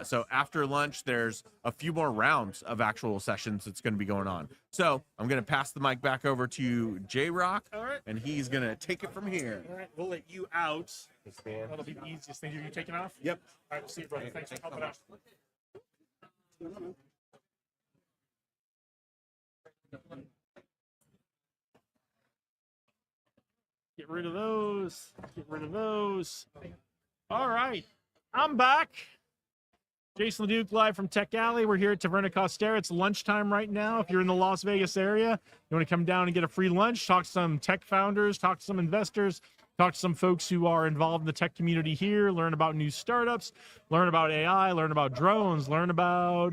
So after lunch, there's a few more rounds of actual sessions that's going to be going on. So I'm going to pass the mic back over to J-Rock, All right. and he's going to take it from here. All right, we'll let you out. That'll be the easiest thing. Are you taking off? Yep. All right, we'll see you, brother. Thanks for helping out. Get rid of those. Get rid of those. All right, I'm back. Jason LeDuc live from Tech Alley. We're here at Taverna Costera. It's lunchtime right now. If you're in the Las Vegas area, you want to come down and get a free lunch, talk to some tech founders, talk to some investors, talk to some folks who are involved in the tech community here, learn about new startups, learn about AI, learn about drones, learn about,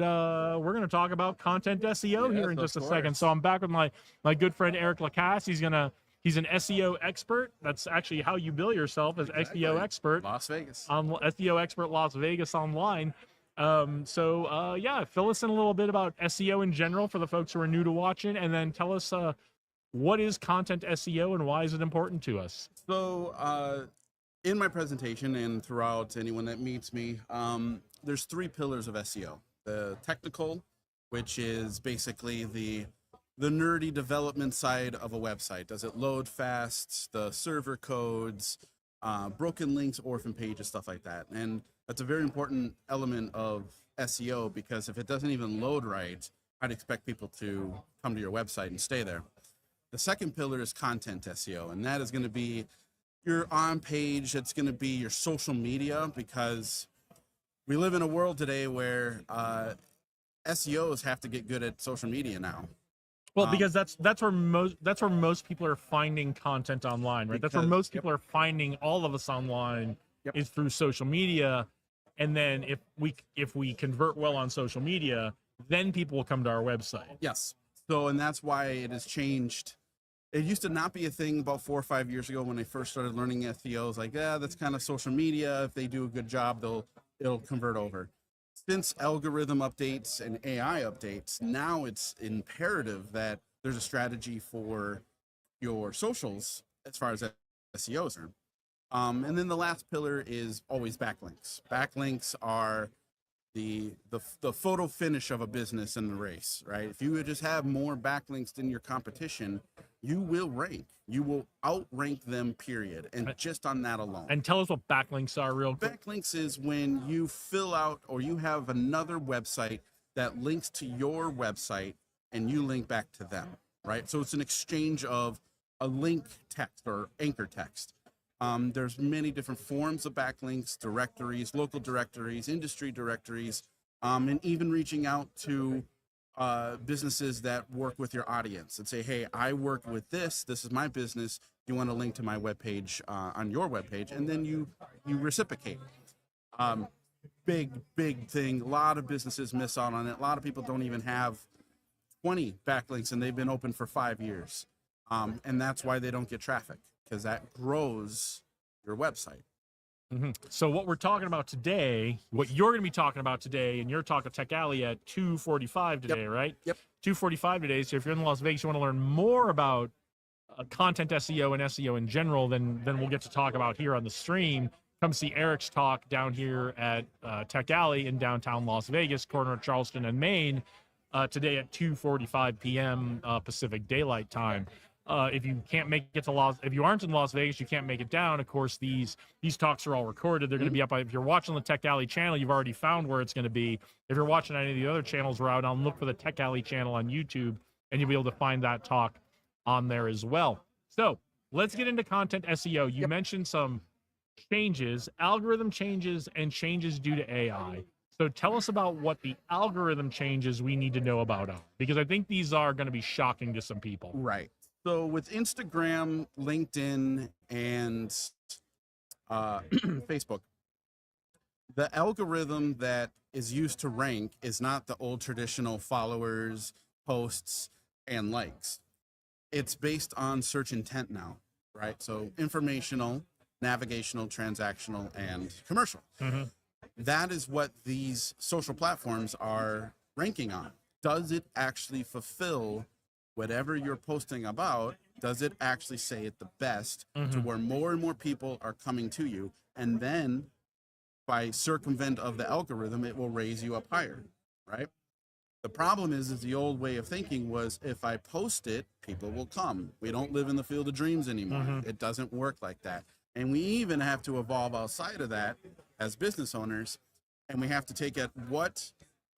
we're going to talk about content SEO here in just a second. So I'm back with my good friend, Eric Lacasse. He's an SEO expert. That's actually how you bill yourself as SEO expert. Las Vegas. SEO expert Las Vegas online. Yeah, fill us in a little bit about SEO in general for the folks who are new to watching, and then tell us what is content SEO and why is it important to us? So in my presentation and throughout anyone that meets me, there's 3 pillars of SEO. The technical, which is basically the nerdy development side of a website. Does it load fast? The server codes, broken links, orphan pages, stuff like that. And that's a very important element of SEO, because if it doesn't even load right, I'd expect people to come to your website and stay there. The second pillar is content SEO, and that is going to be your on page. It's going to be your social media, because we live in a world today where SEOs have to get good at social media now. Well, because that's where most people are finding content online, right? That's where most people are finding all of us online is through social media. And then if we convert well on social media, then people will come to our website. Yes. So, and that's why it has changed. It used to not be a thing about 4 or 5 years ago when I first started learning SEO. It's like, yeah, that's kind of social media. If they do a good job, it'll convert over. Since algorithm updates and AI updates, now it's imperative that there's a strategy for your socials as far as SEO is concerned. And then the last pillar is always backlinks. Backlinks are the photo finish of a business in the race, right? If you would just have more backlinks than your competition, you will rank. You will outrank them, period. And just on that alone. And tell us what backlinks are real quick. Backlinks is when you fill out or you have another website that links to your website and you link back to them, right? So it's an exchange of a link text or anchor text. There's many different forms of backlinks, directories, local directories, industry directories, and even reaching out to businesses that work with your audience and say, hey, I work with this is my business, you want to link to my webpage on your webpage, and then you reciprocate. Big thing. A lot of businesses miss out on it. A lot of people don't even have 20 backlinks and they've been open for 5 years. And that's why they don't get traffic, because that grows your website. So what we're talking about today, what you're going to be talking about today, and you're talking Tech Alley at 2:45 today, right? Yep. 2:45 today. So if you're in Las Vegas, you want to learn more about content SEO and SEO in general, then we'll get to talk about here on the stream. Come see Eric's talk down here at Tech Alley in downtown Las Vegas, corner of Charleston and Main, today at 2:45 p.m. Pacific Daylight Time. If you can't make it to if you aren't in Las Vegas, you can't make it down. Of course, these talks are all recorded. They're going to be up. If you're watching the Tech Alley channel, you've already found where it's going to be. If you're watching any of the other channels around, I'll look for the Tech Alley channel on YouTube, and you'll be able to find that talk on there as well. So let's get into content SEO. You mentioned some changes, algorithm changes, and changes due to AI. So tell us about what the algorithm changes we need to know about are, because I think these are going to be shocking to some people. Right. So with Instagram, LinkedIn, and Facebook, the algorithm that is used to rank is not the old traditional followers, posts, and likes. It's based on search intent now, right? So informational, navigational, transactional, and commercial. That is what these social platforms are ranking on. Does it actually fulfill whatever you're posting about? Does it actually say it the best to where more and more people are coming to you? And then by circumvent of the algorithm, it will raise you up higher, right? The problem is the old way of thinking was, if I post it, people will come. We don't live in the field of dreams anymore. It doesn't work like that. And we even have to evolve outside of that as business owners. And we have to take at what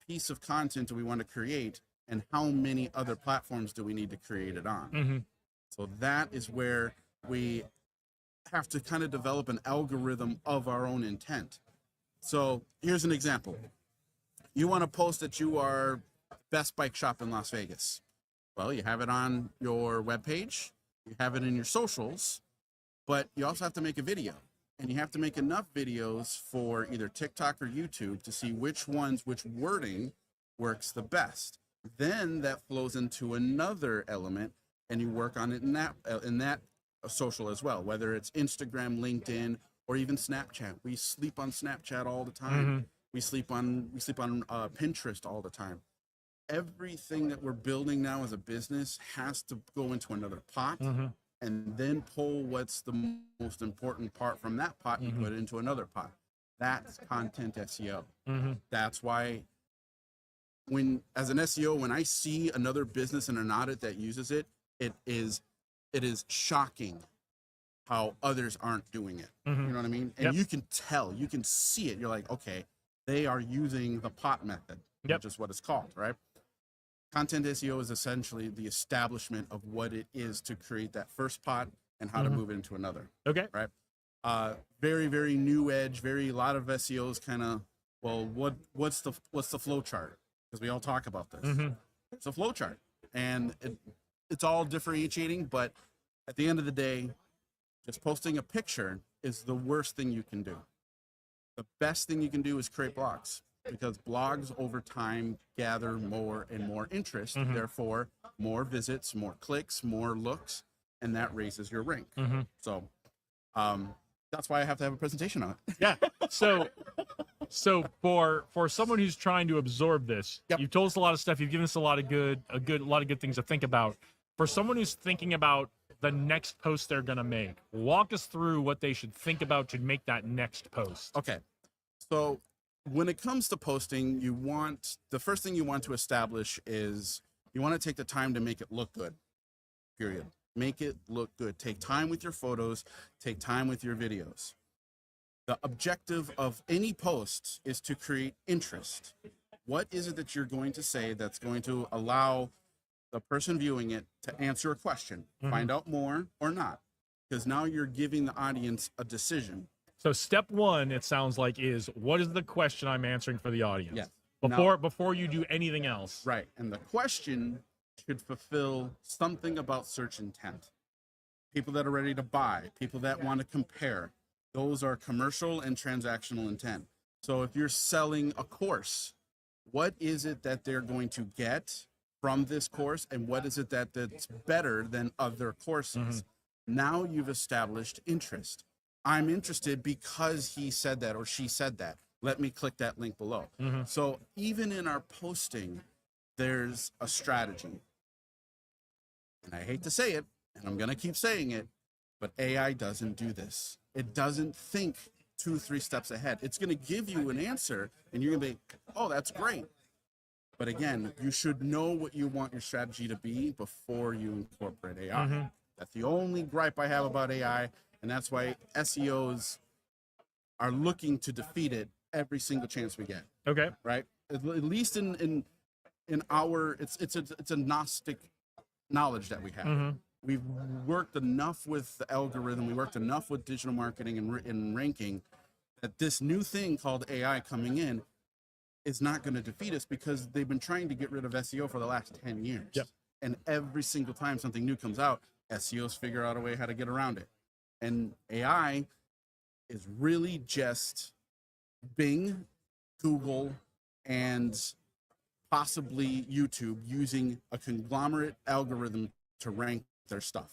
piece of content do we want to create, and how many other platforms do we need to create it on? So that is where we have to kind of develop an algorithm of our own intent. So here's an example. You want to post that you are best bike shop in Las Vegas. Well, you have it on your webpage, you have it in your socials, but you also have to make a video. And you have to make enough videos for either TikTok or YouTube to see which wording works the best. Then that flows into another element, and you work on it in that social as well, whether it's Instagram, LinkedIn, or even Snapchat. We sleep on Snapchat all the time. We sleep on Pinterest all the time. Everything that we're building now as a business has to go into another pot, and then pull what's the most important part from that pot and put it into another pot. That's content SEO. That's why as an SEO, when I see another business in an audit that uses it, it is shocking how others aren't doing it. You know what I mean? And you can tell, you can see it. You're like, okay, they are using the pot method, which is what it's called, right? Content SEO is essentially the establishment of what it is to create that first pot and how to move it into another. Okay. Right. Very, very new edge. A lot of SEOs kind of, well, what's the flow chart? Because we all talk about this. It's a flow chart, and it's all differentiating. But at the end of the day, just posting a picture is the worst thing you can do. The best thing you can do is create blogs, because blogs over time gather more and more interest, therefore more visits, more clicks, more looks, and that raises your rank. So that's why I have to have a presentation on it. Yeah. So for someone who's trying to absorb this, you've told us a lot of stuff. You've given us a lot of good things to think about. For someone who's thinking about the next post they're gonna make, walk us through what they should think about to make that next post. Okay. So when it comes to posting, the first thing you want to establish is you want to take the time to make it look good. Period. Make it look good. Take time with your photos, take time with your videos. The objective of any post is to create interest. What is it that you're going to say that's going to allow the person viewing it to answer a question, find out more or not? Because now you're giving the audience a decision. So step one, it sounds like, is what is the question I'm answering for the audience? Yes. Before you do anything else. Right. And the question should fulfill something about search intent. People that are ready to buy, people that want to compare. Those are commercial and transactional intent. So if you're selling a course, what is it that they're going to get from this course, and what is it that's better than other courses? Now you've established interest. I'm interested because he said that or she said that. Let me click that link below. So even in our posting, there's a strategy. And I hate to say it, and I'm going to keep saying it, but AI doesn't do this. It doesn't think 2-3 steps ahead. It's going to give you an answer, and you're going to be, oh, that's great. But again, you should know what you want your strategy to be before you incorporate AI. That's the only gripe I have about AI, and that's why SEOs are looking to defeat it every single chance we get. Okay. Right? At least in our, it's a Gnostic knowledge that we have. We've worked enough with the algorithm, we worked enough with digital marketing and ranking, that this new thing called AI coming in is not going to defeat us, because they've been trying to get rid of SEO for the last 10 years. And every single time something new comes out, SEOs figure out a way how to get around it. And AI is really just Bing, Google, and possibly YouTube using a conglomerate algorithm to rank their stuff.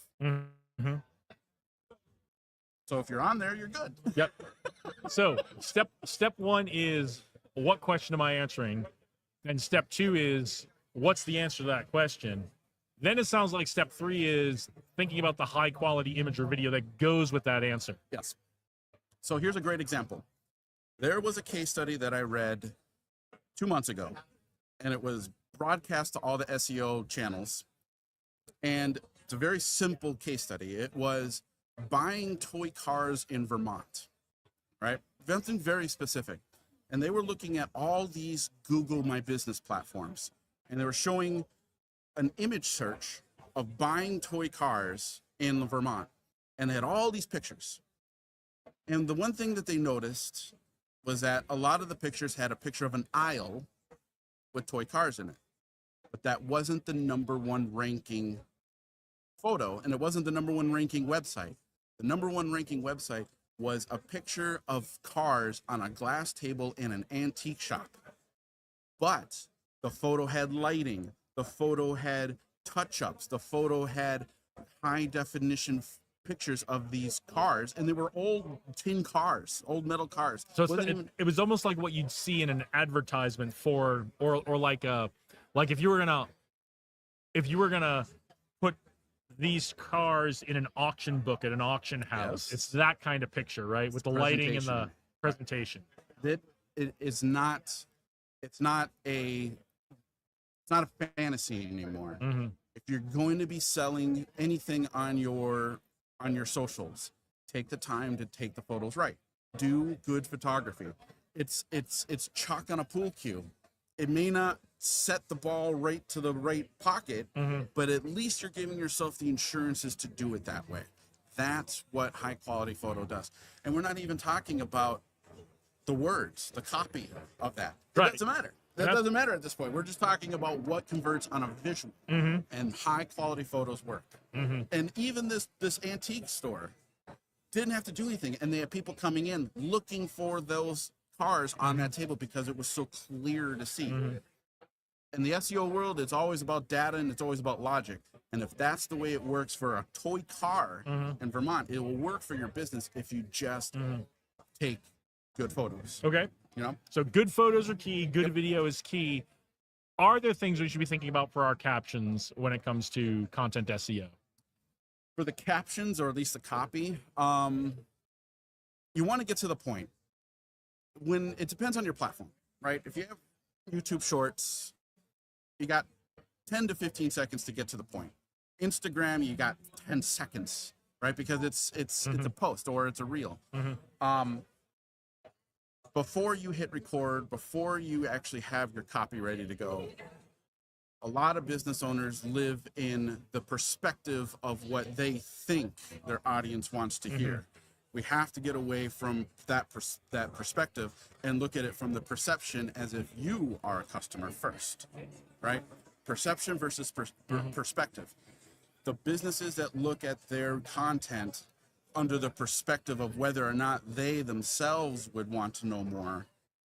So if you're on there, you're good. Yep. So step one is, what question am I answering? And step two is, what's the answer to that question? Then it sounds like step three is thinking about the high quality image or video that goes with that answer. Yes. So here's a great example. There was a case study that I read 2 months ago, and it was broadcast to all the SEO channels. And it's a very simple case study. It was buying toy cars in Vermont, right? Something very specific. And they were looking at all these Google My Business platforms, and they were showing an image search of buying toy cars in Vermont. And they had all these pictures. And the one thing that they noticed was that a lot of the pictures had a picture of an aisle with toy cars in it. But that wasn't the #1 ranking photo, and it wasn't the #1 ranking website. The #1 ranking website was a picture of cars on a glass table in an antique shop. But the photo had lighting, the photo had touch-ups, the photo had high-definition pictures of these cars, and they were old tin cars, old metal cars. So it was almost like what you'd see in an advertisement for, or like if you were gonna put these cars in an auction book at an auction house. Yes. It's that kind of picture, right? With the lighting and the presentation. That it's not a fantasy anymore. If you're going to be selling anything on your socials, take the time to take the photos right. Do good photography. It's chalk on a pool cue. It may not set the ball right to the right pocket, but at least you're giving yourself the insurances to do it that way. That's what high quality photo does. And we're not even talking about the words, the copy of that. It doesn't matter. That doesn't matter at this point. We're just talking about what converts on a visual, and high quality photos work. And even this antique store didn't have to do anything, and they had people coming in looking for those cars on that table because it was so clear to see. In the SEO world, it's always about data and it's always about logic. And if that's the way it works for a toy car in Vermont, it will work for your business if you just take good photos. Okay. You know? So good photos are key, good video is key. Are there things we should be thinking about for our captions when it comes to content SEO? For the captions, or at least the copy, you want to get to the point. When it depends on your platform, right? If you have YouTube Shorts, you got 10 to 15 seconds to get to the point. Instagram, you got 10 seconds, right? Because it's a post or it's a reel. Before you hit record, before you actually have your copy ready to go, a lot of business owners live in the perspective of what they think their audience wants to hear. We have to get away from that perspective and look at it from the perception as if you are a customer first, right? Perception versus perspective. The businesses that look at their content under the perspective of whether or not they themselves would want to know more,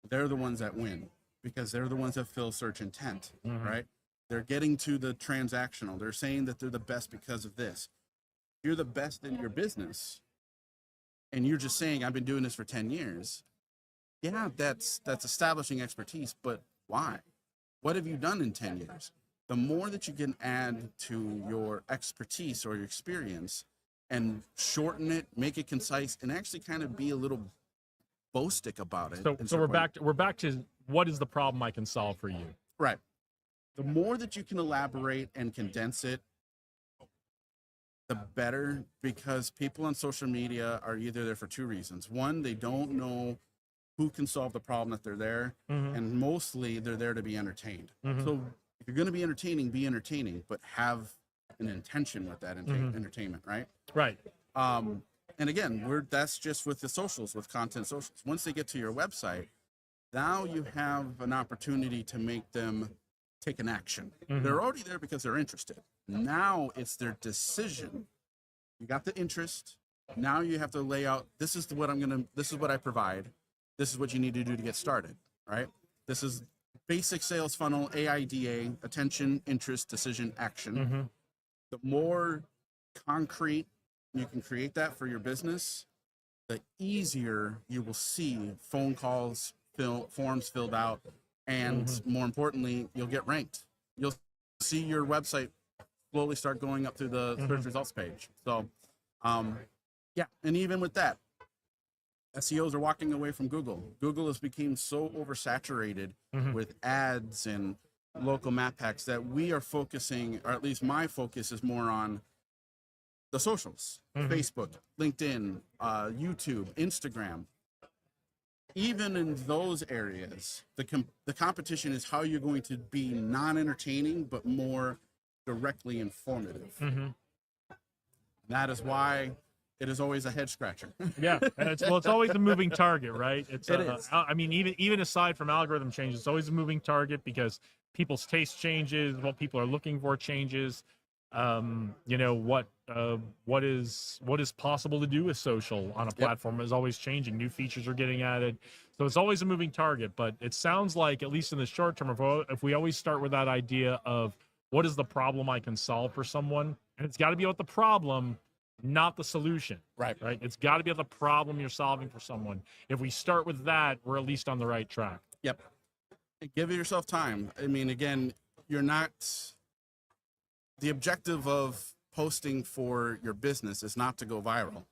they're the ones that win, because they're the ones that fill search intent, right? They're getting to the transactional. They're saying that they're the best because of this. If you're the best in your business and you're just saying, I've been doing this for 10 years, yeah, that's establishing expertise, but why? What have you done in 10 years? The more that you can add to your expertise or your experience and shorten it, make it concise, and actually kind of be a little boastic about it. So we're back to what is the problem I can solve for you? Right. The more that you can elaborate and condense it, the better, because people on social media are either there for two reasons. One, they don't know who can solve the problem that they're there, and mostly they're there to be entertained. So if you're going to be entertaining, but have an intention with that entertainment, right? Right. And again, that's just with the socials, with content socials. Once they get to your website, now you have an opportunity to make them take an action. They're already there because they're interested. Now it's their decision. You got the interest. Now you have to lay out, this is what I provide. This is what you need to do to get started, right? This is basic sales funnel, AIDA, attention, interest, decision, action. The more concrete you can create that for your business, the easier you will see phone calls, forms filled out, and more importantly, you'll get ranked. You'll see your website slowly start going up through the search results page. So, yeah, and even with that, SEOs are walking away from Google. Google has become so oversaturated with ads and local map packs that we are focusing, or at least my focus is more on the socials, Facebook, LinkedIn, YouTube, Instagram. Even in those areas, the competition is how you're going to be non-entertaining, but more directly informative. That is why it is always a head scratcher. Yeah, and it's always a moving target, right? It is. I mean, even aside from algorithm changes, it's always a moving target because people's taste changes, what people are looking for changes. You know, what is possible to do with social on a platform is always changing. New features are getting added, so it's always a moving target. But it sounds like, at least in the short term, if we always start with that idea of what is the problem I can solve for someone, and it's got to be about the problem, not the solution. Right. It's got to be about the problem you're solving for someone. If we start with that, we're at least on the right track. Yep. Give yourself time. I mean, again, you're not. The objective of posting for your business is not to go viral.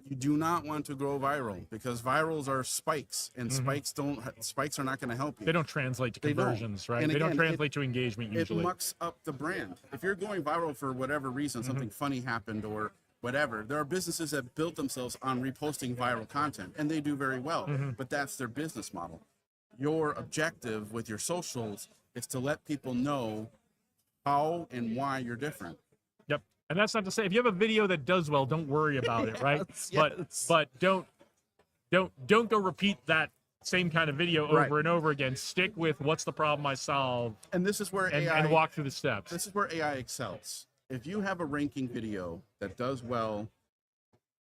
You do not want to go viral because virals are spikes, and spikes are not going to help you. They don't translate to conversions, right? They don't translate to engagement usually. It mucks up the brand. If you're going viral for whatever reason, something funny happened or whatever, there are businesses that built themselves on reposting viral content, and they do very well, but that's their business model. Your objective with your socials is to let people know how and why you're different. Yep. And that's not to say if you have a video that does well, don't worry about it, right? But don't go repeat that same kind of video over and over again. Stick with what's the problem I solve. And this is where AI and walk through the steps. This is where AI excels. If you have a ranking video that does well,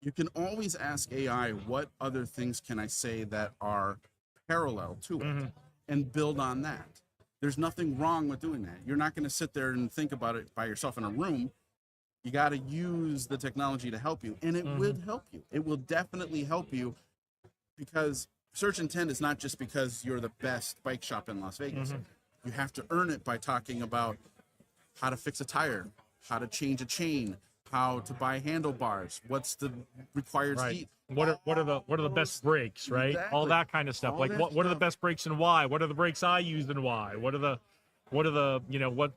you can always ask AI, what other things can I say that are parallel to it, and build on that. There's nothing wrong with doing that. You're not going to sit there and think about it by yourself in a room. You got to use the technology to help you, and it will help you. It will definitely help you, because search intent is not just because you're the best bike shop in Las Vegas. You have to earn it by talking about how to fix a tire, how to change a chain, how to buy handlebars, what's the required heat. What are the best brakes, right? Exactly. All that kind of stuff. All like that what are the best brakes and why? What are the brakes I used and why? What are the you know,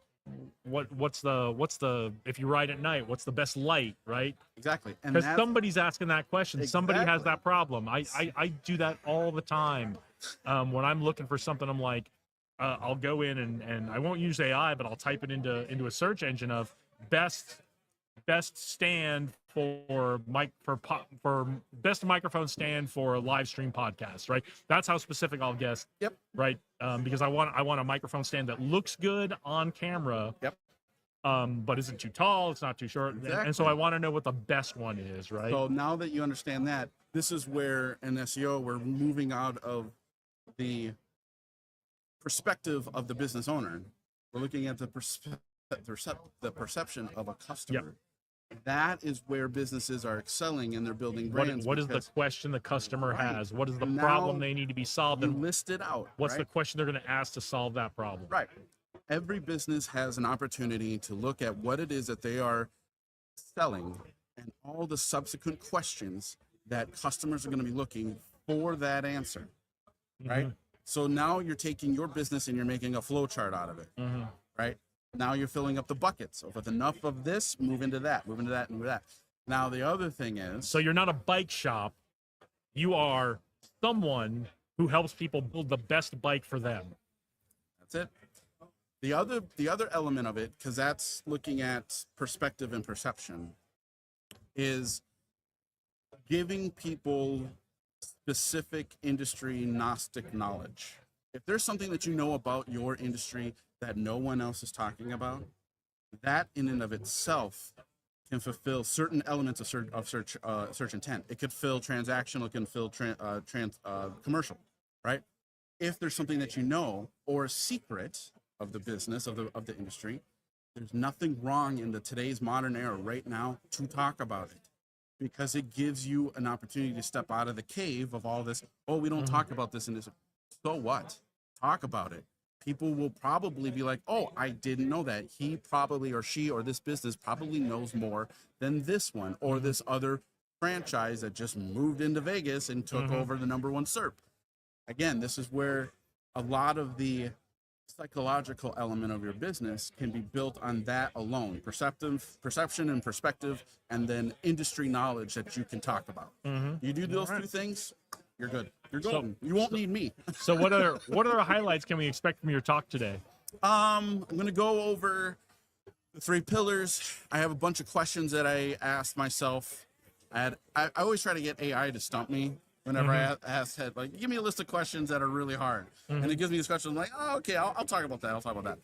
what's the if you ride at night, what's the best light, right? Exactly. And Because that's somebody's asking that question. Somebody has Exactly. that problem. I do that all the time. When I'm looking for something, I'm like, I'll go in and I won't use AI, but I'll type it into a search engine of best stand for best microphone stand for a live stream podcast, right? That's how specific I'll guess. Yep. Right. Because I want a microphone stand that looks good on camera. Yep. But isn't too tall, it's not too short. And so Exactly. I want to know what the best one is, right? So now that you understand that, this is where in SEO we're moving out of the perspective of the business owner. We're looking at the perception of a customer. That is where businesses are excelling and they're building brands. What is the because question the customer has? What is the now problem they need to be solved? you And list it out. what's the right? question they're going to ask to solve that problem? Right. Every business has an opportunity to look at what it is that they are selling and all the subsequent questions that customers are going to be looking for that answer. Right. Mhm. So now you're taking your business and you're making a flow chart out of it. Mhm. Right. Now you're filling up the buckets. So with enough of this, move into that, move into that, move into that. Now the other thing is, So you're not a bike shop. You are someone who helps people build the best bike for them. that's it. The other element of it, because that's looking at perspective and perception, is giving people specific industry gnostic knowledge. If there's something that you know about your industry that no one else is talking about, that in and of itself can fulfill certain elements of search intent. It could fill transactional, it can fill commercial, right? If there's something that you know or a secret of the business of the industry, there's nothing wrong in today's modern era right now to talk about it, because it gives you an opportunity to step out of the cave of all this. Oh, we don't talk about this in this. So what? Talk about it. People will probably be like, oh, I didn't know that. He probably, or she, or this business probably knows more than this one or this other franchise that just moved into Vegas and took over the #1 SERP. Again, this is where a lot of the psychological element of your business can be built on that alone. Perception and perspective, and then industry knowledge that you can talk about. You do those two things, you're good. You're golden. You won't need me. So what other highlights can we expect from your talk today? I'm going to go over the 3 pillars. I have a bunch of questions that I asked myself. I always try to get AI to stump me whenever I ask it, like, give me a list of questions that are really hard. And it gives me these questions. I'm like, oh, okay, I'll talk about that. I'll talk about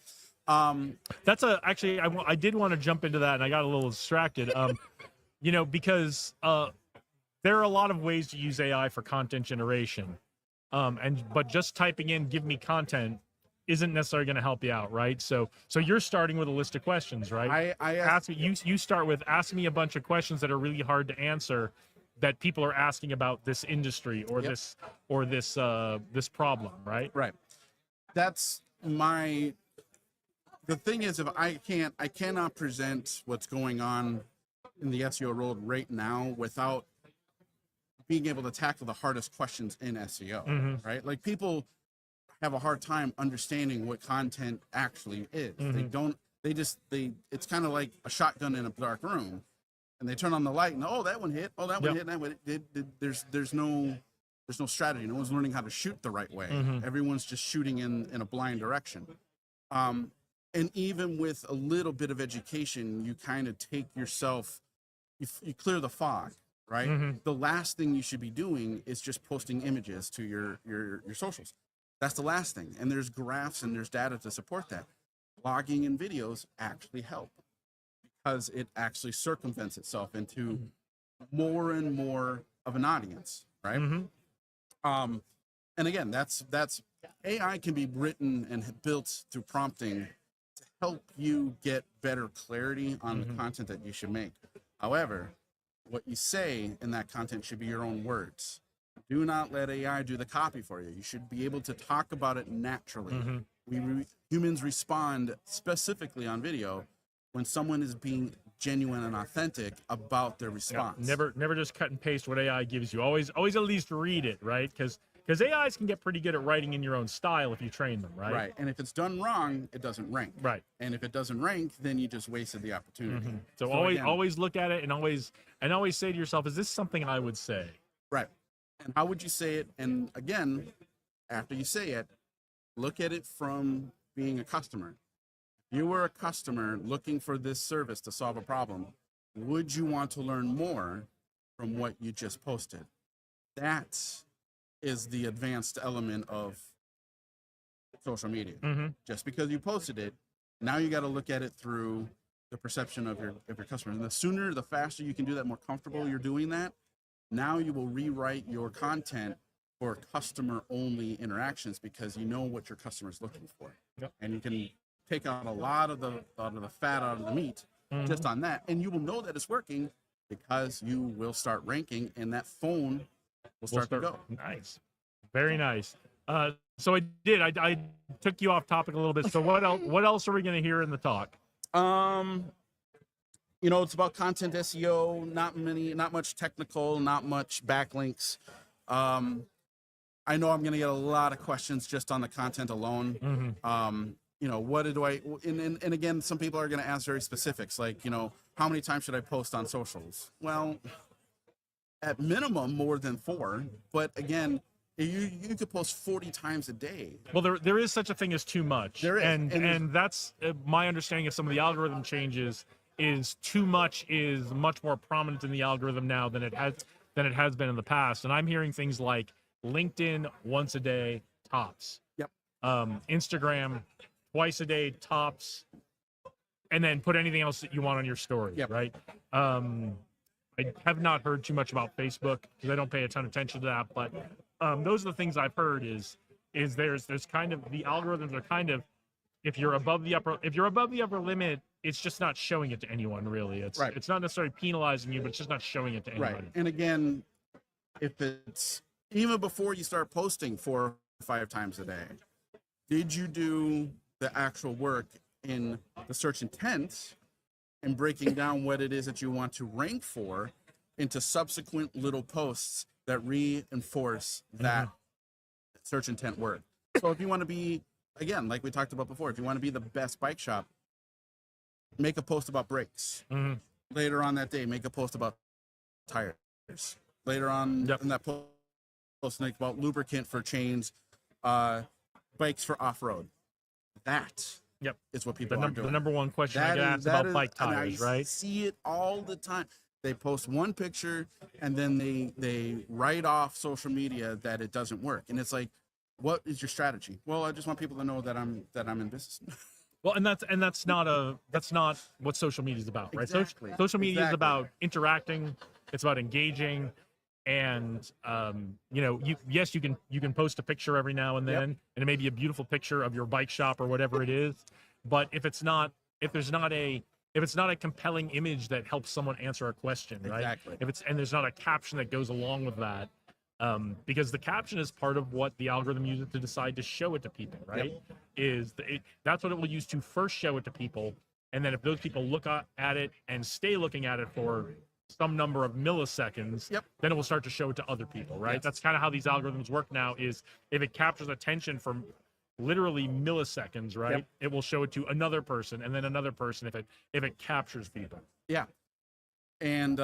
that. That's actually, I did want to jump into that, and I got a little distracted. Because there are a lot of ways to use AI for content generation. But just typing in "give me content" isn't necessarily going to help you out, right? So you're starting with a list of questions, right? You start with ask me a bunch of questions that are really hard to answer, that people are asking about this industry or this problem, right? Right. That's the thing is, if I cannot present what's going on in the SEO world right now without being able to tackle the hardest questions in SEO, right? Like, people have a hard time understanding what content actually is. It's kind of like a shotgun in a dark room, and they turn on the light and, oh, that one hit, oh, that one hit, that one hit. There's no strategy. No one's learning how to shoot the right way. Everyone's just shooting in a blind direction. And even with a little bit of education, you kind of take yourself, you clear the fog, right? The last thing you should be doing is just posting images to your socials. That's the last thing. And there's graphs and there's data to support that. Blogging and videos actually help, because it actually circumvents itself into more and more of an audience, right? And again, that's AI can be written and built through prompting to help you get better clarity on the content that you should make. However, what you say in that content should be your own words. Do not let AI do the copy for you. You should be able to talk about it naturally. Humans respond specifically on video when someone is being genuine and authentic about their response. Never just cut and paste what AI gives you. Always at least read it, right? Because Because AIs can get pretty good at writing in your own style if you train them, right? Right. And if it's done wrong, it doesn't rank. Right. And if it doesn't rank, then you just wasted the opportunity. So, again, always look at it and always say to yourself, is this something I would say? Right. And how would you say it? And again, after you say it, look at it from being a customer. If you were a customer looking for this service to solve a problem, would you want to learn more from what you just posted? That is the advanced element of social media. Just because you posted it, now you got to look at it through the perception of your customers. And the sooner, the faster you can do that, more comfortable you're doing that, now you will rewrite your content for customer-only interactions because you know what your customer is looking for. Yep. And you can take out a lot of the fat out of the meat just on that. And you will know that it's working because you will start ranking and that phone will start to go. Nice. Very nice. So I took you off topic a little bit. So what else are we going to hear in the talk? You know, it's about content SEO, not much technical, not much backlinks. I know I'm going to get a lot of questions just on the content alone. You know, what do I, and again, some people are going to ask very specifics, like, you know, how many times should I post on socials? Well, at minimum, more than 4. But again, you could post 40 times a day. Well, there is such a thing as too much. There is. And that's my understanding of some of the algorithm changes is too much is much more prominent in the algorithm now than it has been in the past. And I'm hearing things like LinkedIn once a day tops. Yep. Instagram twice a day tops, and then put anything else that you want on your story. Yep. Right. I have not heard too much about Facebook because I don't pay a ton of attention to that. But those are the things I've heard. Is there's kind of the algorithms are kind of if you're above the upper limit, it's just not showing it to anyone really. It's not necessarily penalizing you, but it's just not showing it to anybody. Right. And again, if it's even before you start posting 4 or 5 times a day, did you do the actual work in the search intent and breaking down what it is that you want to rank for into subsequent little posts that reinforce that search intent word? So if you want to be, again, like we talked about before, if you want to be the best bike shop, make a post about brakes. Later on that day, make a post about tires. Later on in that post, make about lubricant for chains, bikes for off-road. That is what people are doing. The number one question I get asked about bike tires, right? See it all the time. They post one picture and then they write off social media that it doesn't work. And it's like, what is your strategy? Well, I just want people to know that I'm in business. Well, and that's not what social media is about, right? Exactly. Social media is about interacting. It's about engaging, and you know, you can post a picture every now and then, and it may be a beautiful picture of your bike shop or whatever it is. But if there's not a compelling image that helps someone answer a question, right? Exactly. And there's not a caption that goes along with that. Because the caption is part of what the algorithm uses to decide to show it to people, right? That's what it will use to first show it to people, and then if those people look at it and stay looking at it for some number of milliseconds, then it will start to show it to other people, right? That's kind of how these algorithms work now. Is if it captures attention for literally milliseconds, right? It will show it to another person and then another person if it captures people. Yeah, and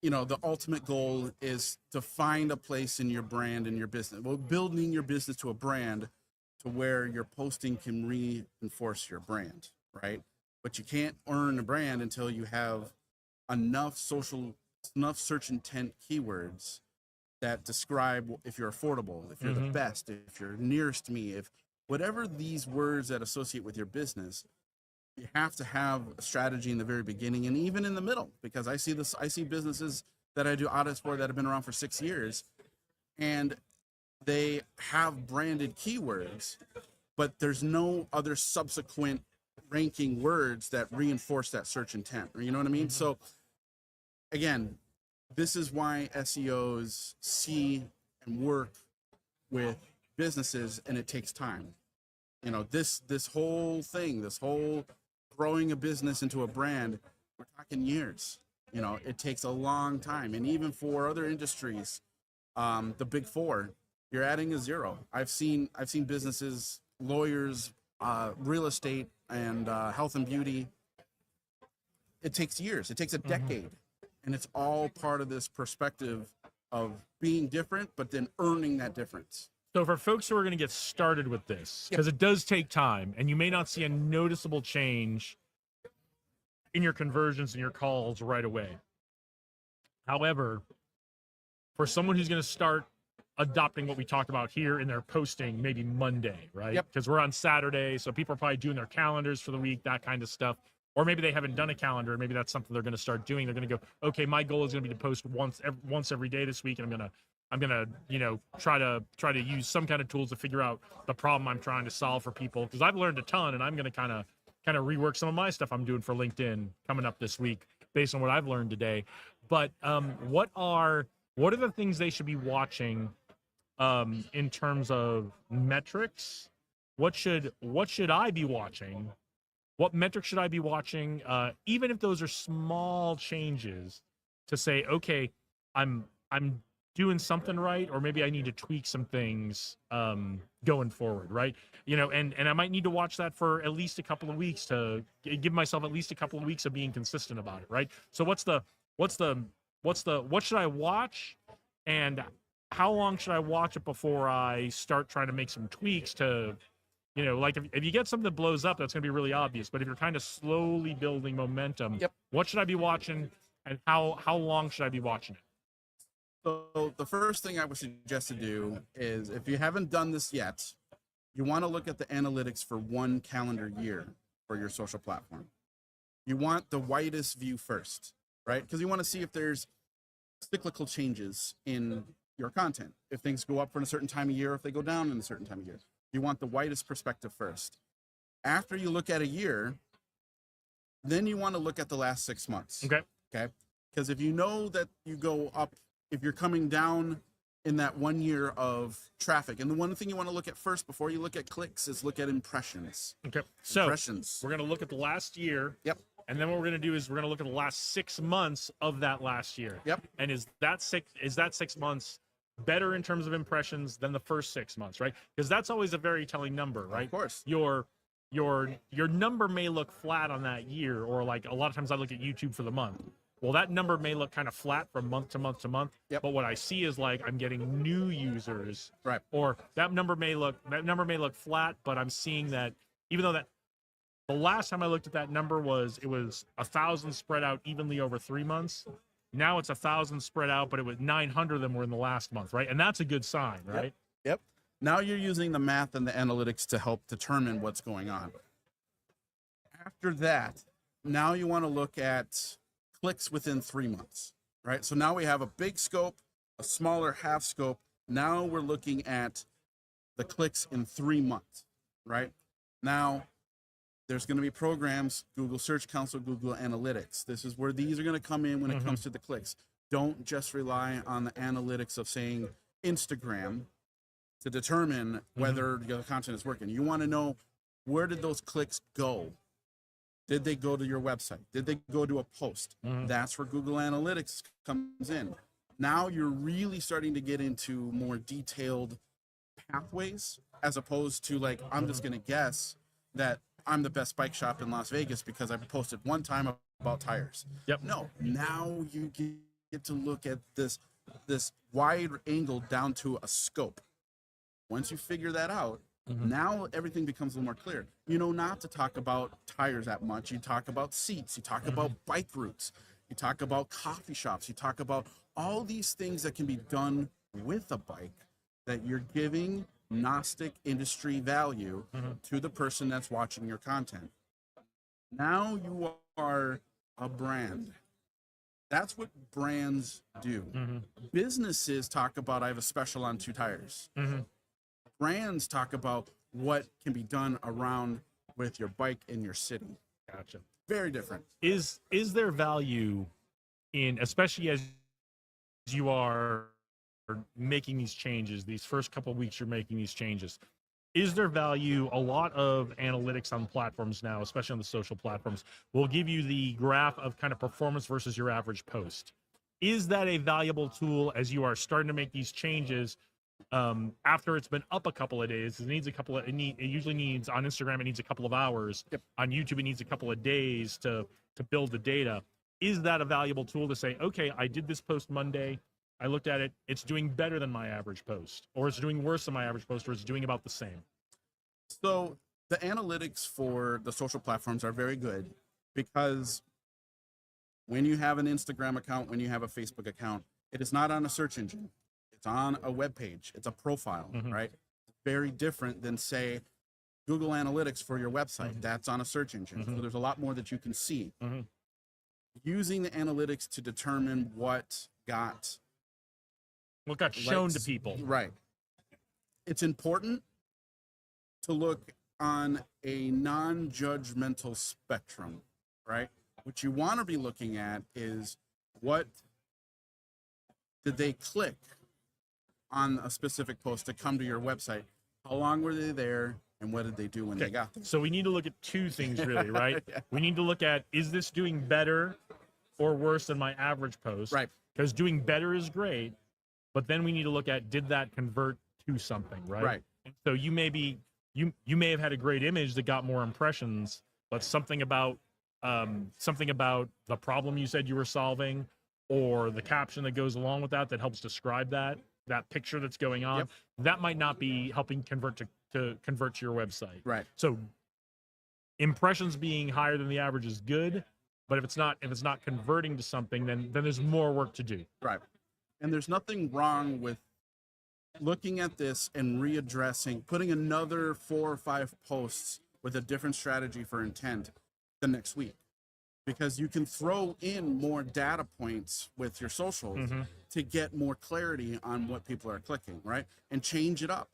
you know, the ultimate goal is to find a place in your brand and your business. Well, building your business to a brand to where your posting can reinforce your brand, right? But you can't earn a brand until you have enough search intent keywords that describe if you're affordable, if you're the best, if you're nearest to me, if whatever these words that associate with your business. You have to have a strategy in the very beginning and even in the middle, because I see businesses that I do audits for that have been around for 6 years, and they have branded keywords, but there's no other subsequent ranking words that reinforce that search intent. You know what I mean? So again, this is why SEOs see and work with businesses, and it takes time. You know, this whole thing, this whole growing a business into a brand, we're talking years. You know, it takes a long time. And even for other industries, the big four, you're adding a zero. I've seen businesses, lawyers, real estate, and health and beauty. It takes years. It takes a decade, and it's all part of this perspective of being different, but then earning that difference. So for folks who are going to get started with this, because it does take time, and you may not see a noticeable change in your conversions and your calls right away. However, for someone who's going to start adopting what we talked about here in their posting maybe Monday, right? Yep. Because we're on Saturday, so people are probably doing their calendars for the week, that kind of stuff. Or maybe they haven't done a calendar, maybe that's something they're going to start doing. They're going to go, okay, my goal is going to be to post once every day this week, and I'm gonna try to use some kind of tools to figure out the problem I'm trying to solve for people, because I've learned a ton, and I'm gonna kind of rework some of my stuff I'm doing for LinkedIn coming up this week based on what I've learned today. But what are the things they should be watching in terms of metrics? What should I be watching? What metrics should I be watching? Even if those are small changes, to say, okay, I'm doing something right, or maybe I need to tweak some things going forward, right? And I might need to watch that for at least a couple of weeks to give myself at least a couple of weeks of being consistent about it, right? So what should I watch, and how long should I watch it before I start trying to make some tweaks to, like if you get something that blows up, that's going to be really obvious. But if you're kind of slowly building momentum, what should I be watching, and how long should I be watching it? So the first thing I would suggest to do is, if you haven't done this yet, you want to look at the analytics for 1 calendar year for your social platform. You want the widest view first, right? Because you want to see if there's cyclical changes in your content. If things go up for a certain time of year, if they go down in a certain time of year. You want the widest perspective first. After you look at a year, then you want to look at the last 6 months. Okay? Because if you know that you go up, if you're coming down in that 1 year of traffic, and the one thing you want to look at first before you look at clicks is look at impressions. Okay. So impressions. We're going to look at the last year. Yep. And then what we're going to do is we're going to look at the last 6 months of that last year. Yep. And is that 6 months better in terms of impressions than the first 6 months, right? Because that's always a very telling number, right? Of course. Your number may look flat on that year, or like a lot of times I look at YouTube for the month. Well, that number may look kind of flat from month to month to month. Yep. But what I see is like I'm getting new users. Right. Or that number may look flat, but I'm seeing that even though that the last time I looked at that number it was 1,000 spread out evenly over 3 months. Now it's 1,000 spread out, but it was 900 of them were in the last month, right? And that's a good sign, right? Yep. Now you're using the math and the analytics to help determine what's going on. After that, now you want to look at clicks within 3 months, right? So now we have a big scope, a smaller half scope. Now we're looking at the clicks in 3 months, right? Now, there's going to be programs, Google Search Console, Google Analytics. This is where these are going to come in when it comes to the clicks. Don't just rely on the analytics of saying Instagram to determine whether your content is working. You want to know, where did those clicks go? Did they go to your website? Did they go to a post? That's where Google Analytics comes in. Now you're really starting to get into more detailed pathways, as opposed to like, I'm just going to guess that I'm the best bike shop in Las Vegas because I posted one time about tires. Yep. No, now you get to look at this wide angle down to a scope. Once you figure that out, now everything becomes a little more clear. You know not to talk about tires that much. You talk about seats. You talk about bike routes. You talk about coffee shops. You talk about all these things that can be done with a bike that you're giving Gnostic industry value to the person that's watching your content. Now you are a brand. That's what brands do. Businesses talk about, I have a special on 2 tires. Brands talk about what can be done around with your bike in your city. Gotcha. Very different. Is there value in, especially as you are making these changes, these first couple of weeks you're making these changes, is there value? A lot of analytics on platforms now, especially on the social platforms, will give you the graph of kind of performance versus your average post. Is that a valuable tool as you are starting to make these changes after it's been up a couple of days? It needs a couple of, it usually needs on Instagram, it needs a couple of hours. Yep. On YouTube, it needs a couple of days to build the data. Is that a valuable tool to say, okay, I did this post Monday, I looked at it, it's doing better than my average post, or it's doing worse than my average post, or it's doing about the same? So the analytics for the social platforms are very good because when you have an Instagram account, when you have a Facebook account, it is not on a search engine. It's on a web page. It's a profile, right? Very different than, say, Google Analytics for your website. That's on a search engine. So there's a lot more that you can see. Using the analytics to determine what got shown likes, to people. Right. It's important to look on a non-judgmental spectrum, right? What you want to be looking at is what did they click on a specific post to come to your website? How long were they there? And what did they do when they got there? So we need to look at two things really, right? We need to look at, is this doing better or worse than my average post? Right. Because doing better is great, but then we need to look at, did that convert to something, right? Right. And so you may be, you may have had a great image that got more impressions, but something about the problem you said you were solving, or the caption that goes along with that helps describe that picture that's going on, that might not be helping convert to convert to your website. Right. So impressions being higher than the average is good, but if it's not converting to something, then there's more work to do. Right. And there's nothing wrong with looking at this and readdressing, putting another 4 or 5 posts with a different strategy for intent the next week, because you can throw in more data points with your socials to get more clarity on what people are clicking, right? And change it up.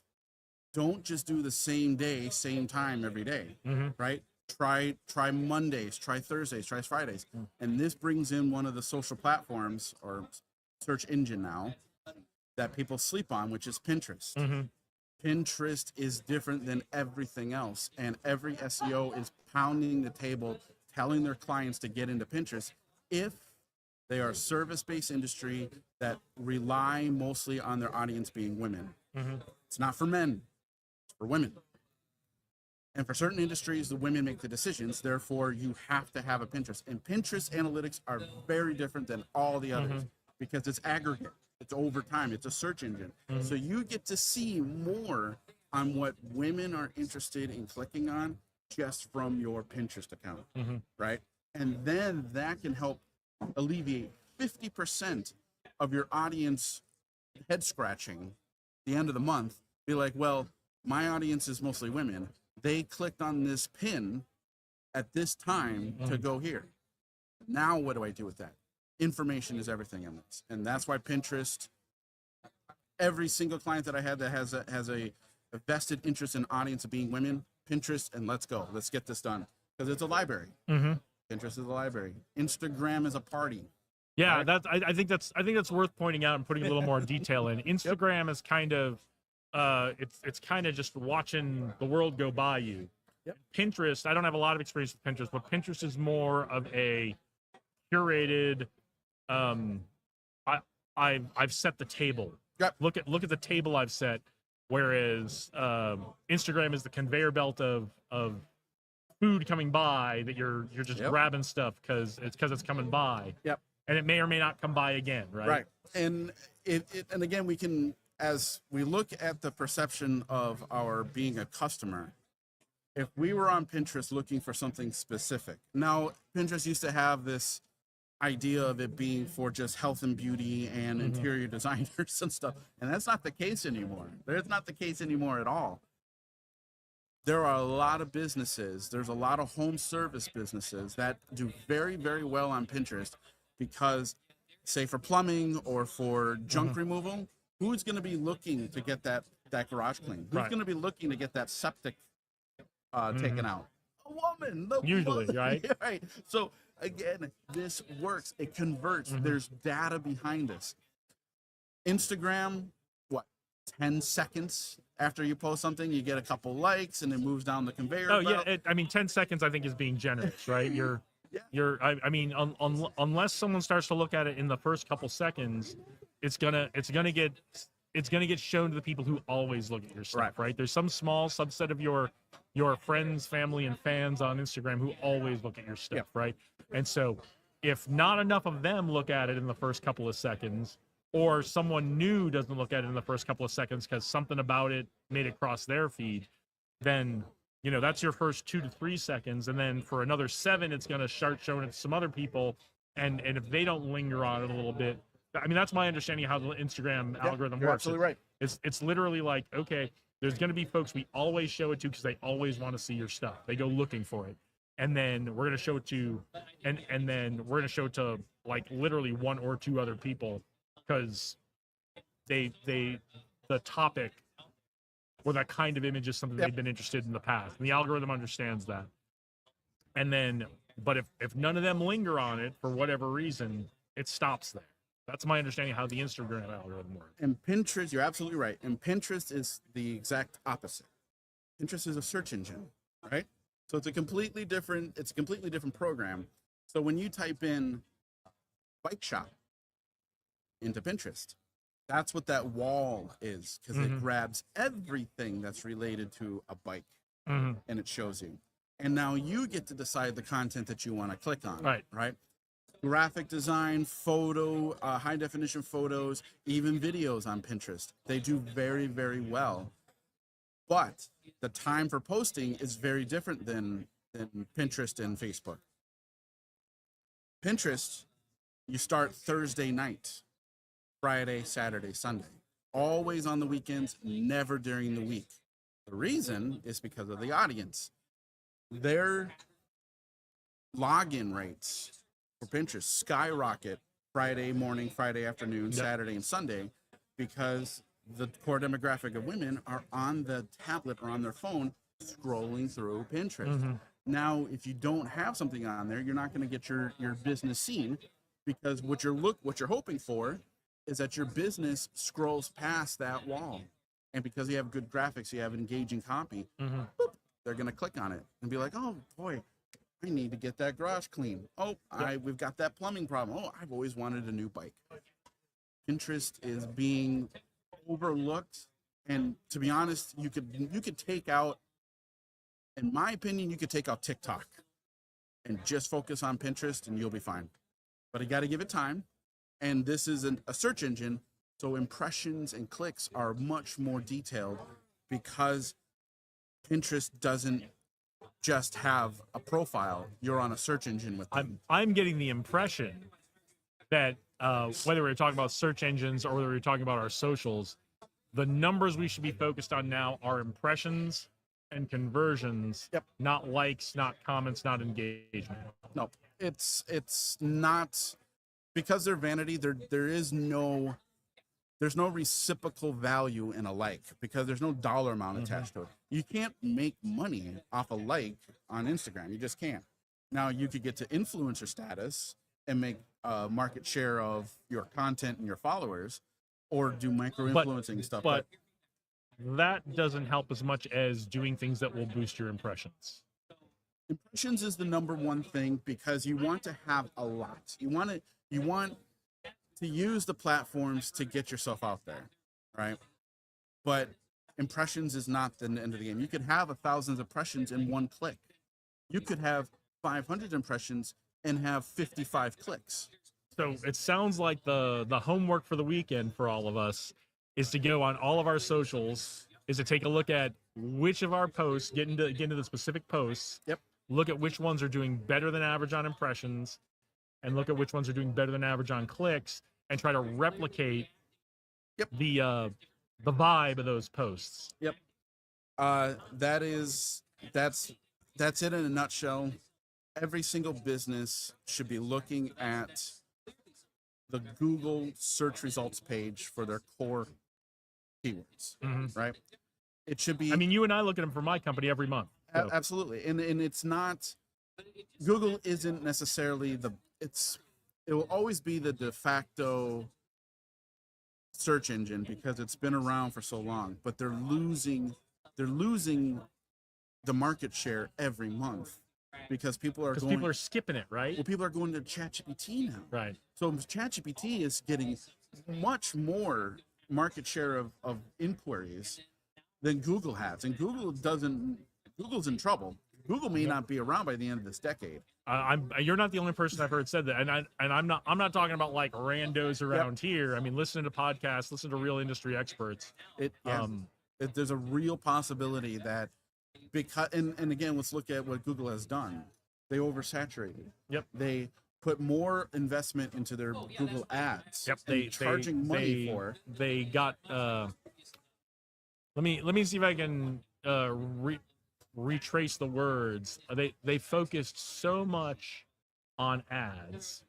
Don't just do the same day, same time every day, right? Try Mondays, try Thursdays, try Fridays. And this brings in one of the social platforms or search engine now that people sleep on, which is Pinterest. Pinterest is different than everything else, and every SEO is pounding the table, telling their clients to get into Pinterest if they are a service-based industry that rely mostly on their audience being women. It's not for men, it's for women. And for certain industries, the women make the decisions, therefore you have to have a Pinterest. And Pinterest analytics are very different than all the others because it's aggregate. It's over time. It's a search engine. So you get to see more on what women are interested in clicking on just from your Pinterest account, right? And then that can help alleviate 50% of your audience head scratching at the end of the month. Be like, well, my audience is mostly women. They clicked on this pin at this time to go here. Now what do I do with that? Information is everything in this, and that's why Pinterest. Every single client that I had that has a vested interest in audience of being women, Pinterest, and let's go, let's get this done, because it's a library. Pinterest is a library. Instagram is a party. Yeah, right? I think that's worth pointing out and putting a little more detail in. Instagram is kind of it's kind of just watching the world go by you. Pinterest, I don't have a lot of experience with Pinterest, but Pinterest is more of a curated. I've set the table. Look at the table I've set. Whereas Instagram is the conveyor belt of food coming by that you're just grabbing stuff because it's coming by. And it may or may not come by again, right? Right. And and again, we can, as we look at the perception of our being a customer, if we were on Pinterest looking for something specific. Now, Pinterest used to have this idea of it being for just health and beauty and interior designers and stuff, and that's not the case anymore. That's not the case anymore at all. There are a lot of businesses, there's a lot of home service businesses that do very, very well on Pinterest because, say, for plumbing or for junk removal, who's going to be looking to get that garage clean? Who's going to be looking to get that septic taken out? A woman. Usually, right? Right. So again, this works. It converts. There's data behind this. Instagram, what, 10 seconds after you post something, you get a couple likes and it moves down the conveyor belt. Yeah. I mean, 10 seconds I think is being generous, right? I mean, unless someone starts to look at it in the first couple seconds, it's gonna get shown to the people who always look at your stuff, right? There's some small subset of your friends, family, and fans on Instagram who always look at your stuff, right? And so, if not enough of them look at it in the first couple of seconds, or someone new doesn't look at it in the first couple of seconds because something about it made it cross their feed, then that's your first 2 to 3 seconds, and then for another 7, it's going to start showing it to some other people, and if they don't linger on it a little bit, I mean, that's my understanding of how the Instagram algorithm you're works. absolutely right. It's literally like, okay, there's going to be folks we always show it to because they always want to see your stuff. They go looking for it, and then we're going to show it to, and then we're going to show it to like literally 1 or 2 other people because the topic or that kind of image is something they've been interested in the past. And the algorithm understands that. And then, but if none of them linger on it for whatever reason, it stops there. That's my understanding of how the Instagram algorithm works. And Pinterest, you're absolutely right. And Pinterest is the exact opposite. Pinterest is a search engine, right? So it's a completely different program. So when you type in bike shop into Pinterest, that's what that wall is, because it grabs everything that's related to a bike and it shows you. And now you get to decide the content that you want to click on, right? Graphic design, photo, high definition photos, even videos on Pinterest. They do very, very well. But the time for posting is very different than Pinterest and Facebook. Pinterest, you start Thursday night, Friday, Saturday, Sunday. Always on the weekends, never during the week. The reason is because of the audience. Their login rates for Pinterest skyrocket Friday morning, Friday afternoon, Saturday, and Sunday because the core demographic of women are on the tablet or on their phone scrolling through Pinterest. Now, if you don't have something on there, you're not going to get your business seen because what you're hoping for is that your business scrolls past that wall. And because you have good graphics, you have engaging copy, boop, they're going to click on it and be like, oh boy, I need to get that garage clean. Oh, we've got that plumbing problem. Oh, I've always wanted a new bike. Pinterest is being overlooked. And to be honest, you could take out, in my opinion, you could take out TikTok and just focus on Pinterest and you'll be fine. But you got to give it time. And this is a search engine, so impressions and clicks are much more detailed because Pinterest doesn't just have a profile. You're on a search engine with them. I'm getting the impression that whether we're talking about search engines or whether we're talking about our socials, the numbers we should be focused on now are impressions and conversions, not likes, not comments, not engagement. No, it's not. Because they're vanity, there's no reciprocal value in a like because there's no dollar amount attached to it. You can't make money off a like on Instagram. You just can't. Now you could get to influencer status and make a market share of your content and your followers, or do micro influencing stuff. But that doesn't help as much as doing things that will boost your impressions. Impressions is the number one thing because you want to have a lot. You want to use the platforms to get yourself out there, right? But impressions is not the end of the game. You could have 1,000 impressions in one click. You could have 500 impressions and have 55 clicks. So it sounds like the homework for the weekend for all of us is to go on all of our socials, is to take a look at which of our posts, get into the specific posts, look at which ones are doing better than average on impressions, and look at which ones are doing better than average on clicks, and try to replicate the vibe of those posts. That's it in a nutshell. Every single business should be looking at the Google search results page for their core keywords, right? It should be. I mean, you and I look at them for my company every month. So. Absolutely, and it's not. Google isn't necessarily it will always be the de facto search engine because it's been around for so long, but they're losing the market share every month because people are Because going. people are skipping it, right? Well, people are going to ChatGPT now. Right. So ChatGPT is getting much more market share of inquiries than Google has, and Google's in trouble. Google may not be around by the end of this decade. You're not the only person I've heard said that, and I'm not talking about like randos around here. I mean, listen to podcasts, listen to real industry experts. There's a real possibility that because and again, let's look at what Google has done. They oversaturated. Yep. They put more investment into their Google ads. Yep. And charging money for. They got. Let me see if I can retrace the words. They focused so much on ads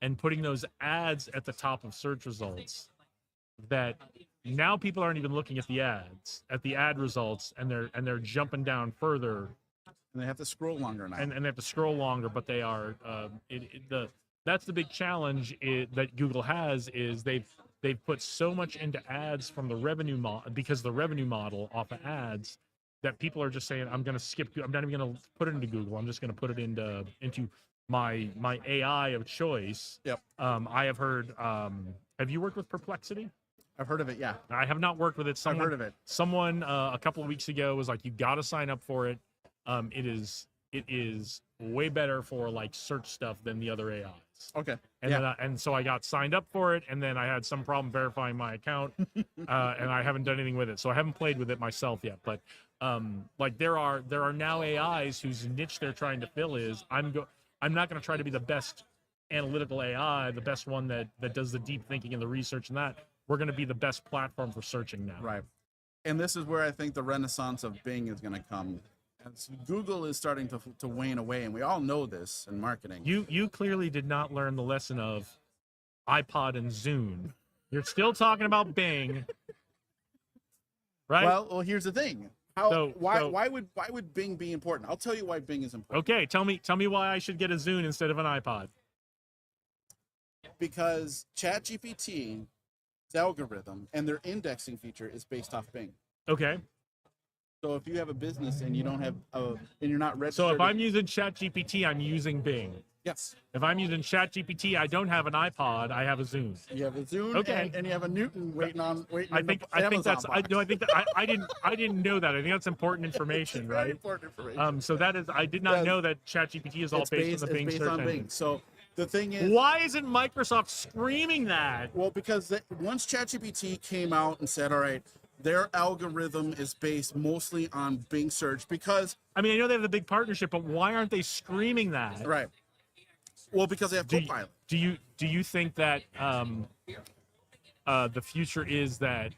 and putting those ads at the top of search results that now people aren't even looking at the ads, at the ad results, and they're jumping down further. And they have to scroll longer now. And they have to scroll longer, but they are that's the big challenge that Google has is they've put so much into ads from the revenue because the revenue model off of ads that people are just saying, I'm going to skip. I'm not even going to put it into Google. I'm just going to put it into my AI of choice. Yep. I have heard. Have you worked with Perplexity? I've heard of it. Yeah. I have not worked with it. I've heard of it. Someone a couple of weeks ago was like, you got to sign up for it. It is way better for like search stuff than the other AIs. Okay. And then and so I got signed up for it, and then I had some problem verifying my account, and I haven't done anything with it. So I haven't played with it myself yet. But like there are now AIs whose niche they're trying to fill is I'm not going to try to be the best analytical AI, the best one that does the deep thinking and the research and that. We're going to be the best platform for searching now. Right. And this is where I think the renaissance of Bing is going to come. As Google is starting to wane away, and we all know this in marketing. You clearly did not learn the lesson of iPod and Zune. You're still talking about Bing, right? Well, here's the thing. Why would Bing be important? I'll tell you why Bing is important. Okay, tell me why I should get a Zune instead of an iPod. Because ChatGPT's algorithm and their indexing feature is based off Bing. Okay. So if you have a business and you don't have and you're not registered. So if I'm using ChatGPT, I'm using Bing. Yes. If I'm using ChatGPT, I don't have an iPod. I have a Zune. You have a Zune. Okay. And you have a Newton waiting. I think that's. I didn't know that. I think that's important information, right? Very important information. So that is. I did not know that ChatGPT is all based on the Bing search engine. So the thing is, why isn't Microsoft screaming that? Well, because once ChatGPT came out and said, all right, their algorithm is based mostly on Bing search because... I mean, I know they have the big partnership, but why aren't they screaming that? Right. Well, because they have Copilot. Do you think that the future is that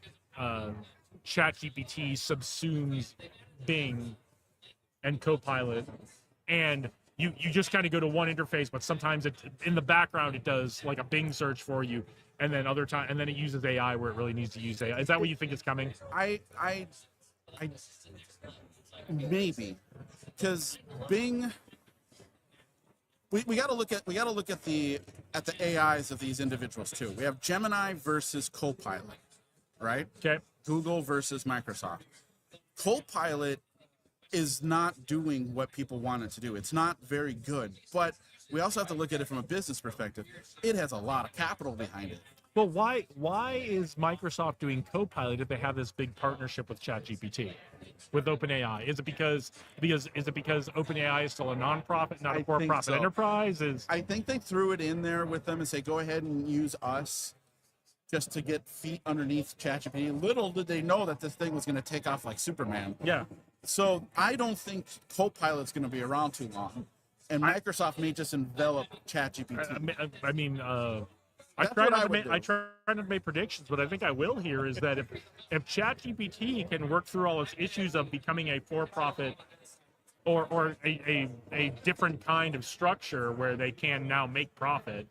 ChatGPT subsumes Bing and Copilot, and you just kind of go to one interface, but sometimes in the background it does like a Bing search for you, and then and then it uses AI where it really needs to use AI. Is that what you think is coming? I maybe, because Bing. We got to look at the AIs of these individuals too. We have Gemini versus Copilot, right? Okay. Google versus Microsoft. Copilot is not doing what people want it to do. It's not very good, but we also have to look at it from a business perspective. It has a lot of capital behind it. Well, why is Microsoft doing Copilot if they have this big partnership with ChatGPT, with OpenAI? Is it because OpenAI is still a nonprofit, not a for-profit enterprise? I think they threw it in there with them and say, go ahead and use us just to get feet underneath ChatGPT. Little did they know that this thing was going to take off like Superman. Yeah. So I don't think Copilot's going to be around too long, and Microsoft may just envelop ChatGPT. I mean. I try not to make predictions, but I think I will here is that if ChatGPT can work through all its issues of becoming a for-profit or a different kind of structure where they can now make profit,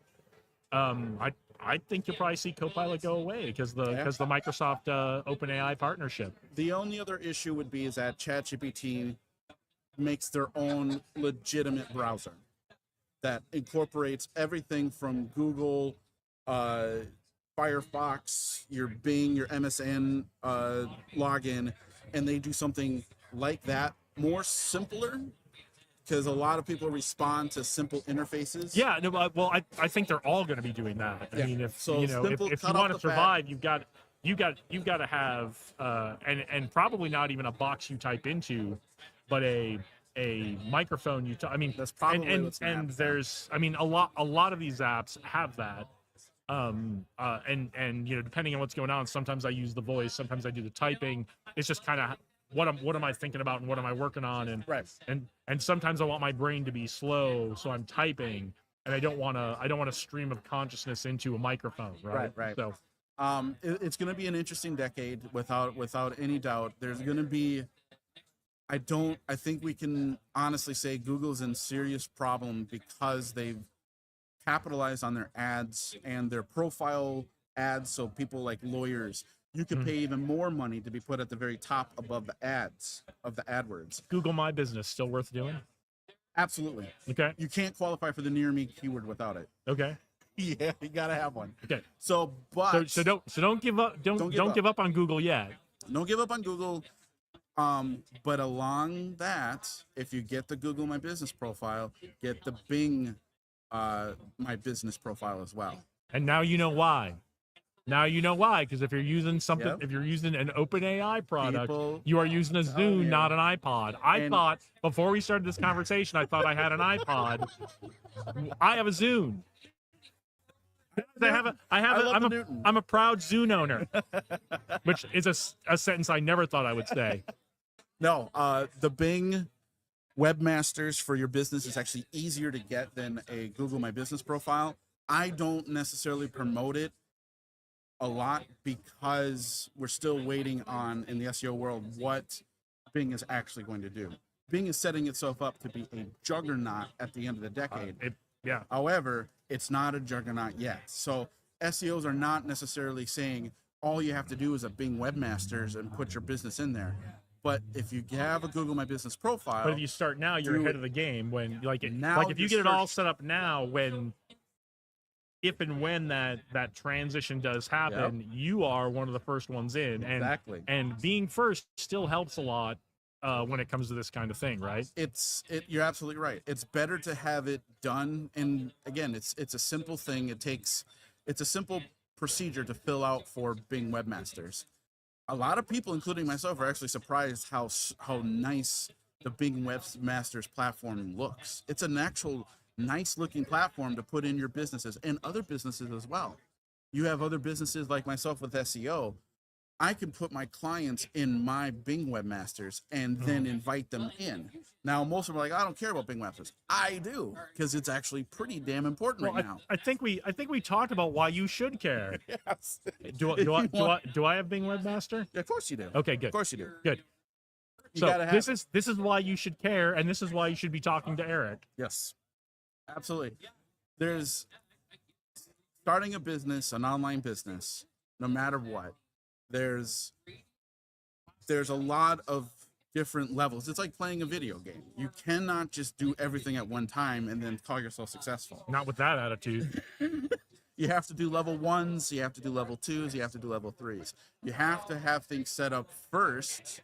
I think you'll probably see Copilot go away because the Microsoft OpenAI partnership. The only other issue would be is that ChatGPT makes their own legitimate browser that incorporates everything from Google, Firefox, your Bing, your MSN login, and they do something like that, more simpler, because a lot of people respond to simple interfaces. Yeah, no, well, I think they're all going to be doing that. I Yeah. mean, if So you know, simple, if you cut off want to the fat. survive, you've got to have and probably not even a box you type into, but a microphone you. I mean, That's probably and what's gonna happen. there's I mean a lot of these apps have that. And you know, depending on what's going on, sometimes I use the voice, sometimes I do the typing. It's just kind of what am I thinking about and what am I working on, and Right. and sometimes I want my brain to be slow, so I'm typing, and I don't want a stream of consciousness into a microphone, right? Right. So It's going to be an interesting decade without any doubt. There's going to be, I think we can honestly say Google's in serious problem because they've capitalized on their ads and their profile ads. So people like lawyers, you could pay even more money to be put at the very top above the ads of the AdWords. Google My Business still worth doing? Absolutely. Okay. You can't qualify for the near me keyword without it. Okay. Yeah, you gotta have one. Okay. So, but So don't give up. Don't give up on Google yet. Don't give up on Google. But along that, if you get the Google My Business profile, get the Bing My Business profile as well. And now you know why. Now you know why, because if you're using something, Yep. if you're using an OpenAI product, People- you are using a Zune, yeah. not an iPod. I And- thought before we started this conversation, I thought I had an iPod. I have a Zune. love the Newton. I'm a proud Zune owner, which is a sentence I never thought I would say. No, the Bing Webmasters for your business is actually easier to get than a Google My Business profile. I don't necessarily promote it a lot because we're still waiting on, in the SEO world, what Bing is actually going to do. Bing is setting itself up to be a juggernaut at the end of the decade. Yeah. However, it's not a juggernaut yet. So SEOs are not necessarily saying all you have to do is a Bing Webmasters and put your business in there. But if you have a Google My Business profile, But if you start now, you're do ahead it. of the game. When Now like if you your get it all search- set up now, if and when that transition does happen, you are one of the first ones in. And Exactly. and being first still helps a lot when it comes to this kind of thing, right? You're absolutely right. It's better to have it done. And again, it's a simple thing. It's a simple procedure to fill out for Bing Webmasters. A lot of people, including myself, are actually surprised how nice the Bing Webmasters platform looks. It's an actual nice looking platform to put in your businesses and other businesses as well. You have other businesses like myself with SEO. I can put my clients in my Bing Webmasters and then invite them in. Now, most of them are like, I don't care about Bing Webmasters. I do, because it's actually pretty damn important Well, right now. I think we talked about why you should care. Yes. Do I have Bing Webmaster? Yeah, of course you do. Okay, good. Of course you do. Good. You So gotta have this is why you should care, and this is why you should be talking to Eric. Yes, absolutely. There's starting a business, an online business, no matter what. There's a lot of different levels. It's like playing a video game. You cannot just do everything at one time and then call yourself successful. Not with that attitude. You have to do level 1s, you have to do level 2s, you have to do level 3s. You have to have things set up first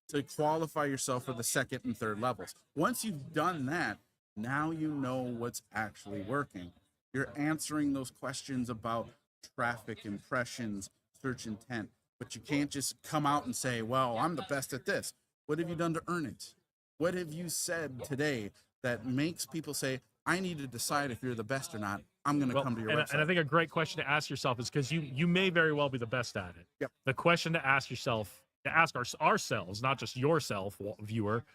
to qualify yourself for the second and third levels. Once you've done that, now you know what's actually working. You're answering those questions about traffic, impressions, search intent, but you can't just come out and say, well, I'm the best at this. What have you done to earn it? What have you said today that makes people say, I need to decide if you're the best or not? I'm going to come to your website. And I think a great question to ask yourself is, because you may very well be the best at it. Yep. The question to ask yourself, to ask ourselves, not just yourself, viewer,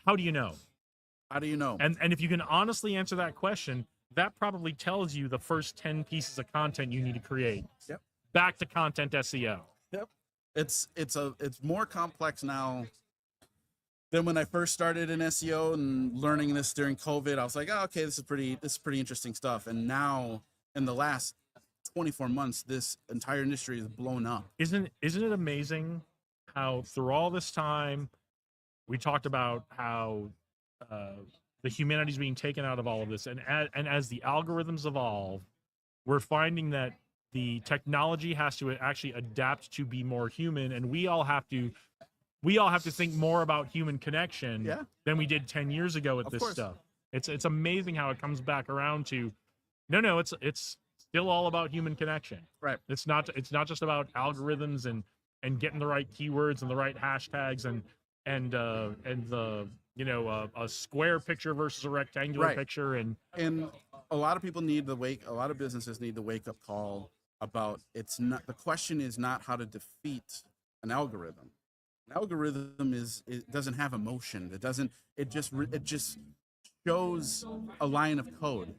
how do you know? How do you know? And if you can honestly answer that question, that probably tells you the first 10 pieces of content you need to create. Yep. Back to content SEO. Yep. It's more complex now than when I first started in SEO and learning this during COVID. I was like, oh, okay, this is pretty interesting stuff. And now in the last 24 months, this entire industry is blown up. Isn't it amazing how through all this time we talked about how the humanity's being taken out of all of this, and as the algorithms evolve, we're finding that the technology has to actually adapt to be more human, and we all have to we all have to think more about human connection Yeah. than we did 10 years ago with Of this course. stuff. It's amazing how it comes back around to no, it's still all about human connection. Right. It's not just about algorithms and getting the right keywords and the right hashtags and the a square picture versus a rectangular Right. picture and a lot of people need a lot of businesses need the wake up call about the question is not how to defeat an algorithm. An algorithm it doesn't have emotion. It just shows a line of code.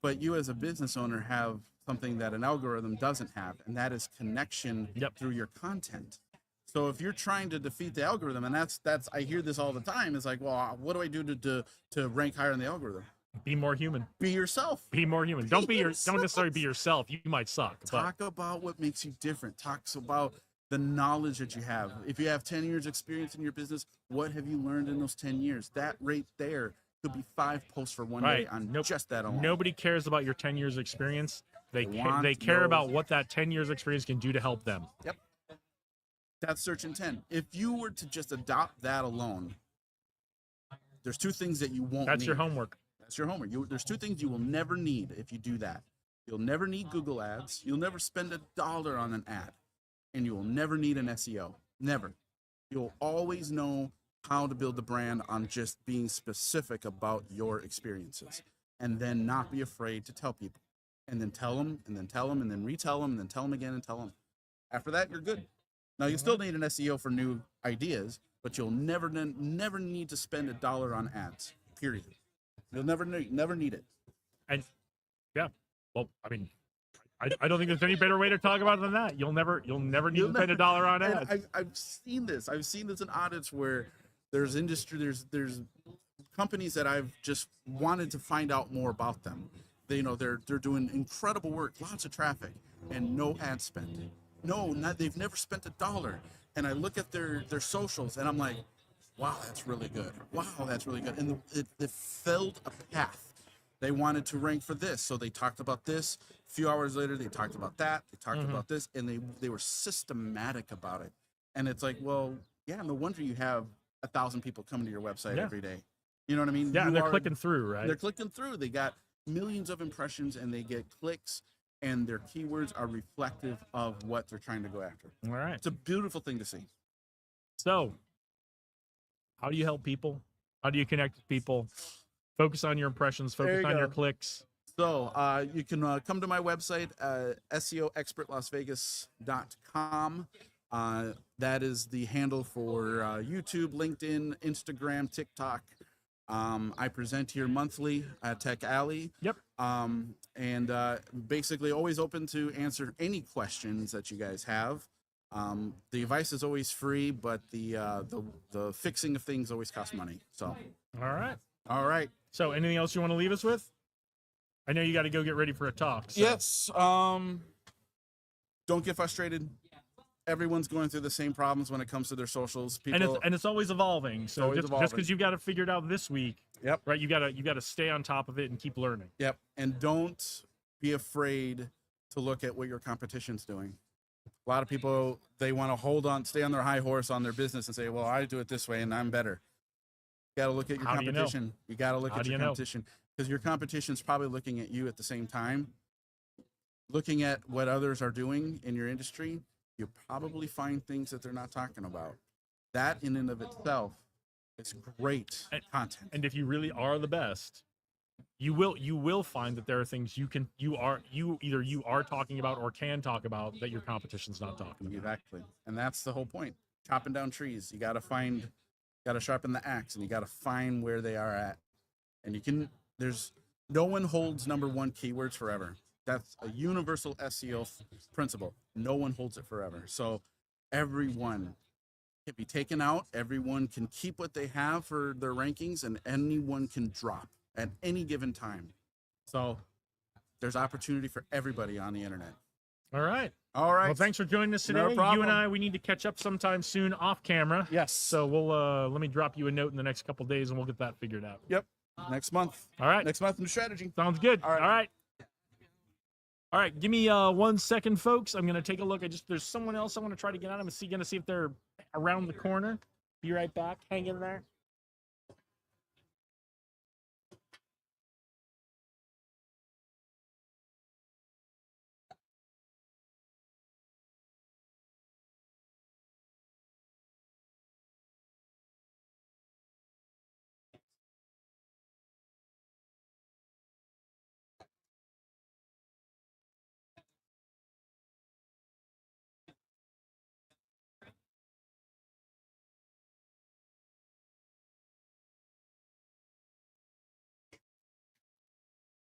But you as a business owner have something that an algorithm doesn't have, and that is connection through your content. So if you're trying to defeat the algorithm, and that's I hear this all the time, it's like, well, what do I do to rank higher in the algorithm? be more human. Be yourself. Be more human. Don't necessarily be yourself. You might suck. Talk about what makes you different. Talk about the knowledge that you have. If you have 10 years experience in your business, what have you learned in those 10 years? That right there could be 5 posts for one day on just that alone. Nobody cares about your 10 years experience. They want care those- about what that 10 years experience can do to help them. Yep. That's search intent. If you were to just adopt that alone, there's 2 things that you won't That's need. your homework. That's your homework. There's 2 things you will never need if you do that. You'll never need Google ads. You'll never spend $1 on an ad. And you will never need an SEO. Never. You'll always know how to build the brand on just being specific about your experiences. And then not be afraid to tell people. And then tell them, and then tell them, and then retell them, and then tell them again and tell them. After that, you're good. Now, you still need an SEO for new ideas, but you'll never need to spend $1 on ads, period. You'll never need it. And yeah, well, I mean, I don't think there's any better way to talk about it than that. You'll never need to spend $1 on And ads. I've seen this. I've seen this in audits where there's there's companies that I've just wanted to find out more about them. They're doing incredible work, lots of traffic, and no ad spend. They've never spent $1. And I look at their socials, and I'm like, wow, that's really good. Wow, that's really good. And it filled a path. They wanted to rank for this, so they talked about this. A few hours later, they talked about that. They talked about this, and they were systematic about it. And it's like, well, yeah, no wonder you have 1,000 people coming to your website every day. You know what I mean? Yeah, and they're clicking through, right? They're clicking through. They got millions of impressions, and they get clicks, and their keywords are reflective of what they're trying to go after. All right. It's a beautiful thing to see. So, how do you help people? How do you connect with people? Focus on your impressions. There Focus you on your go. clicks. So you can come to my website, SEOexpertlasvegas.com. That is the handle for YouTube, LinkedIn, Instagram, TikTok. I present here monthly at Tech Alley. Yep. And basically always open to answer any questions that you guys have. The advice is always free, but the fixing of things always costs money. So. All right. So, anything else you want to leave us with? I know you got to go get ready for a talk. So. Yes. Don't get frustrated. Everyone's going through the same problems when it comes to their socials. People, And it's always evolving. So always just evolving. because you've got to figure it out this week, Yep. right? You gotta stay on top of it and keep learning. Yep. And don't be afraid to look at what your competition's doing. A lot of people, they want to stay on their high horse on their business and say, well, I do it this way and I'm better. You got to look at your How do you know? competition. You got to look How at do your you know? competition because your competition's probably looking at you at the same time. Looking at what others are doing in your industry, you'll probably find things that they're not talking about. That in and of itself is great content. And if you really are the best, you will find that there are things you are talking about or can talk about that your competition's not talking about. Exactly. And that's the whole point. Chopping down trees. You got to sharpen the axe and you got to find where they are at. And no one holds number 1 keywords forever. That's a universal SEO principle. No one holds it forever. So everyone can be taken out. Everyone can keep what they have for their rankings and anyone can drop at any given time. So there's opportunity for everybody on the internet. All right. All right. Well, thanks for joining us today. No problem. You and I, we need to catch up sometime soon off camera. Yes. So we'll let me drop you a note in the next couple days and we'll get that figured out. Yep. Next month. All right. Next month, new strategy. Sounds good. All right. All right. All right. Give me 1 second, folks. I'm gonna take a look. There's someone else I want to try to get on. I'm gonna see if they're around the corner. Be right back. Hang in there.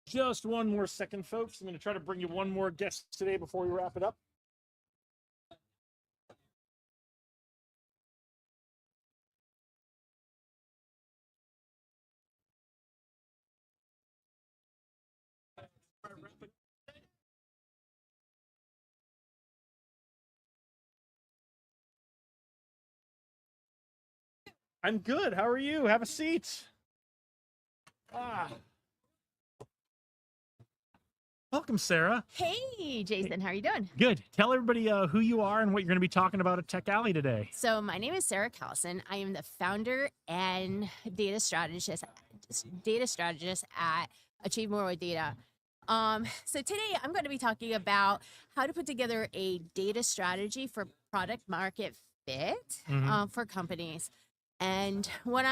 Just one more second, folks. I'm going to try to bring you one more guest today before we wrap it up. I'm good. How are you? Have a seat. Welcome, Sarah. Hey, Jason. How are you doing? Good. Tell everybody who you are and what you're going to be talking about at Tech Alley today. So my name is Sarah Callison. I am the founder and data strategist at Achieve More with Data. So today I'm going to be talking about how to put together a data strategy for product market fit for companies. And what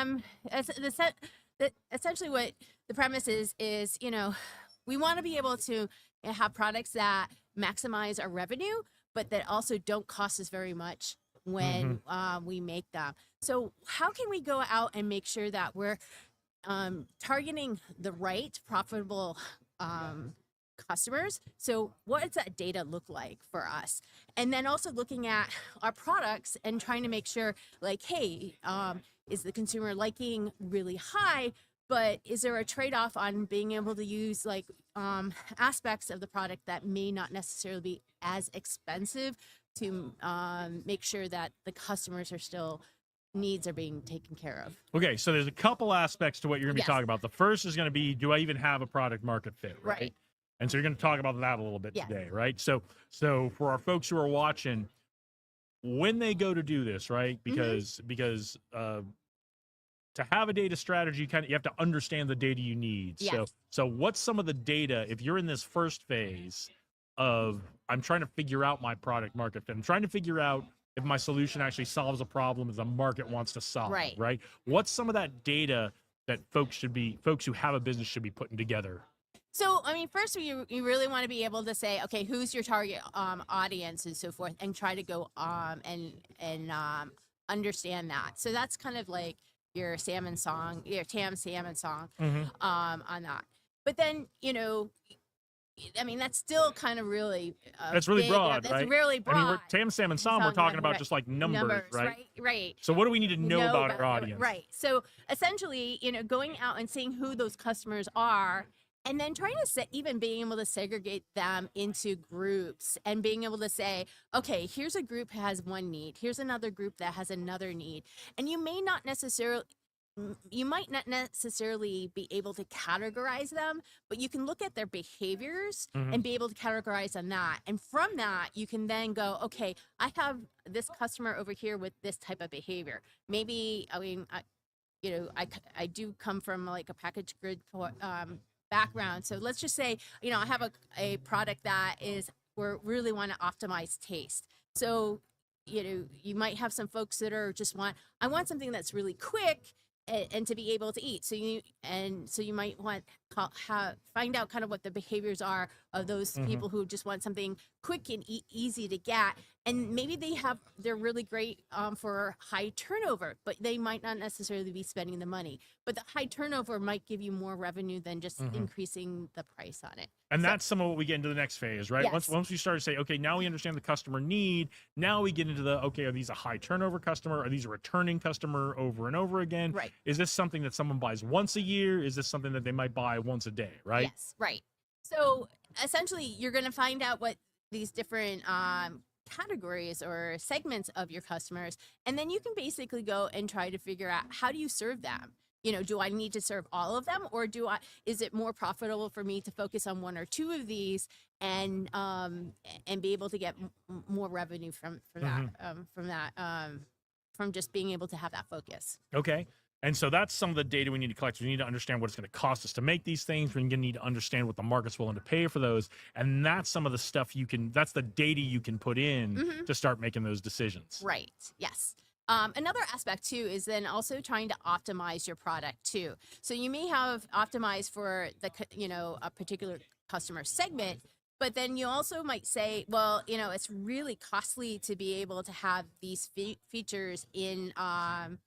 essentially what the premise is, we want to be able to have products that maximize our revenue, but that also don't cost us very much when we make them. So how can we go out and make sure that we're targeting the right profitable customers? So what does that data look like for us? And then also looking at our products and trying to make sure, like, hey, is the consumer liking really high, but is there a trade-off on being able to use like aspects of the product that may not necessarily be as expensive to make sure that the customers are still needs are being taken care of? Okay, so there's a couple aspects to what you're going to be talking about. The first is going to be, do I even have a product market fit, right? And so you're going to talk about that a little bit today, right? So for our folks who are watching, when they go to do this, right? Because to have a data strategy, you have to understand the data you need. So what's some of the data if you're in this first phase of I'm trying to figure out my product market fit. I'm trying to figure out if my solution actually solves a problem that the market wants to solve, right? What's some of that data that folks who have a business should be putting together? So, I mean, first, you really want to be able to say, okay, who's your target audience and so forth, and try to go and understand that. So that's kind of like your salmon song, your TAM salmon song on that. But then, I mean, that's still kind of really that's really big, broad, that's right? really broad. I mean, TAM salmon song, we're talking about just like numbers, right? Right. So what do we need to know about our audience? Right. So essentially, going out and seeing who those customers are, and then trying to even being able to segregate them into groups and being able to say, okay, here's a group that has one need. Here's another group that has another need. And you might not necessarily be able to categorize them, but you can look at their behaviors and be able to categorize on that. And from that, you can then go, okay, I have this customer over here with this type of behavior. Maybe, I mean, I do come from like a package grid background. So let's just say, I have a product that we really want to optimize taste. So, you might have some folks that are I want something that's really quick and to be able to eat. So you might want find out kind of what the behaviors are of those people who just want something quick and easy to get. And maybe they're really great for high turnover, but they might not necessarily be spending the money. But the high turnover might give you more revenue than just increasing the price on it. And that's some of what we get into the next phase, right? Yes. Once we start to say, okay, now we understand the customer need. Now we get into okay, are these a high turnover customer? Are these a returning customer over and over again? Right. Is this something that someone buys once a year? Is this something that they might buy once a day, right? Yes, right. So essentially, you're going to find out what these different categories or segments of your customers, and then you can basically go and try to figure out how do you serve them. Do I need to serve all of them, or is it more profitable for me to focus on one or two of these and be able to get more revenue from that from just being able to have that focus. Okay. And so that's some of the data we need to collect. We need to understand what it's going to cost us to make these things. We're going to need to understand what the market's willing to pay for those. And that's some of the stuff that's the data you can put in to start making those decisions. Right. Yes. Another aspect too is then also trying to optimize your product too. So you may have optimized for a particular customer segment, but then you also might say, well, it's really costly to be able to have these features in the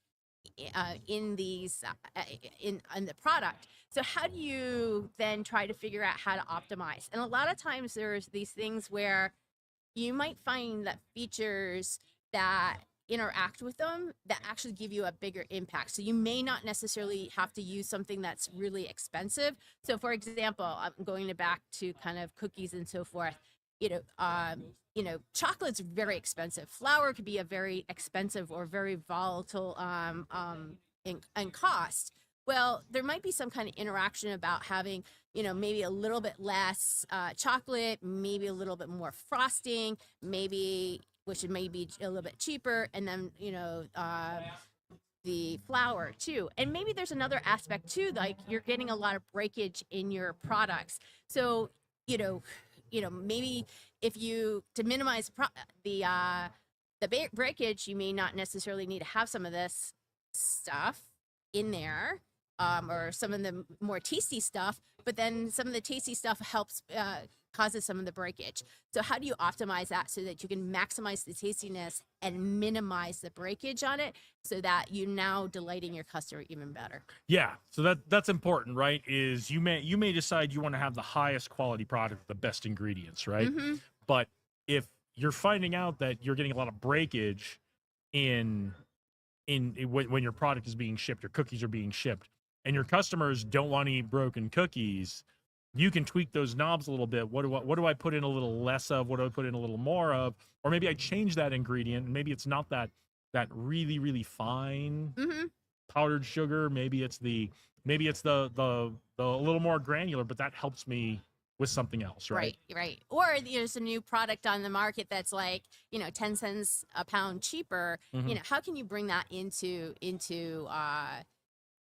product. So how do you then try to figure out how to optimize? And a lot of times there's these things where you might find that features that interact with them that actually give you a bigger impact. So you may not necessarily have to use something that's really expensive. So for example, I'm going back to kind of cookies and so forth. Chocolate's very expensive. Flour could be a very expensive or very volatile in cost. Well, there might be some kind of interaction about having, maybe a little bit less chocolate, maybe a little bit more frosting, which may be a little bit cheaper, and then, the flour too. And maybe there's another aspect too, like you're getting a lot of breakage in your products. So, maybe if to minimize the breakage, you may not necessarily need to have some of this stuff in there, or some of the more tasty stuff, but then some of the tasty stuff causes some of the breakage. So how do you optimize that so that you can maximize the tastiness and minimize the breakage on it so that you're now delighting your customer even better? Yeah. So that's important, right? Is you may decide you want to have the highest quality product with the best ingredients, right? But if you're finding out that you're getting a lot of breakage when your product is being shipped, your cookies are being shipped, and your customers don't want to eat broken cookies, you can tweak those knobs a little bit. What do I put in a little less of? What do I put in a little more of? Or maybe I change that ingredient. Maybe it's not that really, really fine powdered sugar. Maybe it's the little more granular, but that helps me with something else, right? Right. Or there's a new product on the market that's like, 10 cents a pound cheaper. How can you bring that into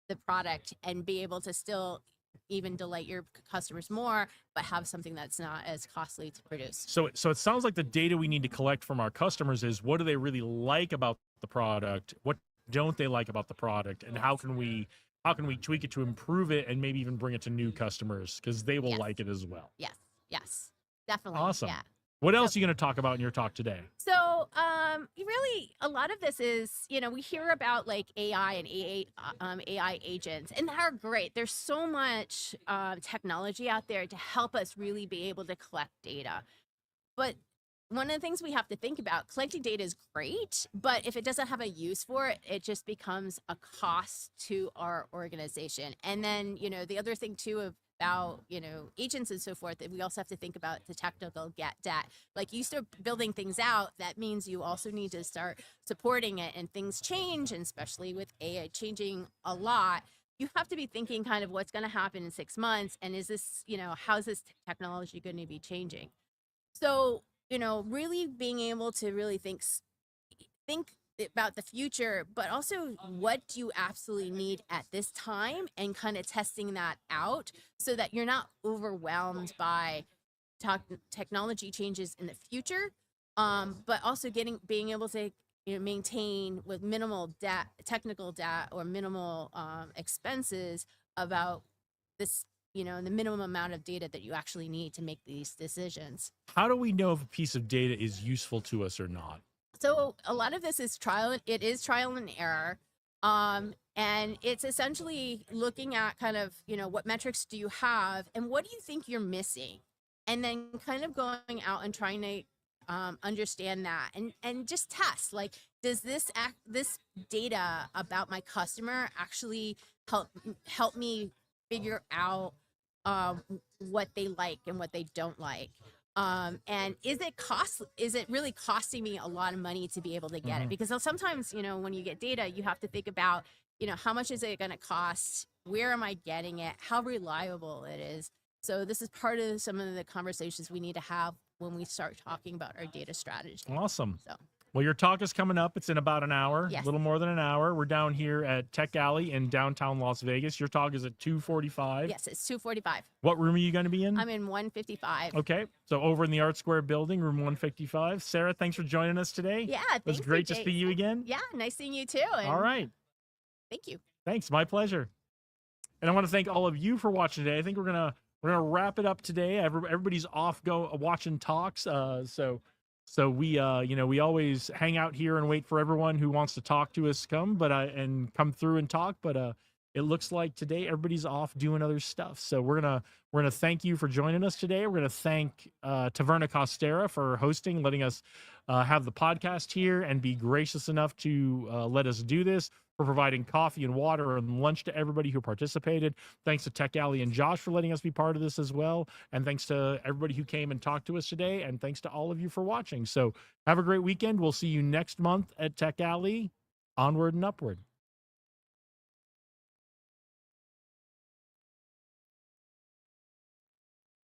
the product and be able to still even delight your customers more, but have something that's not as costly to produce? So it sounds like the data we need to collect from our customers is, what do they really like about the product? What don't they like about the product? And how can we tweak it to improve it and maybe even bring it to new customers, because they will like it as well. Yes, definitely. Awesome. Yeah. What else are you going to talk about in your talk today? So, really, a lot of this is, we hear about like AI and AI agents, and they're great. There's so much technology out there to help us really be able to collect data. But one of the things we have to think about, collecting data is great, but if it doesn't have a use for it, it just becomes a cost to our organization. And then, the other thing too about, agents and so forth, that we also have to think about the technical debt. Like, you start building things out, that means you also need to start supporting it, and things change, and especially with AI changing a lot, you have to be thinking kind of what's going to happen in 6 months, and is this, how's this technology going to be changing? So, really being able to really think about the future, but also what do you absolutely need at this time, and kind of testing that out so that you're not overwhelmed by technology changes in the future, but also being able to maintain with minimal technical debt or minimal expenses about this, the minimum amount of data that you actually need to make these decisions. How do we know if a piece of data is useful to us or not? So a lot of this is trial and error. And it's essentially looking at kind of, what metrics do you have and what do you think you're missing? And then kind of going out and trying to understand that and just test, like, does this data about my customer actually help me figure out what they like and what they don't like? And is it really costing me a lot of money to be able to get it? Because sometimes, when you get data, you have to think about, how much is it going to cost? Where am I getting it? How reliable it is? So this is part of some of the conversations we need to have when we start talking about our data strategy. Awesome. So. Well, your talk is coming up. It's in about an hour, Yes. a little more than an hour. We're down here at Tech Alley in downtown Las Vegas. Your talk is at 2:45. Yes, it's 2:45. What room are you going to be in? I'm in 155. Okay, so over in the Art Square building, room 155. Sarah, thanks for joining us today. Yeah, it was thanks, great to AJ. see you again. Yeah, nice seeing you too. And All right, Thank you. thanks. My pleasure. And I want to thank all of you for watching today. I think we're gonna wrap it up today. Everybody's off watching talks. So we we always hang out here and wait for everyone who wants to talk to us and come through and talk. But it looks like today everybody's off doing other stuff. So we're gonna thank you for joining us today. We're gonna thank Taverna Costera for hosting, letting us have the podcast here and be gracious enough to let us do this, for providing coffee and water and lunch to everybody who participated. Thanks to Tech Alley and Josh for letting us be part of this as well. And thanks to everybody who came and talked to us today. And thanks to all of you for watching. So have a great weekend. We'll see you next month at Tech Alley. Onward and upward.